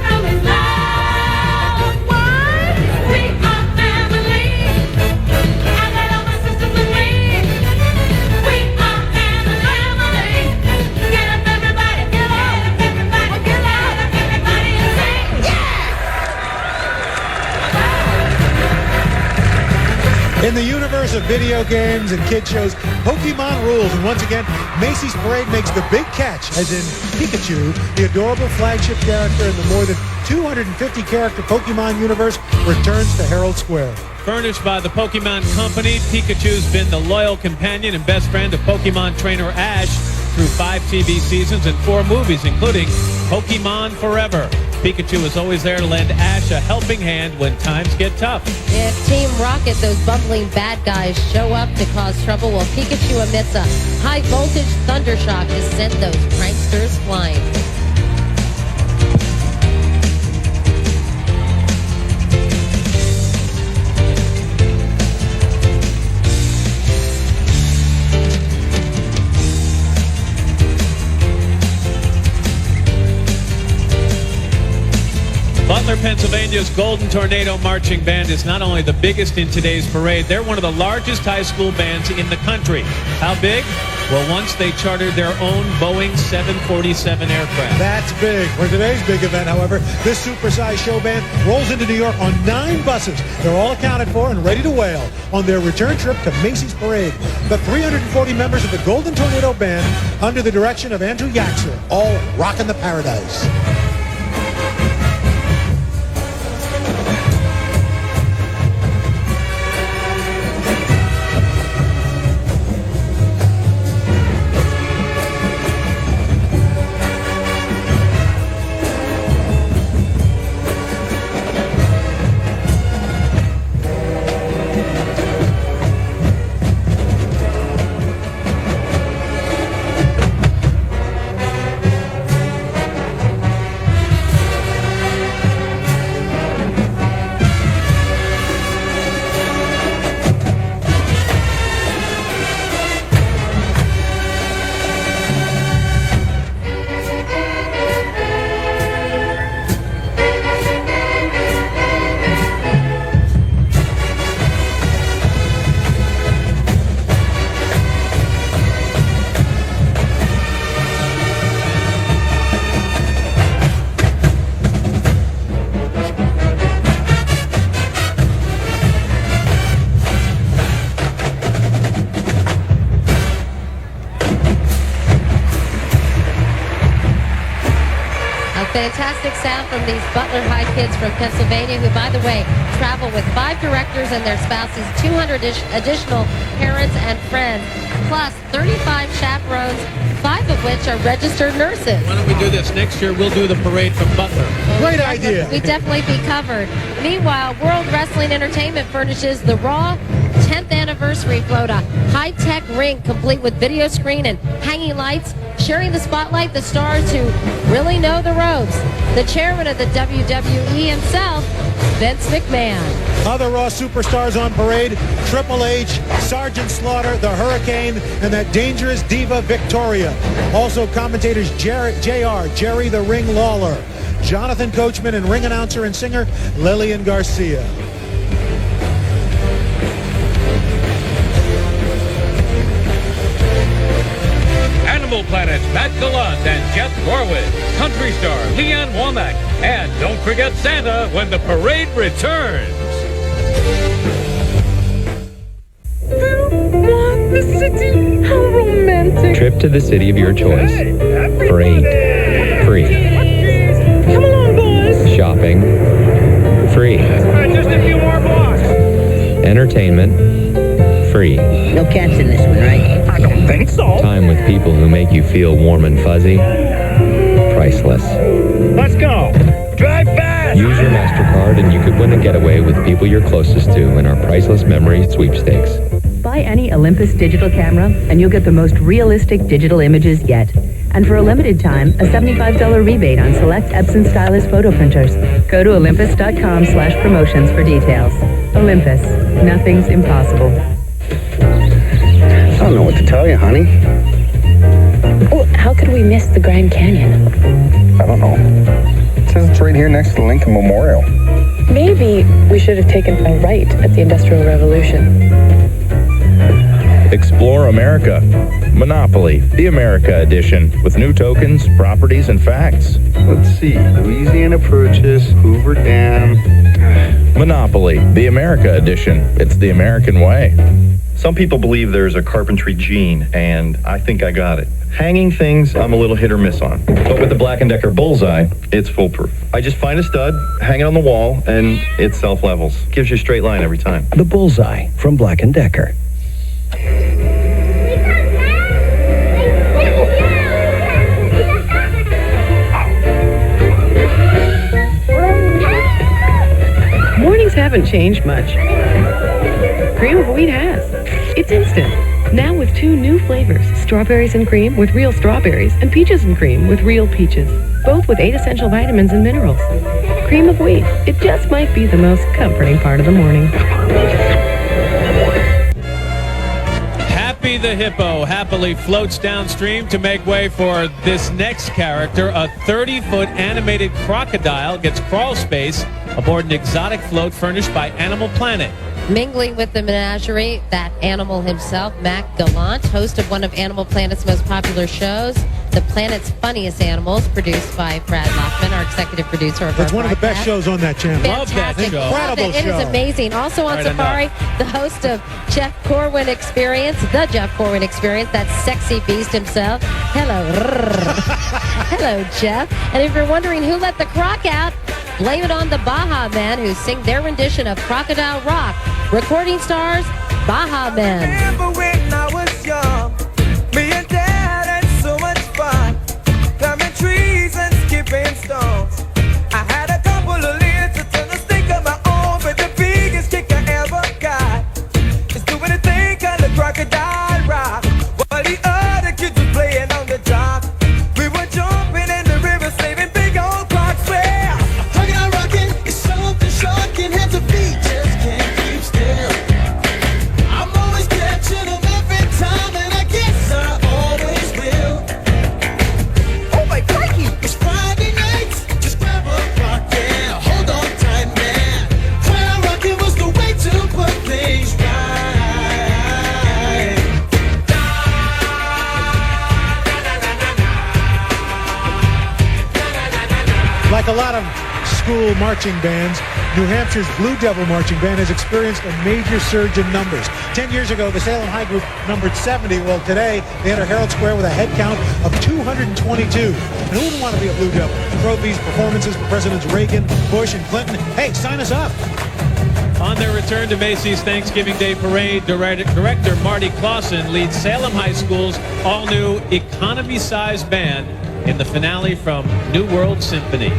from his love. Why? We are family. I got all my sisters with me. We are family. Get up, everybody, get up, everybody, get up, everybody, and sing, yeah! In the universe of video games and kid shows, Pokemon rules. And once again, Macy's Parade makes the big catch, as in Pikachu, the adorable flagship character in the more than 250-character Pokemon universe, returns to Herald Square. Furnished by the Pokemon Company, Pikachu's been the loyal companion and best friend of Pokemon trainer Ash through 5 TV seasons and 4 movies, including Pokemon Forever. Pikachu is always there to lend Ash a helping hand when times get tough. If Team Rocket, those bumbling bad guys, show up to cause trouble, well, Pikachu emits a high-voltage thundershock to send those pranksters flying. Butler, Pennsylvania's Golden Tornado Marching Band is not only the biggest in today's parade, they're one of the largest high school bands in the country. How big? Well, once they chartered their own Boeing 747 aircraft. That's big. For today's big event, however, this supersized show band rolls into New York on 9 buses. They're all accounted for and ready to wail on their return trip to Macy's Parade. The 340 members of the Golden Tornado Band, under the direction of Andrew Yaxler, all rocking the paradise. Fantastic sound from these Butler High kids from Pennsylvania, who, by the way, travel with 5 directors and their spouses, 200 additional parents and friends, plus 35 chaperones, 5 of which are registered nurses. Why don't we do this? Next year, we'll do the parade from Butler. Great idea. We'd definitely be covered. Meanwhile, World Wrestling Entertainment furnishes the Raw 10th anniversary float, a high-tech ring complete with video screen and hanging lights, sharing the spotlight, the stars who really know the ropes. The chairman of the WWE himself, Vince McMahon. Other Raw superstars on parade: Triple H, Sergeant Slaughter, the Hurricane, and that dangerous diva Victoria. Also commentators JR, Jerry the Ring Lawler, Jonathan Coachman, and ring announcer and singer Lillian Garcia. Animal Planet's Matt Gallant and Jeff Gorwood, country star Leanne Womack, and don't forget Santa when the parade returns. The city, how romantic. Trip to the city of your choice. Parade. Free. Come along, boys. Shopping. Free. Just a few more blocks. Entertainment. Free. No cats in this one, right? I don't think so. Time with people who make you feel warm and fuzzy. Priceless. Let's go. Drive fast. Use your MasterCard and you could win a getaway with people you're closest to in our Priceless Memory Sweepstakes. Buy any Olympus digital camera and you'll get the most realistic digital images yet. And for a limited time, a $75 rebate on select Epson stylus photo printers. Go to olympus.com/promotions for details. Olympus. Nothing's impossible. I don't know what to tell you, honey. Oh, how could we miss the Grand Canyon? I don't know. It says it's right here next to the Lincoln Memorial. Maybe we should have taken a right at the Industrial Revolution. Explore America. Monopoly, the America edition, with new tokens, properties, and facts. Let's see. Louisiana Purchase, Hoover Dam. Monopoly, the America edition. It's the American way. Some people believe there's a carpentry gene, and I think I got it. Hanging things, I'm a little hit or miss on. But with the Black & Decker Bullseye, it's foolproof. I just find a stud, hang it on the wall, and it self-levels. Gives you a straight line every time. The Bullseye from Black & Decker. Mornings haven't changed much. Cream of wheat has. It's instant. Now with 2 new flavors, strawberries and cream with real strawberries, and peaches and cream with real peaches. Both with 8 essential vitamins and minerals. Cream of wheat. It just might be the most comforting part of the morning. Snoopy the hippo happily floats downstream to make way for this next character. A 30-foot animated crocodile gets crawl space aboard an exotic float furnished by Animal Planet. Mingling with the menagerie, that animal himself, Mac Gallant, host of one of Animal Planet's most popular shows, The Planet's Funniest Animals, produced by Brad Lockman, our executive producer of It's our one of the best broadcast. shows on that channel. Fantastic. Love it. It is amazing. Also on Right, Safari, the host of Jeff Corwin Experience, the Jeff Corwin Experience, that sexy beast himself. Hello. Hello, Jeff. And if you're wondering who let the croc out, blame it on the Baja Men, who sing their rendition of Crocodile Rock. Recording stars, Baja Men. Remember when I was young, me and Dad had so much fun, climbing trees and skipping stones. I had a couple of lids to turn a stick of my own, but the biggest kick I ever got is doing a thing called the Crocodile Rock, while the other kids were playing on the dock. We were jumping in the river, saving big old crocs. Well, Crocodile rocking is something shocking, hands and feet just can't keep still. I'm always catching them every time, and I guess I always will. Oh my crikey! It's Friday nights, just grab a rock, yeah, hold on tight, man. Crocodile rocking was the way to put things right. Like a lot of school marching bands, New Hampshire's Blue Devil Marching Band has experienced a major surge in numbers. 10 years ago, the Salem High Group numbered 70. Well, today, they enter Herald Square with a head count of 222. And who wouldn't want to be a Blue Devil? Trophies, performances for Presidents Reagan, Bush, and Clinton. Hey, sign us up. On their return to Macy's Thanksgiving Day Parade, director Marty Clausen leads Salem High School's all-new economy-sized band in the finale from New World Symphony.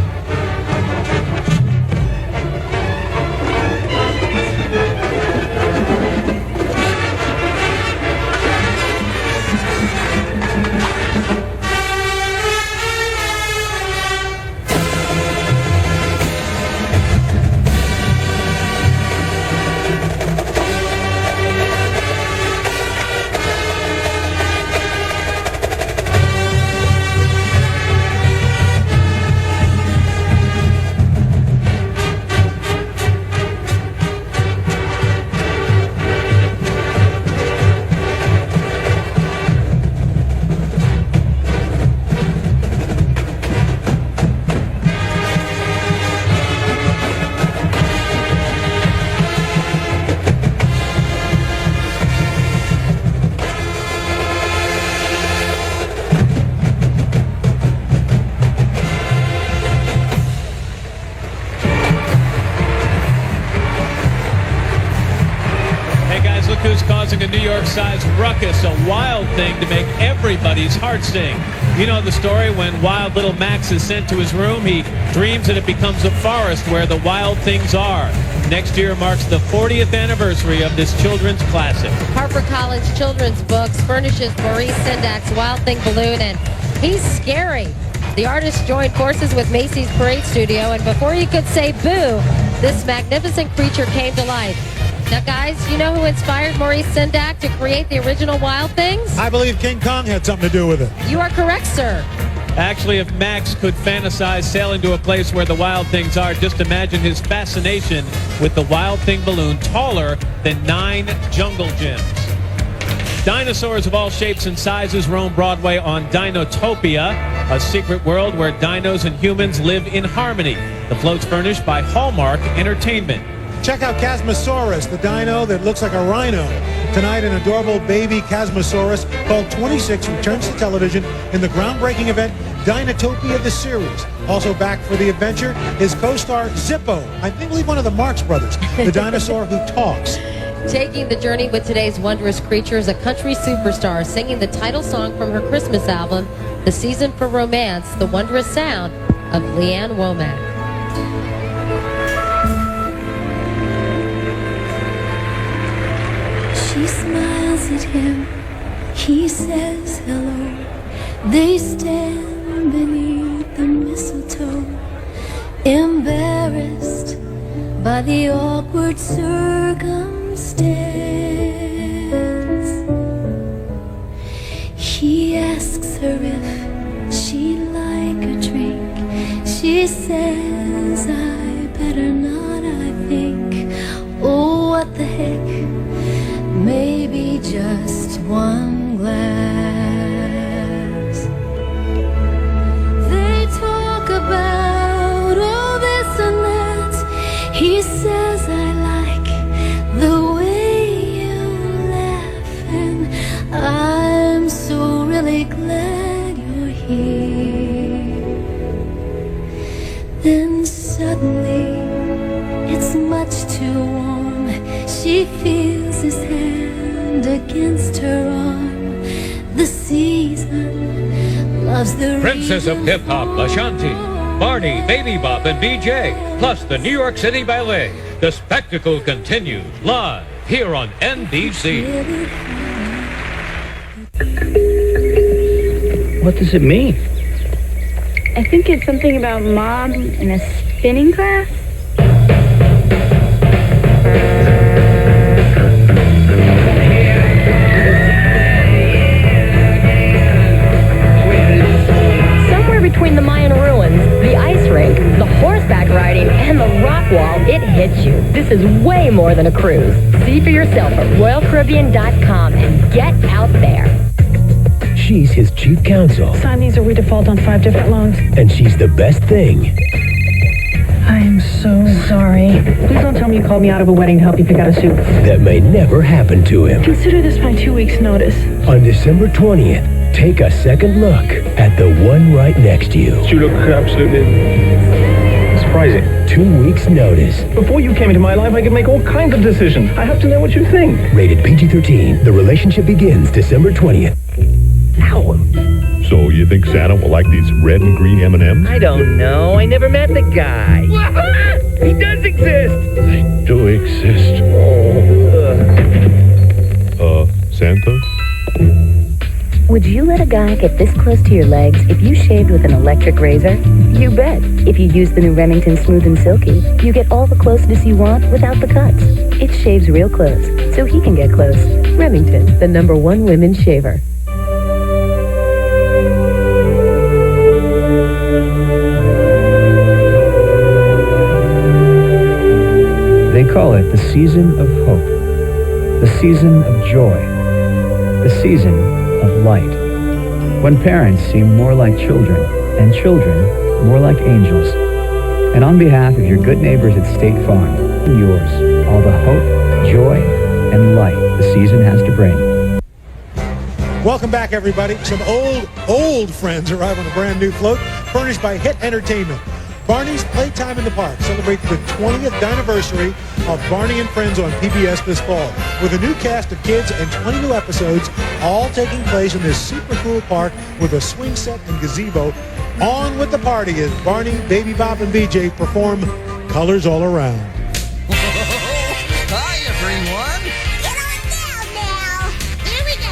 Who's causing a New York-sized ruckus, a wild thing to make everybody's heart sing. You know the story. When wild little Max is sent to his room, he dreams that it becomes a forest where the wild things are. Next year marks the 40th anniversary of this children's classic. HarperCollins Children's Books furnishes Maurice Sendak's Wild Thing balloon, and he's scary. The artist joined forces with Macy's Parade Studio, and before you could say boo, this magnificent creature came to life. Now, guys, you know who inspired Maurice Sendak to create the original Wild Things? I believe King Kong had something to do with it. You are correct, sir. Actually, if Max could fantasize sailing to a place where the wild things are, just imagine his fascination with the Wild Thing balloon, taller than 9 jungle gyms. Dinosaurs of all shapes and sizes roam Broadway on Dinotopia, a secret world where dinos and humans live in harmony. The float's furnished by Hallmark Entertainment. Check out Chasmosaurus, the dino that looks like a rhino. Tonight, an adorable baby Chasmosaurus called 26 returns to television in the groundbreaking event Dinotopia the Series. Also back for the adventure is co-star Zippo, I believe one of the Marx Brothers, the dinosaur who talks. Taking the journey with today's wondrous creature is a country superstar singing the title song from her Christmas album, The Season for Romance, The Wondrous Sound of Leanne Womack. She smiles at him, he says hello. They stand beneath the mistletoe, embarrassed by the awkward circumstance. her if she'd like a drink. She says I better not, I think. Oh, what the heck, maybe just one glass. They talk about all this and that. He says I like the way you laugh, and I'm so really glad you're here. Then suddenly it's much too warm. She feels his hand against her arm. The season loves the Princess of Hip Hop, Ashanti, Barney, Baby Bop, and BJ, plus the New York City Ballet. The spectacle continues live here on NBC. What does it mean? I think it's something about Mom in a spinning class. Somewhere between the Mayan ruins, the ice rink, the horseback riding, and the rock wall, it hits you. This is way more than a cruise. See for yourself at RoyalCaribbean.com and get out there. She's his chief counsel, Sign these or we default on 5 different loans. and she's the best thing. I'm so sorry. Please don't tell me you called me out of a wedding to help you pick out a suit. That may never happen to him. Consider this my 2 weeks' notice. On December 20th, take a second look at the one right next to you. You look absolutely surprising. 2 weeks' notice. Before you came into my life, I could make all kinds of decisions. I have to know what you think. Rated PG-13. The relationship begins December 20th. So you think Santa will like these red and green M&Ms? I don't know. I never met the guy. He does exist. They do exist. Santa? Would you let a guy get this close to your legs if you shaved with an electric razor? You bet. If you use the new Remington Smooth and Silky, you get all the closeness you want without the cuts. It shaves real close, so he can get close. Remington, the #1 women's shaver. They call it the season of hope, the season of joy, the season of light. When parents seem more like children, and children more like angels. And on behalf of your good neighbors at State Farm, and yours, all the hope, joy, and light the season has to bring. Welcome back, everybody. Some old friends arrive on a brand new float furnished by Hit Entertainment. Barney's Playtime in the Park celebrates the 20th anniversary of Barney and Friends on PBS this fall, with a new cast of kids and 20 new episodes, all taking place in this super cool park with a swing set and gazebo. On with the party as Barney, Baby Bop, and BJ perform Colors All Around. Hi, everyone. Get on down now. Here we go.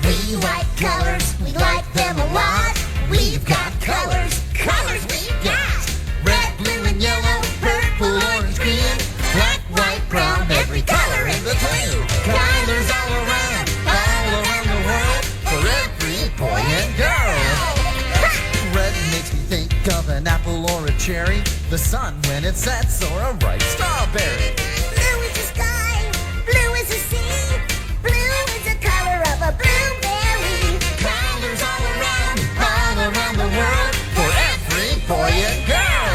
We like colors. We like them a lot. We've got colors. Colors we've got. Red, blue, and yellow. Purple, orange, green. Black, white, brown. Every color in between. Colors all around the world. For every boy and girl. Red makes me think of an apple or a cherry. The sun when it sets, or a ripe strawberry. Blue is the sky, blue is the sea. Blue is the color of a blueberry. Colors all around the world. For every boy and girl.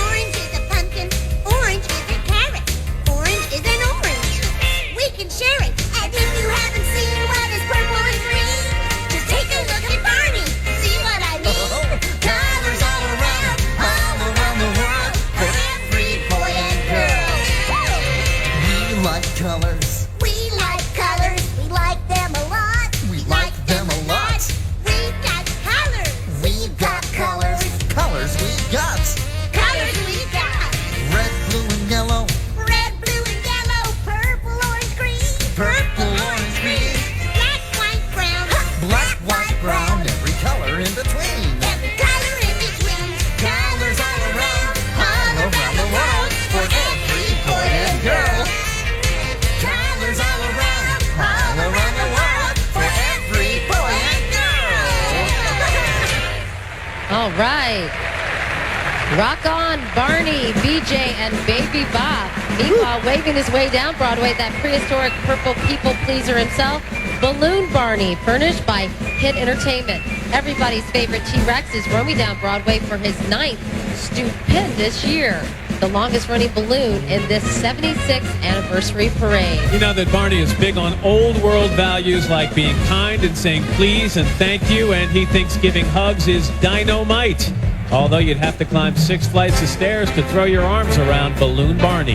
Orange is a pumpkin, orange is a carrot. Orange is an orange. We can share it. And if you haven't seen what is purple and green, just take a look at Barney. See what I mean? Colors all around the world. For every boy and girl. Rock on, Barney, BJ, and Baby Bob. Meanwhile, waving his way down Broadway, that prehistoric purple people pleaser himself, Balloon Barney, furnished by Hit Entertainment. Everybody's favorite T-Rex is roaming down Broadway for his 9th stupendous year. The longest running balloon in this 76th anniversary parade. You know that Barney is big on old world values like being kind and saying please and thank you, and he thinks giving hugs is dynamite. Although you'd have to climb 6 flights of stairs to throw your arms around Balloon Barney.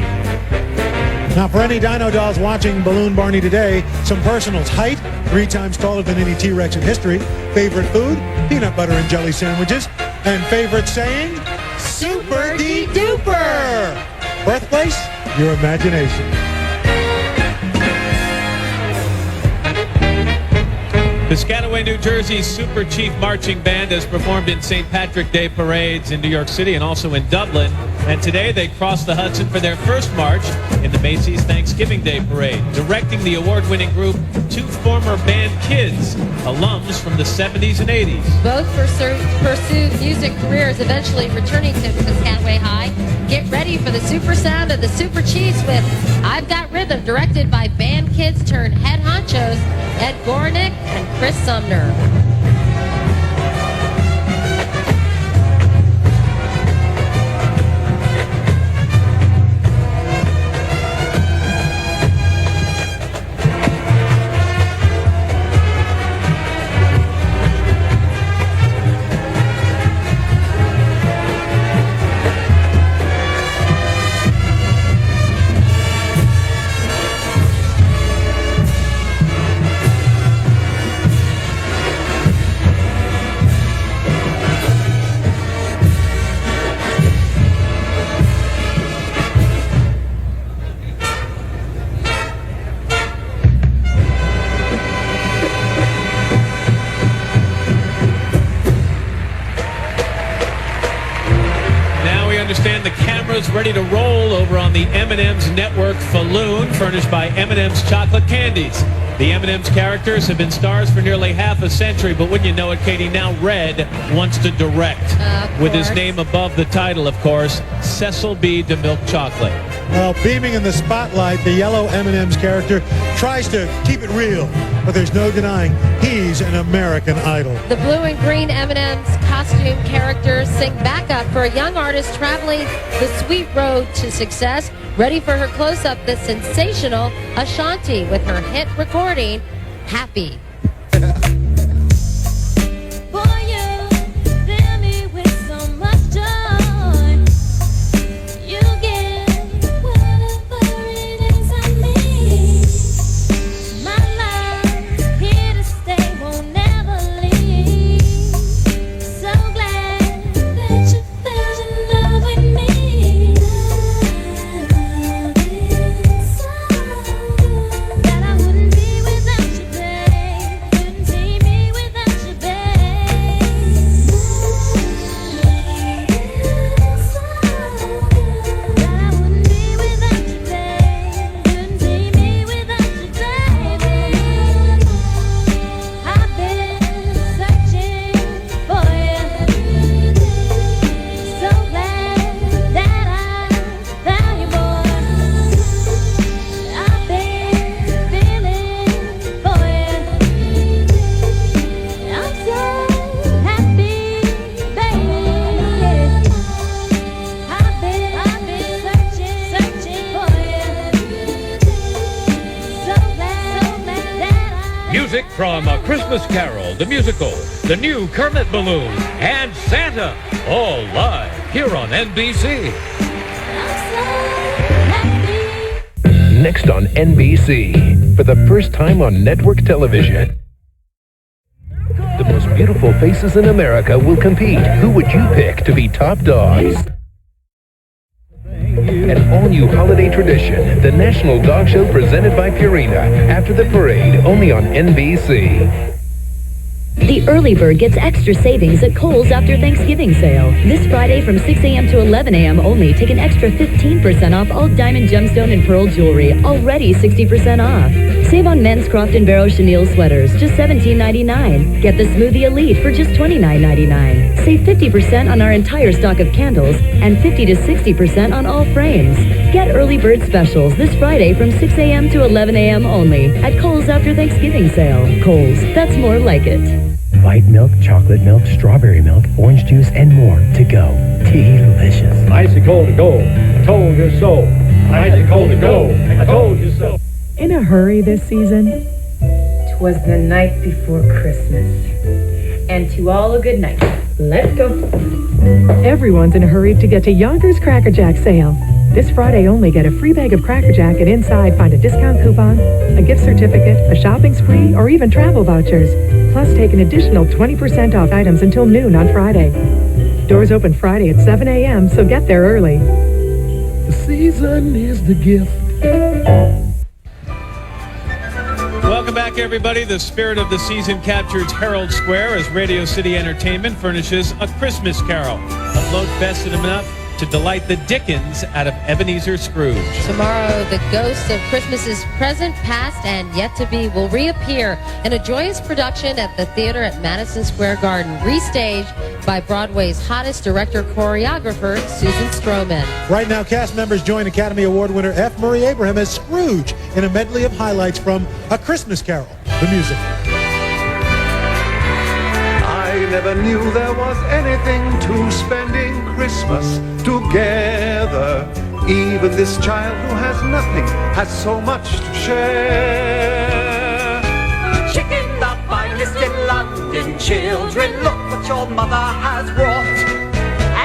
Now, for any dino dolls watching Balloon Barney today, some personals. Height, 3 times taller than any T-Rex in history. Favorite food, peanut butter and jelly sandwiches. And favorite saying, Super Duper! Birthplace, your imagination. Piscataway, New Jersey's Super Chief Marching Band has performed in St. Patrick Day parades in New York City and also in Dublin. And today they crossed the Hudson for their first march in the Macy's Thanksgiving Day Parade. Directing the award-winning group, 2 former band kids, alums from the 70s and 80s. Both pursued music careers, eventually returning to Piscataway High. Get ready for the super sound of the Super Chiefs with I've Got Rhythm, directed by band kids turned head honchos Ed Gornick and Chris Sumner. Understand the camera's ready to roll over on the M&M's Network Falloon, furnished by M&M's Chocolate Candies. The M&M's characters have been stars for nearly half a century, but wouldn't you know it, Katie, now Red wants to direct. With his name above the title, of course, Cecil B. DeMilk Chocolate. Well, beaming in the spotlight, the yellow M&M's character tries to keep it real, but there's no denying he's an American idol. The blue and green M&M's costume characters sing backup for a young artist traveling the sweet road to success. Ready for her close-up, the sensational Ashanti with her hit recording, Happy. Music from A Christmas Carol, the musical, the new Kermit Balloon, and Santa, all live here on NBC. Next on NBC, for the first time on network television. The most beautiful faces in America will compete. Who would you pick to be top dogs? An all-new holiday tradition, the National Dog Show presented by Purina. After the parade, only on NBC. The early bird gets extra savings at Kohl's after Thanksgiving sale. This Friday from 6 a.m. to 11 a.m. only, take an extra 15% off all diamond, gemstone, and pearl jewelry, already 60% off. Save on men's Croft & Barrow chenille sweaters, just $17.99. Get the Smoothie Elite for just $29.99. Save 50% on our entire stock of candles and 50 to 60% on all frames. Get early bird specials this Friday from 6 a.m. to 11 a.m. only at Kohl's after Thanksgiving sale. Kohl's, that's more like it. White milk, chocolate milk, strawberry milk, orange juice, and more to go. Delicious. Icy cold to go. I told you so. Icy cold to go. I told you so. In a hurry this season? 'Twas the night before Christmas. And to all a good night. Let's go. Everyone's in a hurry to get to Yonkers Cracker Jack sale. This Friday only, get a free bag of Cracker Jack and inside find a discount coupon, a gift certificate, a shopping spree, or even travel vouchers. Plus take an additional 20% off items until noon on Friday. Doors open Friday at 7 a.m., so get there early. The season is the gift. Welcome back, everybody. The spirit of the season captures Herald Square as Radio City Entertainment furnishes A Christmas Carol, a float festive enough to delight the Dickens out of Ebenezer Scrooge. Tomorrow, the ghosts of Christmases present, past, and yet to be will reappear in a joyous production at the theater at Madison Square Garden, restaged by Broadway's hottest director-choreographer, Susan Stroman. Right now, cast members join Academy Award winner F. Murray Abraham as Scrooge in a medley of highlights from A Christmas Carol, the musical. I never knew there was anything to spending Christmas together. Even this child who has nothing has so much to share. Chicken, the finest in London. Children, look what your mother has brought.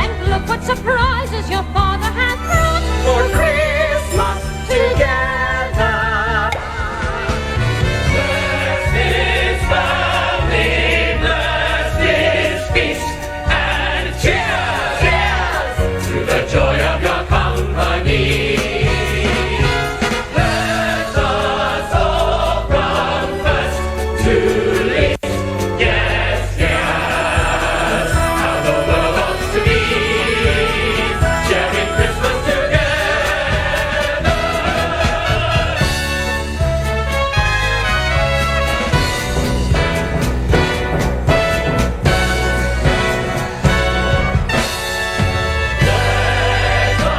And look what surprises your father has brought for Christmas together. Blessed is family, blessed is feast, and cheers, cheers to the joy of your company. Let us all from first to least. Yes, yes, how the world ought to be, sharing Christmas together. Let the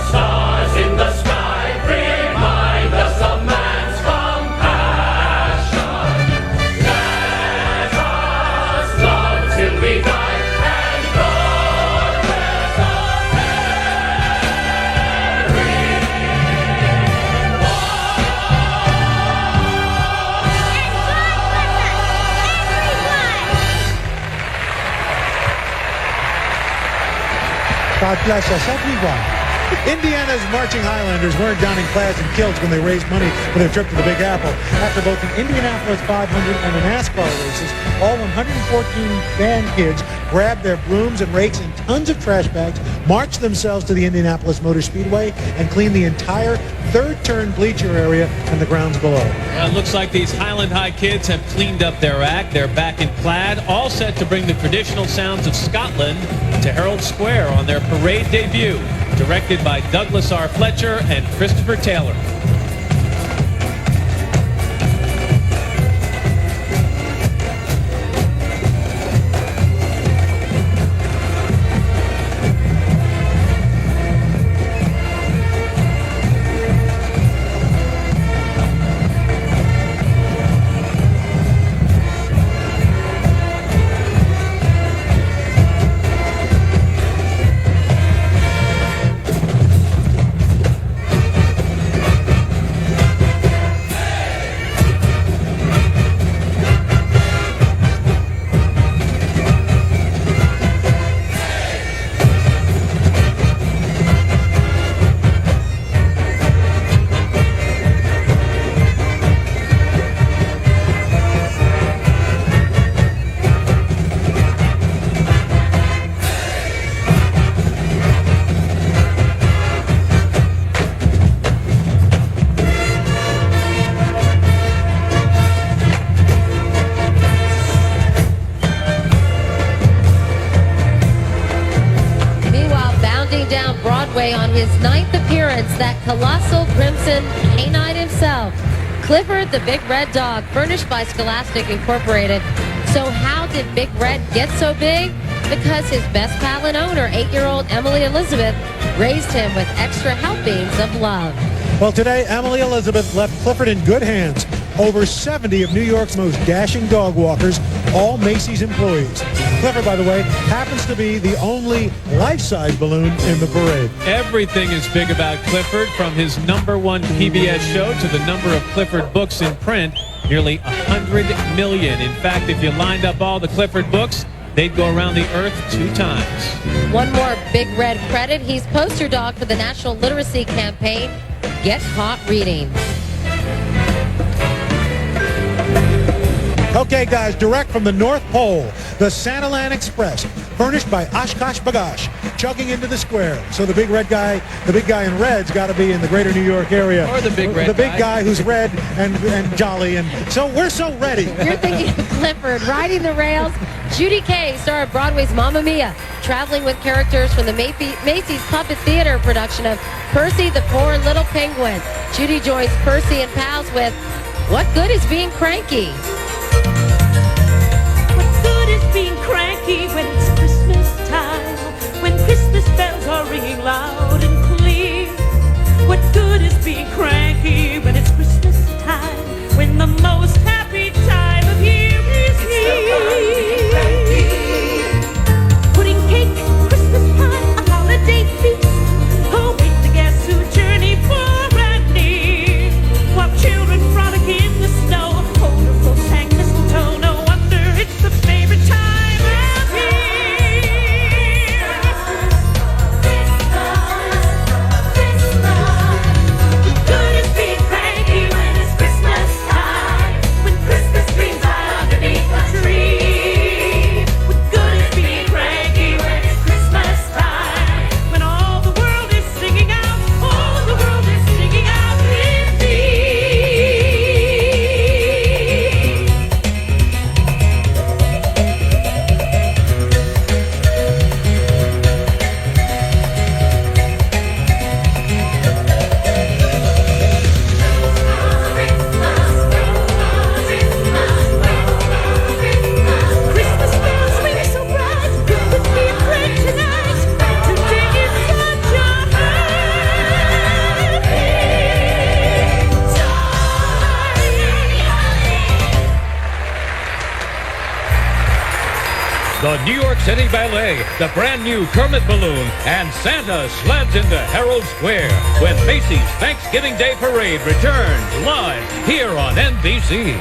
stars in the sky remind us of man's compassion. Let us love till we die, and God bless us God bless us, everyone. Indiana's marching Highlanders weren't donning plaids and kilts when they raised money for their trip to the Big Apple. After both the Indianapolis 500 and the NASCAR races, all 114 band kids grabbed their brooms and rakes and tons of trash bags, marched themselves to the Indianapolis Motor Speedway, and cleaned the entire third turn bleacher area and the grounds below. Well, it looks like these Highland High kids have cleaned up their act. They're back in plaid, all set to bring the traditional sounds of Scotland to Herald Square on their parade debut. Directed by Douglas R. Fletcher and Christopher Taylor. Down Broadway on his 9th appearance, that colossal crimson canine himself, Clifford the Big Red Dog, furnished by Scholastic Incorporated. So how did Big Red get so big? Because his best pal and owner, 8-year-old Emily Elizabeth, raised him with extra helpings of love. Well, today, Emily Elizabeth left Clifford in good hands. Over 70 of New York's most dashing dog walkers, all Macy's employees. Clifford, by the way, happens to be the only life-size balloon in the parade. Everything is big about Clifford, from his #1 PBS show to the number of Clifford books in print, nearly 100 million. In fact, if you lined up all the Clifford books, they'd go around the earth 2 times. One more Big Red credit. He's poster dog for the National Literacy Campaign, Get Caught Reading. Okay, guys, direct from the North Pole, the Santalan Express, furnished by Oshkosh B'gosh, chugging into the square. So the big guy in red's got to be in the greater New York area. Or the big red The big guy who's red and jolly. And so we're so ready. You're thinking of Clifford riding the rails. Judy Kay, star of Broadway's Mamma Mia, traveling with characters from the Macy's Puppet Theater production of Percy the Poor Little Penguin. Judy joins Percy and pals with What Good is Being Cranky? Being cranky when it's Christmas time, when Christmas bells are ringing loud and clear. What good is being cranky when it's Christmas time, when the most happy time of year is here? Pudding cake, Christmas pie, a holiday feast. Oh, wait the guests who journey far and near, while children frolic in the snow. Hold a close hang mistletoe, no wonder it's the favorite time. The New York City Ballet, the brand new Kermit Balloon, and Santa sleds into Herald Square when Macy's Thanksgiving Day Parade returns live here on NBC.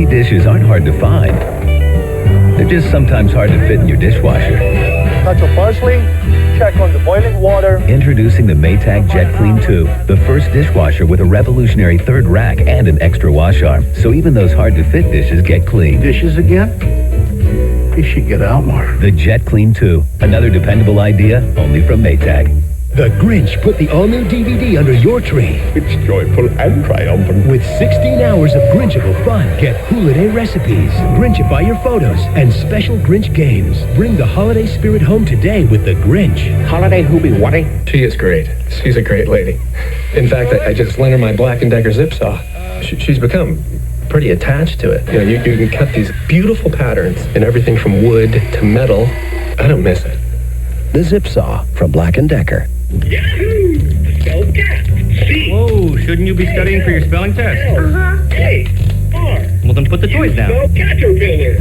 Dishes aren't hard to find. They're just sometimes hard to fit in your dishwasher. Touch of parsley, check on the boiling water. Introducing the Maytag Jet Clean 2, the first dishwasher with a revolutionary third rack and an extra wash arm. So even those hard to fit dishes get clean. Dishes again? You should get out more. The Jet Clean 2, another dependable idea only from Maytag. The Grinch put the all-new DVD under your tree. It's joyful and triumphant. With 16 hours of Grinchable fun, get holiday recipes, Grinchify your photos, and special Grinch games. Bring the holiday spirit home today with the Grinch. Holiday Hoobie Waddy? She is great. She's a great lady. In fact, I just lent her my Black & Decker zip saw. She's become pretty attached to it. You know, you can cut these beautiful patterns in everything from wood to metal. I don't miss it. The Zip Saw from Black & Decker. Yahoo! Go cat! Whoa, shouldn't you be studying for your spelling test? Well, then put the toys down. Go caterpillar!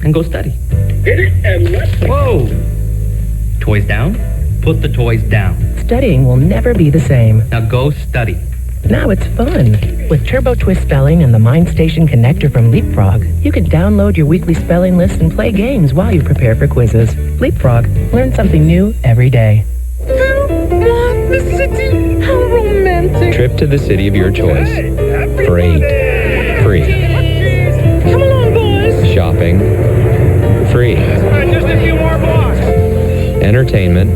And go study. Hit it and let's... Whoa! Toys down? Put the toys down. Studying will never be the same. Now go study. Now it's fun. With Turbo Twist Spelling and the MindStation connector from Leapfrog, you can download your weekly spelling list and play games while you prepare for quizzes. Leapfrog, learn something new every day. The city, how romantic. Trip to the city of your choice. For 8. Free. Come along, boys. Shopping. Free. Just a few more blocks. Entertainment.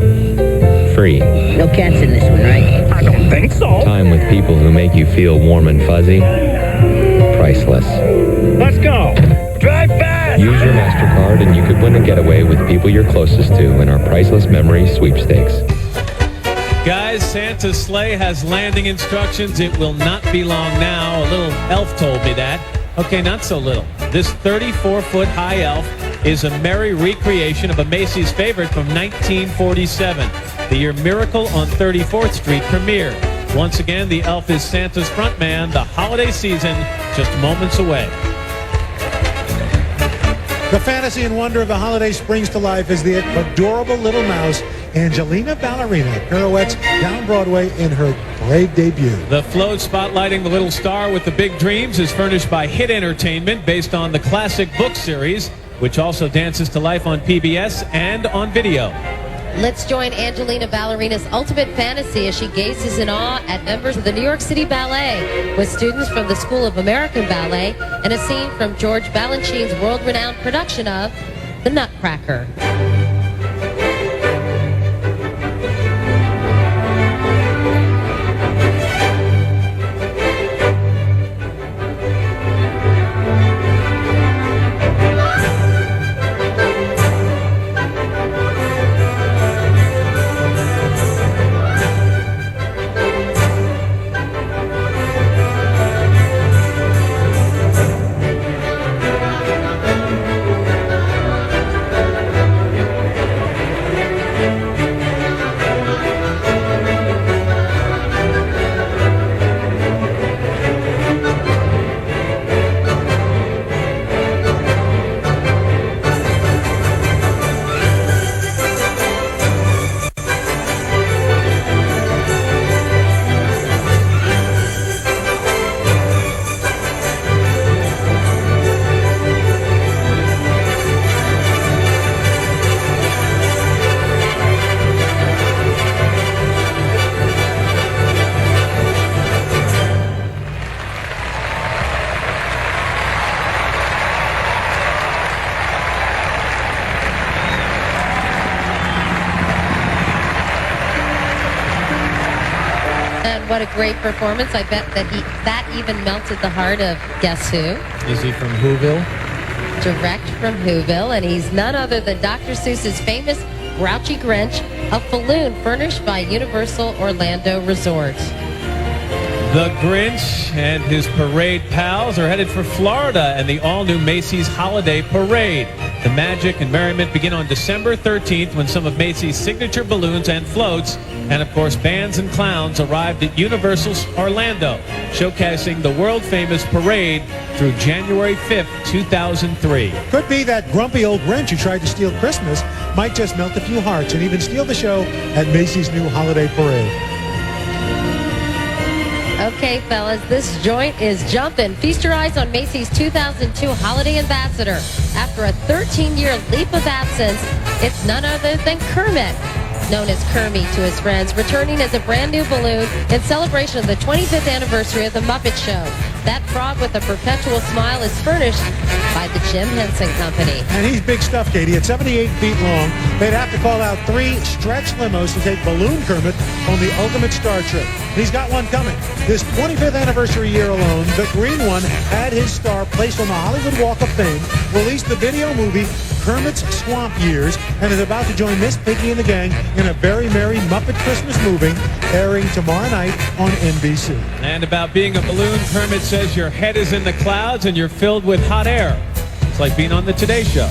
Free. No cats in this one, right? I don't think so. Time with people who make you feel warm and fuzzy. Priceless. Let's go. Drive fast. Use your MasterCard and you could win a getaway with people you're closest to in our Priceless Memories sweepstakes. Guys, Santa's sleigh has landing instructions. It will not be long now. A little elf told me that. Okay, not so little. This 34-foot high elf is a merry recreation of a Macy's favorite from 1947. The year Miracle on 34th Street premiered. Once again, the elf is Santa's front man. The holiday season just moments away. The fantasy and wonder of the holiday springs to life as the adorable little mouse, Angelina Ballerina, pirouettes down Broadway in her parade debut. The float spotlighting the little star with the big dreams is furnished by Hit Entertainment based on the classic book series, which also dances to life on PBS and on video. Let's join Angelina Ballerina's ultimate fantasy as she gazes in awe at members of the New York City Ballet with students from the School of American Ballet and a scene from George Balanchine's world-renowned production of The Nutcracker. What a great performance. I bet that even melted the heart of guess who? Is he from Whoville? Direct from Whoville, and he's none other than Dr. Seuss's famous Grouchy Grinch, a falloon furnished by Universal Orlando Resort. The Grinch and his parade pals are headed for Florida and the all-new Macy's Holiday Parade. The magic and merriment begin on December 13th when some of Macy's signature balloons and floats and, of course, bands and clowns arrived at Universal Orlando, showcasing the world-famous parade through January 5th, 2003. Could be that grumpy old Grinch who tried to steal Christmas might just melt a few hearts and even steal the show at Macy's new holiday parade. Okay, fellas, this joint is jumping. Feast your eyes on Macy's 2002 Holiday Ambassador. After a 13-year leap of absence, it's none other than Kermit, known as Kermie to his friends, returning as a brand new balloon in celebration of the 25th anniversary of The Muppet Show. That frog with a perpetual smile is furnished by the Jim Henson Company. And he's big stuff, Katie. At 78 feet long, they'd have to call out 3 stretch limos to take Balloon Kermit on the ultimate star trip. He's got one coming. This 25th anniversary year alone, the green one had his star placed on the Hollywood Walk of Fame, released the video movie Kermit's Swamp Years, and is about to join Miss Piggy and the gang in a very merry Muppet Christmas movie airing tomorrow night on NBC. And about being a balloon, Kermit says your head is in the clouds and you're filled with hot air. It's like being on the Today Show.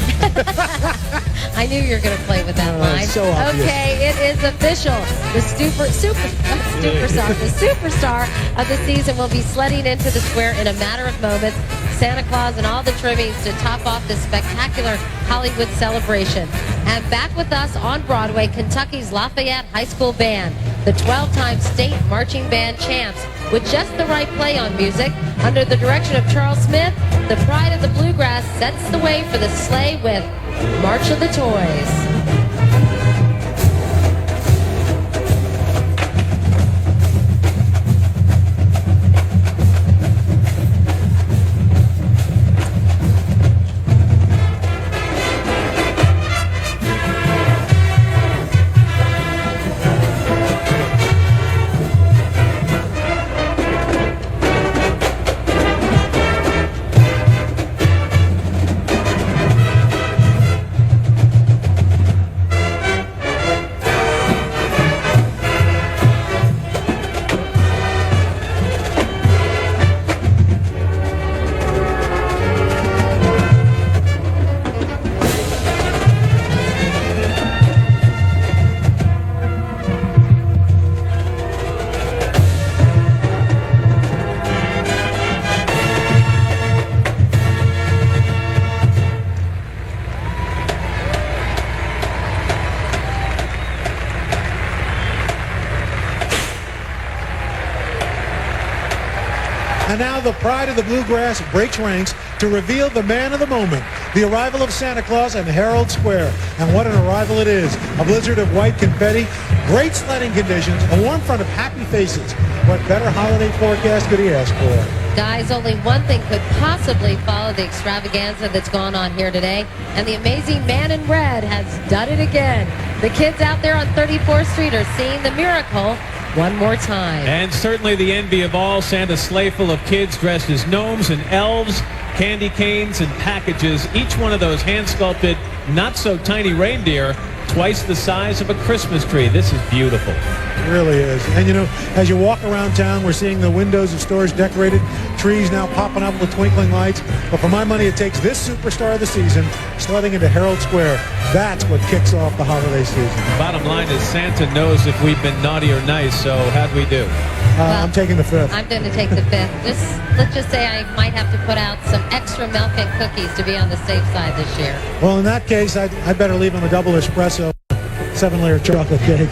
I knew you were going to play with that line. So obvious. Okay, it is official. The superstar of the season will be sledding into the square in a matter of moments. Santa Claus and all the trimmings to top off this spectacular Hollywood celebration. And back with us on Broadway, Kentucky's Lafayette High School Band, the 12-time state marching band champs. With just the right play on music, under the direction of Charles Smith, the Pride of the Bluegrass sets the way for the sleigh with March of the Toys. And now the Pride of the Bluegrass breaks ranks to reveal the man of the moment, the arrival of Santa Claus in Herald Square. And what an arrival it is. A blizzard of white confetti, great sledding conditions, a warm front of happy faces. What better holiday forecast could he ask for? Guys, only one thing could possibly follow the extravaganza that's gone on here today, and the amazing man in red has done it again. The kids out there on 34th Street are seeing the miracle one more time. And certainly the envy of all, Santa's sleigh full of kids dressed as gnomes and elves, candy canes and packages, each one of those hand-sculpted, not-so-tiny reindeer, twice the size of a Christmas tree. This is beautiful. It really is. And you know, as you walk around town, we're seeing the windows of stores decorated, trees now popping up with twinkling lights. But for my money, it takes this superstar of the season sledding into Herald Square. That's what kicks off the holiday season. Bottom line is Santa knows if we've been naughty or nice, so how'd we do? I'm taking the fifth. I'm going to take the fifth. Let's just say I might have to put out some extra milk and cookies to be on the safe side this year. Well, in that case, I'd better leave him a double espresso, 7-layer chocolate cake.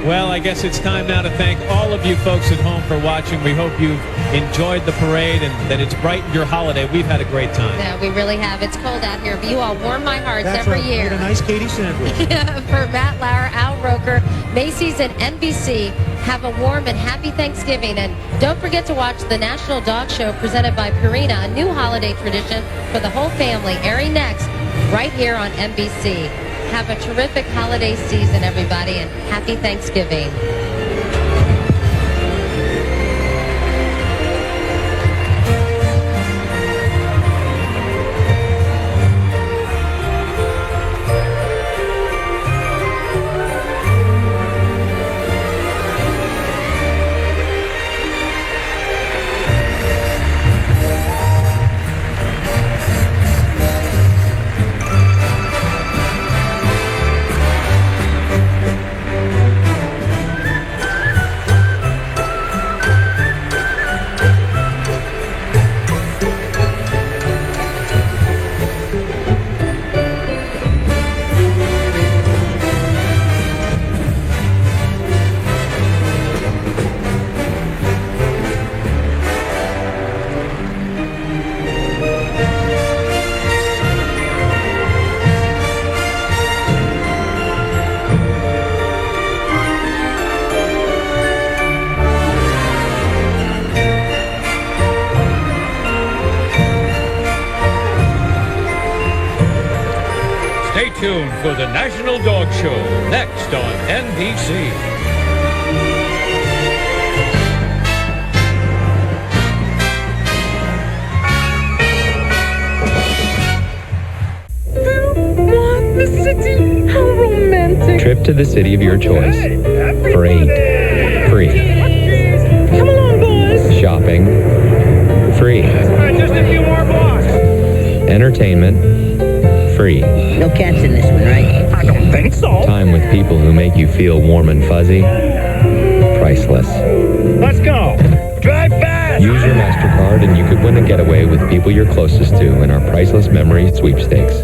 Well, I guess it's time now to thank all of you folks at home for watching. We hope you've enjoyed the parade and that it's brightened your holiday. We've had a great time. Yeah, we really have. It's cold out here, but you all warm my hearts That's every right. year. Made a nice Katie sandwich. For Matt Lauer, Al Roker, Macy's, and NBC, have a warm and happy Thanksgiving. And don't forget to watch the National Dog Show presented by Purina, a new holiday tradition for the whole family, airing next right here on NBC. Have a terrific holiday season, everybody, and happy Thanksgiving. Stay tuned for the National Dog Show next on NBC. The city, how romantic. Trip to the city of your choice for 8 free. Come along, boys. Shopping free. Just a few more blocks. Entertainment free. No cats in this one, right? I don't think so. Time with people who make you feel warm and fuzzy priceless. Let's go. Drive fast. Use your MasterCard and you could win a getaway with people you're closest to in our Priceless Memory Sweepstakes.